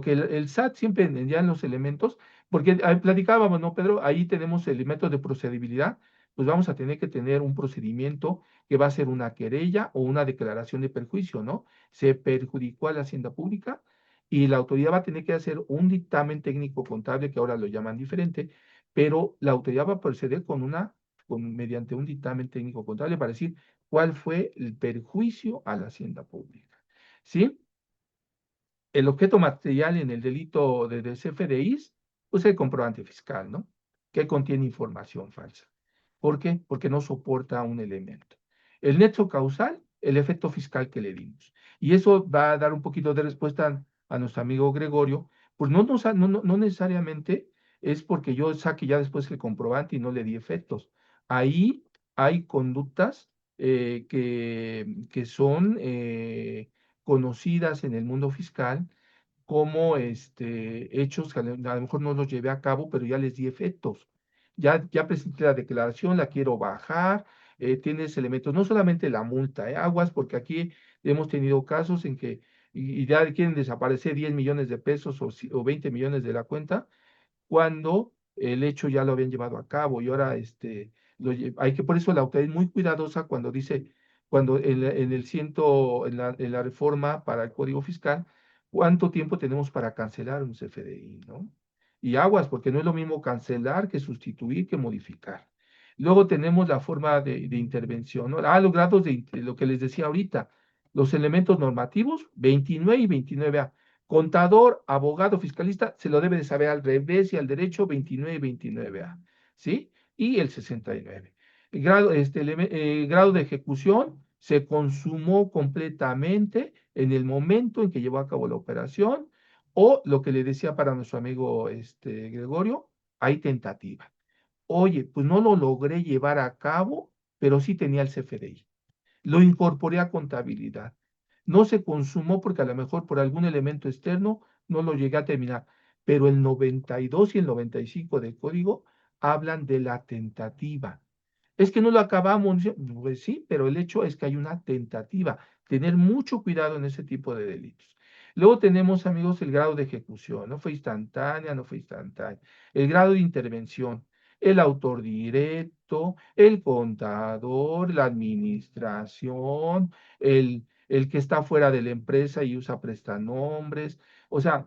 que el SAT siempre ya en los elementos, porque platicábamos, ¿no, Pedro? Ahí tenemos elementos de procedibilidad, pues vamos a tener que tener un procedimiento que va a ser una querella o una declaración de perjuicio, ¿no? Se perjudicó a la hacienda pública y la autoridad va a tener que hacer un dictamen técnico contable, que ahora lo llaman diferente, pero la autoridad va a proceder mediante un dictamen técnico contable para decir cuál fue el perjuicio a la hacienda pública. ¿Sí? El objeto material en el delito de CFDIs, pues el comprobante fiscal, ¿no? Que contiene información falsa. ¿Por qué? Porque no soporta un elemento. El nexo causal, el efecto fiscal que le dimos. Y eso va a dar un poquito de respuesta a nuestro amigo Gregorio, pues no necesariamente es porque yo saque ya después el comprobante y no le di efectos. Ahí hay conductas que son conocidas en el mundo fiscal como hechos que a lo mejor no los llevé a cabo, pero ya les di efectos. Ya presenté la declaración, la quiero bajar, tienes elementos, no solamente la multa, aguas, porque aquí hemos tenido casos en que y ya quieren desaparecer 10 millones de pesos o 20 millones de la cuenta, cuando el hecho ya lo habían llevado a cabo y ahora hay que, por eso la autoridad es muy cuidadosa cuando dice, cuando en el ciento, en la reforma para el Código Fiscal, cuánto tiempo tenemos para cancelar un CFDI, ¿no? Y aguas, porque no es lo mismo cancelar que sustituir que modificar. Luego tenemos la forma de intervención, ¿no? Los grados de lo que les decía ahorita, los elementos normativos, 29 y 29A. Contador, abogado, fiscalista, se lo debe de saber al revés y al derecho 29 y 29A, ¿sí? Y el 69. Grado de ejecución se consumó completamente en el momento en que llevó a cabo la operación, o lo que le decía para nuestro amigo Gregorio, hay tentativa. Oye, pues no lo logré llevar a cabo, pero sí tenía el CFDI. Lo incorporé a contabilidad. No se consumó porque a lo mejor por algún elemento externo no lo llegué a terminar, pero el 92 y el 95 del código hablan de la tentativa. Es que no lo acabamos, pues sí, pero el hecho es que hay una tentativa. Tener mucho cuidado en ese tipo de delitos. Luego tenemos, amigos, el grado de ejecución. No fue instantánea, no fue instantánea. El grado de intervención, el autor directo, el contador, la administración, el que está fuera de la empresa y usa prestanombres. O sea,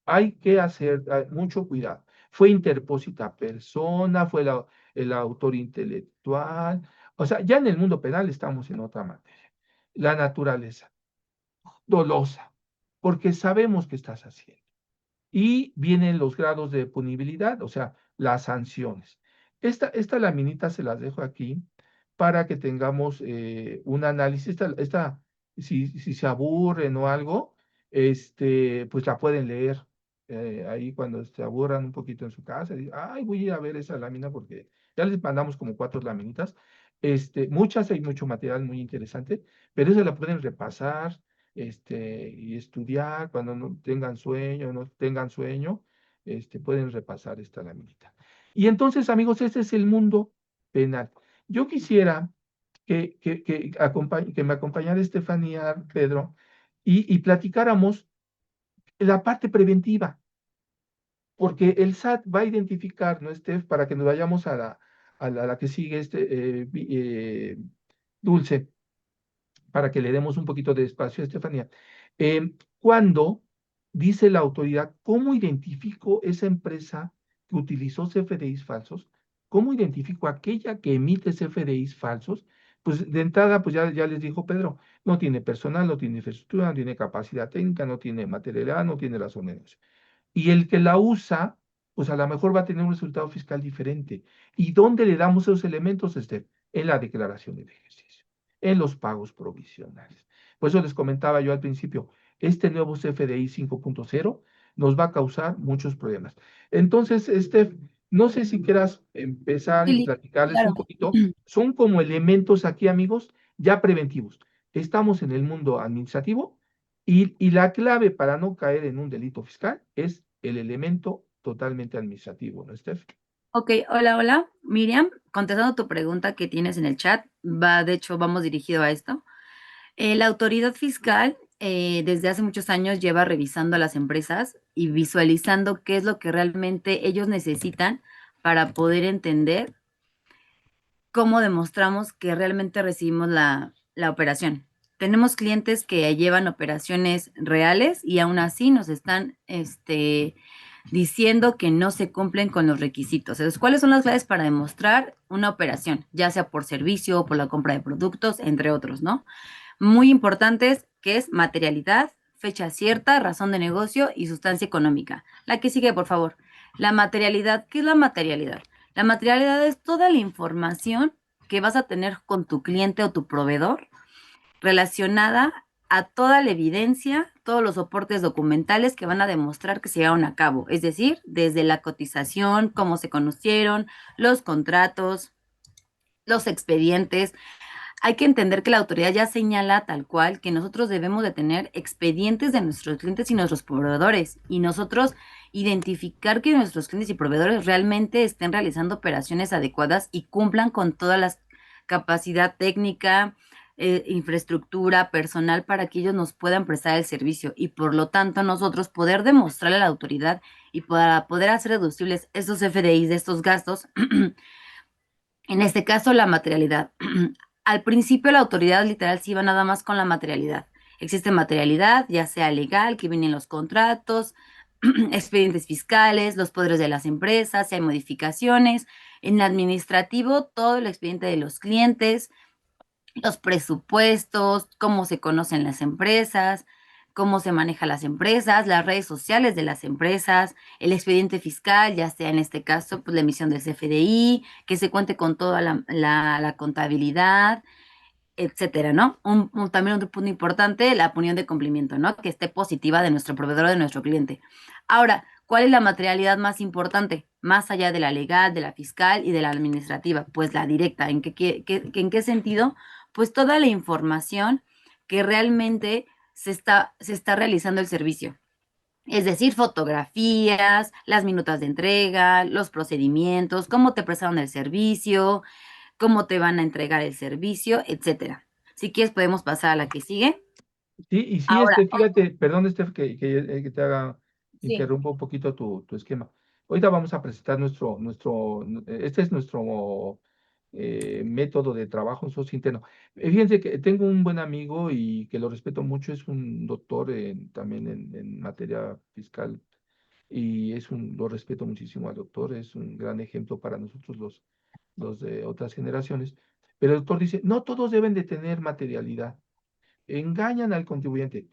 hay que hacer mucho cuidado. Fue interpósita persona, el autor intelectual. O sea, ya en el mundo penal estamos en otra materia. La naturaleza, dolosa, porque sabemos qué estás haciendo. Y vienen los grados de punibilidad, o sea, las sanciones. Esta laminita se las dejo aquí para que tengamos un análisis. Si se aburren o algo, pues la pueden leer ahí cuando se aburran un poquito en su casa. Ay, voy a ir a ver esa lámina porque ya les mandamos como 4 laminitas. Muchas, hay mucho material muy interesante, pero eso la pueden repasar y estudiar cuando no tengan sueño, no tengan sueño, pueden repasar esta laminita. Y entonces, amigos, este es el mundo penal. Yo quisiera que me acompañara Estefanía, Pedro, y platicáramos la parte preventiva, porque el SAT va a identificar, ¿no, Estef? Para que nos vayamos a la que sigue, Dulce, para que le demos un poquito de espacio a Estefanía. Cuando dice la autoridad, ¿cómo identifico esa empresa que utilizó CFDIs falsos? ¿Cómo identifico aquella que emite CFDIs falsos? Pues de entrada, pues ya les dijo Pedro, no tiene personal, no tiene infraestructura, no tiene capacidad técnica, no tiene material, no tiene razón de negocio. Y el que la usa, pues a lo mejor va a tener un resultado fiscal diferente. ¿Y dónde le damos esos elementos, Esther? En la declaración de ejercicio, en los pagos provisionales. Por eso les comentaba yo al principio, este nuevo CFDI 5.0 nos va a causar muchos problemas. Entonces, Esther, no sé si quieras empezar y Sí, platicarles claro. un poquito. Son como elementos aquí, amigos, ya preventivos. Estamos en el mundo administrativo y la clave para no caer en un delito fiscal es el elemento totalmente administrativo, ¿no, Steph? Ok, hola, hola, Miriam, contestando tu pregunta que tienes en el chat, de hecho, vamos dirigido a esto. La autoridad fiscal desde hace muchos años lleva revisando a las empresas y visualizando qué es lo que realmente ellos necesitan para poder entender cómo demostramos que realmente recibimos la operación. Tenemos clientes que llevan operaciones reales y aún así nos están diciendo que no se cumplen con los requisitos. Entonces, ¿cuáles son las claves para demostrar una operación? Ya sea por servicio o por la compra de productos, entre otros, ¿no? Muy importantes, que es materialidad, fecha cierta, razón de negocio y sustancia económica. La que sigue, por favor. La materialidad. ¿Qué es la materialidad? La materialidad es toda la información que vas a tener con tu cliente o tu proveedor relacionada a toda la evidencia, todos los soportes documentales que van a demostrar que se llevaron a cabo. Es decir, desde la cotización, cómo se conocieron, los contratos, los expedientes. Hay que entender que la autoridad ya señala tal cual que nosotros debemos de tener expedientes de nuestros clientes y nuestros proveedores y nosotros identificar que nuestros clientes y proveedores realmente estén realizando operaciones adecuadas y cumplan con toda la capacidad técnica, infraestructura, personal para que ellos nos puedan prestar el servicio y por lo tanto nosotros poder demostrarle a la autoridad y para poder hacer deducibles estos FDIs de estos gastos, en este caso la materialidad. Al principio la autoridad literal sí iba nada más con la materialidad. Existe materialidad, ya sea legal, que vienen los contratos, expedientes fiscales, los poderes de las empresas, si hay modificaciones. En administrativo, todo el expediente de los clientes, los presupuestos, cómo se conocen las empresas, cómo se manejan las empresas, las redes sociales de las empresas, el expediente fiscal, ya sea en este caso, pues la emisión del CFDI, que se cuente con toda la contabilidad, etcétera, ¿no? También otro punto importante, la opinión de cumplimiento, ¿no? Que esté positiva de nuestro proveedor o de nuestro cliente. Ahora, ¿cuál es la materialidad más importante? Más allá de la legal, de la fiscal y de la administrativa, pues la directa. ¿En qué sentido? Pues toda la información que realmente se está realizando el servicio. Es decir, fotografías, las minutas de entrega, los procedimientos, cómo te prestaron el servicio, cómo te van a entregar el servicio, etcétera. Si quieres, podemos pasar a la que sigue. Sí, y sí, Ahora, fíjate, perdón, que te haga, sí, interrumpa un poquito tu esquema. Ahorita vamos a presentar este es nuestro método de trabajo en socio interno. Fíjense que tengo un buen amigo y que lo respeto mucho, es un doctor también en materia fiscal y lo respeto muchísimo al doctor, es un gran ejemplo para nosotros los de otras generaciones. Pero el doctor dice, no todos deben de tener materialidad, engañan al contribuyente.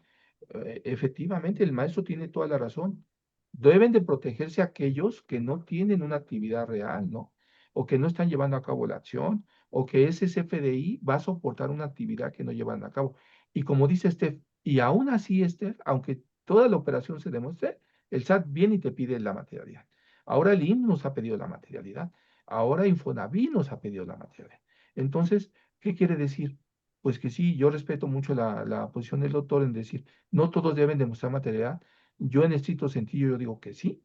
Efectivamente, el maestro tiene toda la razón. Deben de protegerse aquellos que no tienen una actividad real, ¿no? O que no están llevando a cabo la acción, o que ese CFDI va a soportar una actividad que no llevan a cabo. Y como dice Steph, y aún así, Steph, aunque toda la operación se demuestre, el SAT viene y te pide la materialidad. Ahora el INS nos ha pedido la materialidad. Ahora Infonavit nos ha pedido la materialidad. Entonces, ¿qué quiere decir? Pues que sí, yo respeto mucho la posición del doctor en decir, no todos deben demostrar materialidad. Yo en estricto sentido, yo digo que sí,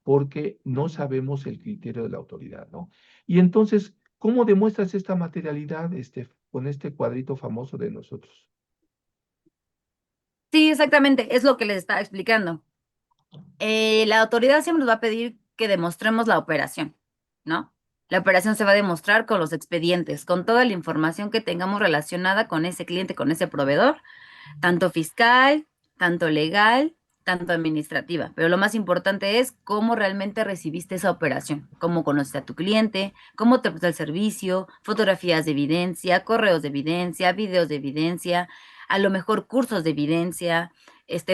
porque no sabemos el criterio de la autoridad, ¿no? Y entonces, ¿cómo demuestras esta materialidad, con este cuadrito famoso de nosotros? sí, exactamente, es lo que les estaba explicando. La autoridad siempre nos va a pedir que demostremos la operación, ¿no? La operación se va a demostrar con los expedientes, con toda la información que tengamos relacionada con ese cliente, con ese proveedor, tanto fiscal, tanto legal, tanto administrativa. Pero lo más importante es cómo realmente recibiste esa operación, cómo conociste a tu cliente, cómo te prestó el servicio, fotografías de evidencia, correos de evidencia, videos de evidencia, a lo mejor cursos de evidencia,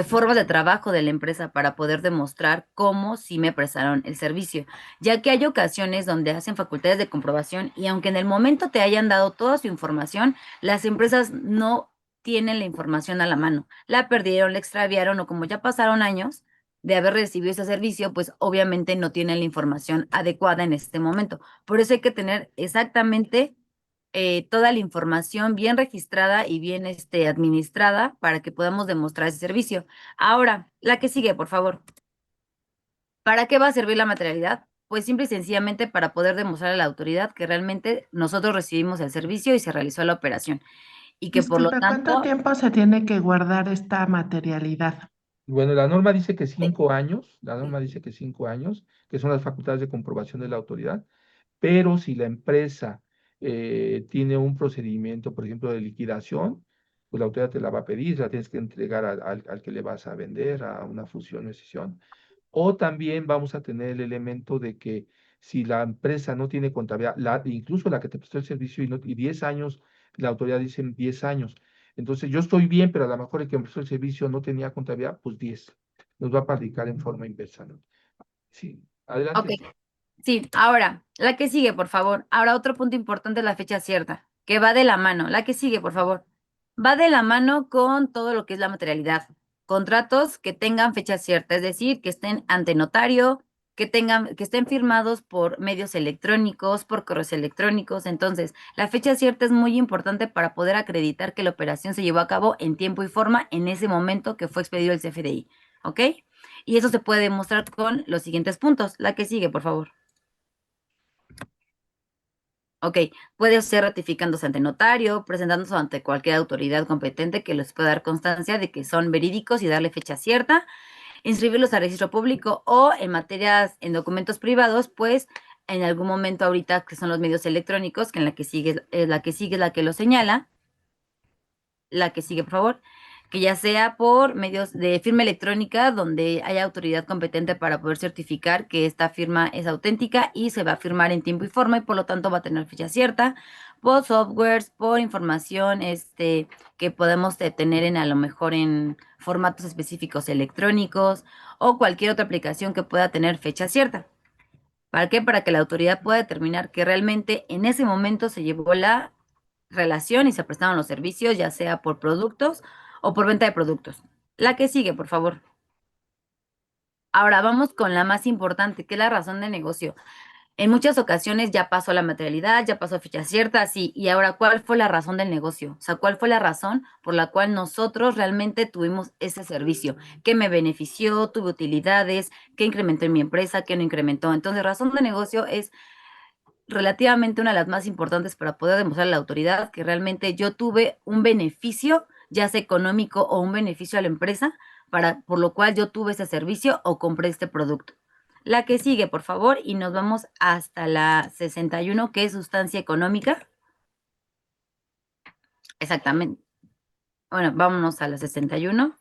formas de trabajo de la empresa para poder demostrar cómo sí me prestaron el servicio, ya que hay ocasiones donde hacen facultades de comprobación y aunque en el momento te hayan dado toda su información, las empresas no tienen la información a la mano. La perdieron, la extraviaron o como ya pasaron años de haber recibido ese servicio, pues obviamente no tienen la información adecuada en este momento. Por eso hay que tener exactamente toda la información bien registrada y bien administrada para que podamos demostrar ese servicio. Ahora, la que sigue, por favor. ¿Para qué va a servir la materialidad? Pues simple y sencillamente para poder demostrar a la autoridad que realmente nosotros recibimos el servicio y se realizó la operación. y que por lo Disculpa, ¿cuánto tanto, tiempo se tiene que guardar esta materialidad? Bueno, la norma dice que sí, 5 años, la norma dice que 5 años, que son las facultades de comprobación de la autoridad, pero si la empresa tiene un procedimiento, por ejemplo, de liquidación, pues la autoridad te la va a pedir, la tienes que entregar al que le vas a vender, a una fusión o escisión. O también vamos a tener el elemento de que si la empresa no tiene contabilidad, incluso la que te prestó el servicio y 10 años, la autoridad dice 10 años. Entonces yo estoy bien, pero a lo mejor el que me prestó el servicio no tenía contabilidad, pues 10. Nos va a aplicar en forma inversa, ¿no? Sí, ok, adelante. sí, ahora, la que sigue, por favor. Ahora, otro punto importante es la fecha cierta, que va de la mano. La que sigue, por favor. Va de la mano con todo lo que es la materialidad. Contratos que tengan fecha cierta, es decir, que estén ante notario, que estén firmados por medios electrónicos, por correos electrónicos. Entonces, la fecha cierta es muy importante para poder acreditar que la operación se llevó a cabo en tiempo y forma en ese momento que fue expedido el CFDI. ¿Ok? Y eso se puede demostrar con los siguientes puntos. La que sigue, por favor. Ok, puede ser ratificándose ante notario, presentándose ante cualquier autoridad competente que les pueda dar constancia de que son verídicos y darle fecha cierta, inscribirlos al registro público o en materias, en documentos privados, pues en algún momento ahorita que son los medios electrónicos, que en la que sigue, es la que lo señala, la que sigue, por favor, que ya sea por medios de firma electrónica donde haya autoridad competente para poder certificar que esta firma es auténtica y se va a firmar en tiempo y forma y por lo tanto va a tener fecha cierta, por softwares, por información que podemos tener en a lo mejor en formatos específicos electrónicos o cualquier otra aplicación que pueda tener fecha cierta. ¿Para qué? Para que la autoridad pueda determinar que realmente en ese momento se llevó la relación y se prestaron los servicios, ya sea por productos o por venta de productos. La que sigue, por favor. Ahora vamos con la más importante, que es la razón de negocio. En muchas ocasiones ya pasó la materialidad, ya pasó fecha cierta, sí. Y ahora, ¿cuál fue la razón del negocio? O sea, ¿cuál fue la razón por la cual nosotros realmente tuvimos ese servicio? ¿Qué me benefició? ¿Tuve utilidades? ¿Qué incrementó en mi empresa? ¿Qué no incrementó? Entonces, razón de negocio es relativamente una de las más importantes para poder demostrar a la autoridad que realmente yo tuve un beneficio, ya sea económico o un beneficio a la empresa, por lo cual yo tuve ese servicio o compré este producto. La que sigue, por favor, y nos vamos hasta la 61, que es sustancia económica. Exactamente. Bueno, vámonos a la 61.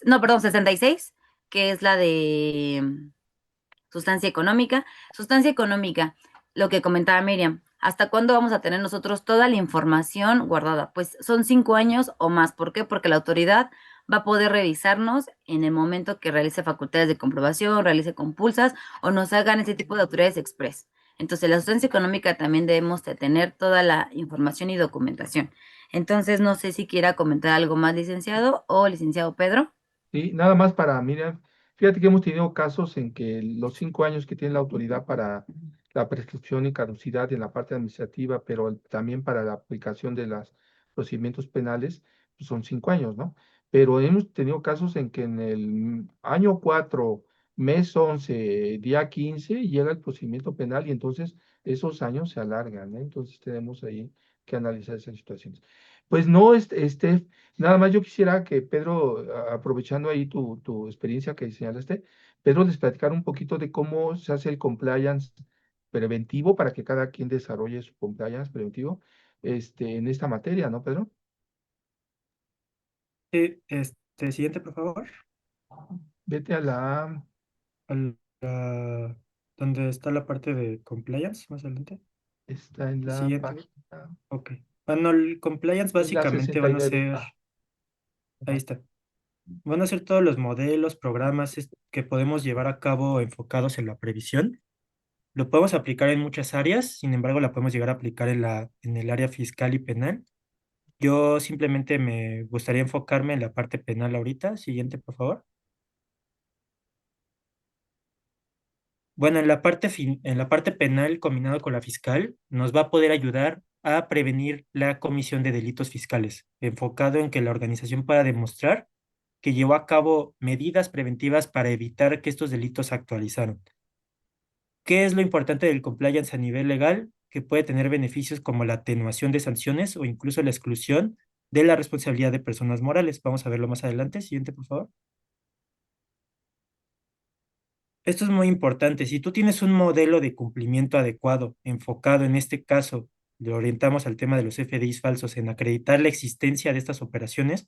No, perdón, 66, que es la de sustancia económica. Sustancia económica, lo que comentaba Miriam. ¿Hasta cuándo vamos a tener nosotros toda la información guardada? Pues son 5 años o más. ¿Por qué? Porque la autoridad va a poder revisarnos en el momento que realice facultades de comprobación, realice compulsas o nos hagan ese tipo de autoridades express. Entonces, la sustancia económica también debemos de tener toda la información y documentación. Entonces, no sé si quiera comentar algo más, licenciado o licenciado Pedro. Sí, nada más para, Miriam, fíjate que hemos tenido casos en que los 5 años que tiene la autoridad para la prescripción y caducidad en la parte administrativa, pero también para la aplicación de los procedimientos penales, pues son 5 años, ¿no? Pero hemos tenido casos en que en el año 4, mes 11, día 15, llega el procedimiento penal y entonces esos años se alargan, ¿no? Entonces tenemos ahí que analizar esas situaciones. Pues no, nada más yo quisiera que Pedro, aprovechando ahí tu experiencia que señalaste, Pedro les platicara un poquito de cómo se hace el compliance preventivo para que cada quien desarrolle su compliance preventivo en esta materia, ¿no, Pedro? Sí, siguiente, por favor. Vete a la, Al- la- Donde está la parte de compliance, más adelante. está en la Siguiente. página, Ok. Bueno, el compliance en la básicamente van a 69. ser, ahí Ajá. está, van a ser todos los modelos, programas que podemos llevar a cabo enfocados en la previsión. Lo podemos aplicar en muchas áreas, sin embargo, la podemos llegar a aplicar en el área fiscal y penal. Yo simplemente me gustaría enfocarme en la parte penal ahorita. Siguiente, por favor. Bueno, en la parte penal combinado con la fiscal, nos va a poder ayudar a prevenir la comisión de delitos fiscales, enfocado en que la organización pueda demostrar que llevó a cabo medidas preventivas para evitar que estos delitos se actualizaron. ¿Qué es lo importante del compliance a nivel legal? que puede tener beneficios como la atenuación de sanciones o incluso la exclusión de la responsabilidad de personas morales. Vamos a verlo más adelante. Siguiente, por favor. Esto es muy importante. Si tú tienes un modelo de cumplimiento adecuado, enfocado en este caso, lo orientamos al tema de los FDIs falsos, en acreditar la existencia de estas operaciones.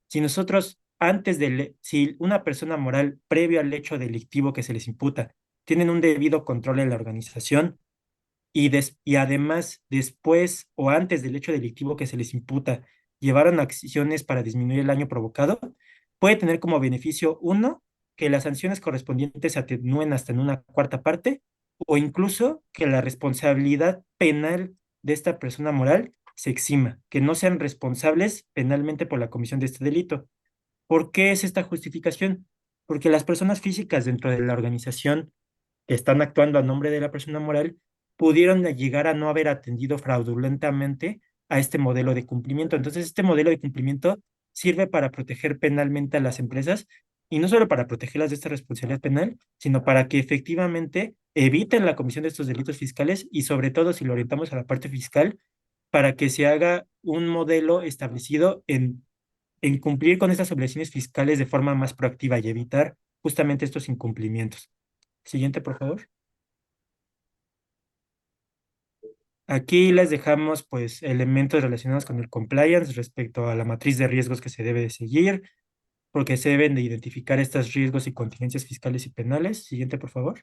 Si nosotros, si una persona moral, previo al hecho delictivo que se les imputa, tienen un debido control en la organización y además, después o antes del hecho delictivo que se les imputa, llevaron acciones para disminuir el daño provocado, puede tener como beneficio, uno, que las sanciones correspondientes se atenúen hasta en una cuarta parte, o incluso que la responsabilidad penal de esta persona moral se exima, que no sean responsables penalmente por la comisión de este delito. ¿Por qué es esta justificación? Porque las personas físicas dentro de la organización que están actuando a nombre de la persona moral pudieron llegar a no haber atendido fraudulentamente a este modelo de cumplimiento. Entonces, este modelo de cumplimiento sirve para proteger penalmente a las empresas y no solo para protegerlas de esta responsabilidad penal, sino para que efectivamente eviten la comisión de estos delitos fiscales y sobre todo, si lo orientamos a la parte fiscal, para que se haga un modelo establecido en cumplir con estas obligaciones fiscales de forma más proactiva y evitar justamente estos incumplimientos. Siguiente, por favor. Aquí les dejamos pues elementos relacionados con el compliance respecto a la matriz de riesgos que se debe de seguir, porque se deben de identificar estos riesgos y contingencias fiscales y penales. Siguiente, por favor.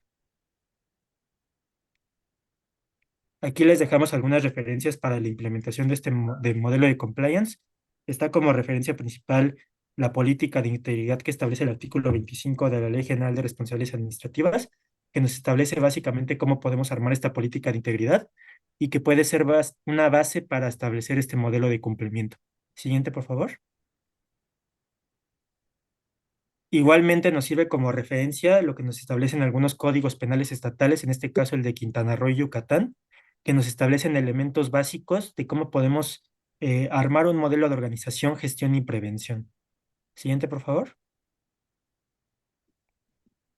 Aquí les dejamos algunas referencias para la implementación de este modelo de compliance. Está como referencia principal la política de integridad que establece el artículo 25 de la Ley General de Responsabilidades Administrativas, que nos establece básicamente cómo podemos armar esta política de integridad y que puede ser una base para establecer este modelo de cumplimiento. Siguiente, por favor. Igualmente nos sirve como referencia lo que nos establecen algunos códigos penales estatales, en este caso el de Quintana Roo y Yucatán, que nos establecen elementos básicos de cómo podemos armar un modelo de organización, gestión y prevención. Siguiente, por favor.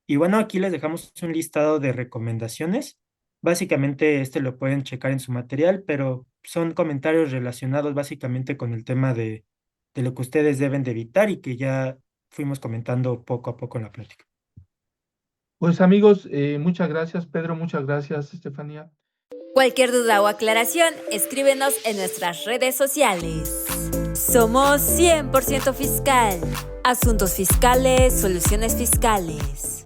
Y bueno, aquí les dejamos un listado de recomendaciones. Básicamente este lo pueden checar en su material, pero son comentarios relacionados básicamente con el tema de lo que ustedes deben de evitar y que ya fuimos comentando poco a poco en la plática. Pues amigos, muchas gracias Pedro, muchas gracias Estefanía. Cualquier duda o aclaración, escríbenos en nuestras redes sociales. Somos 100% Fiscal. Asuntos fiscales, soluciones fiscales.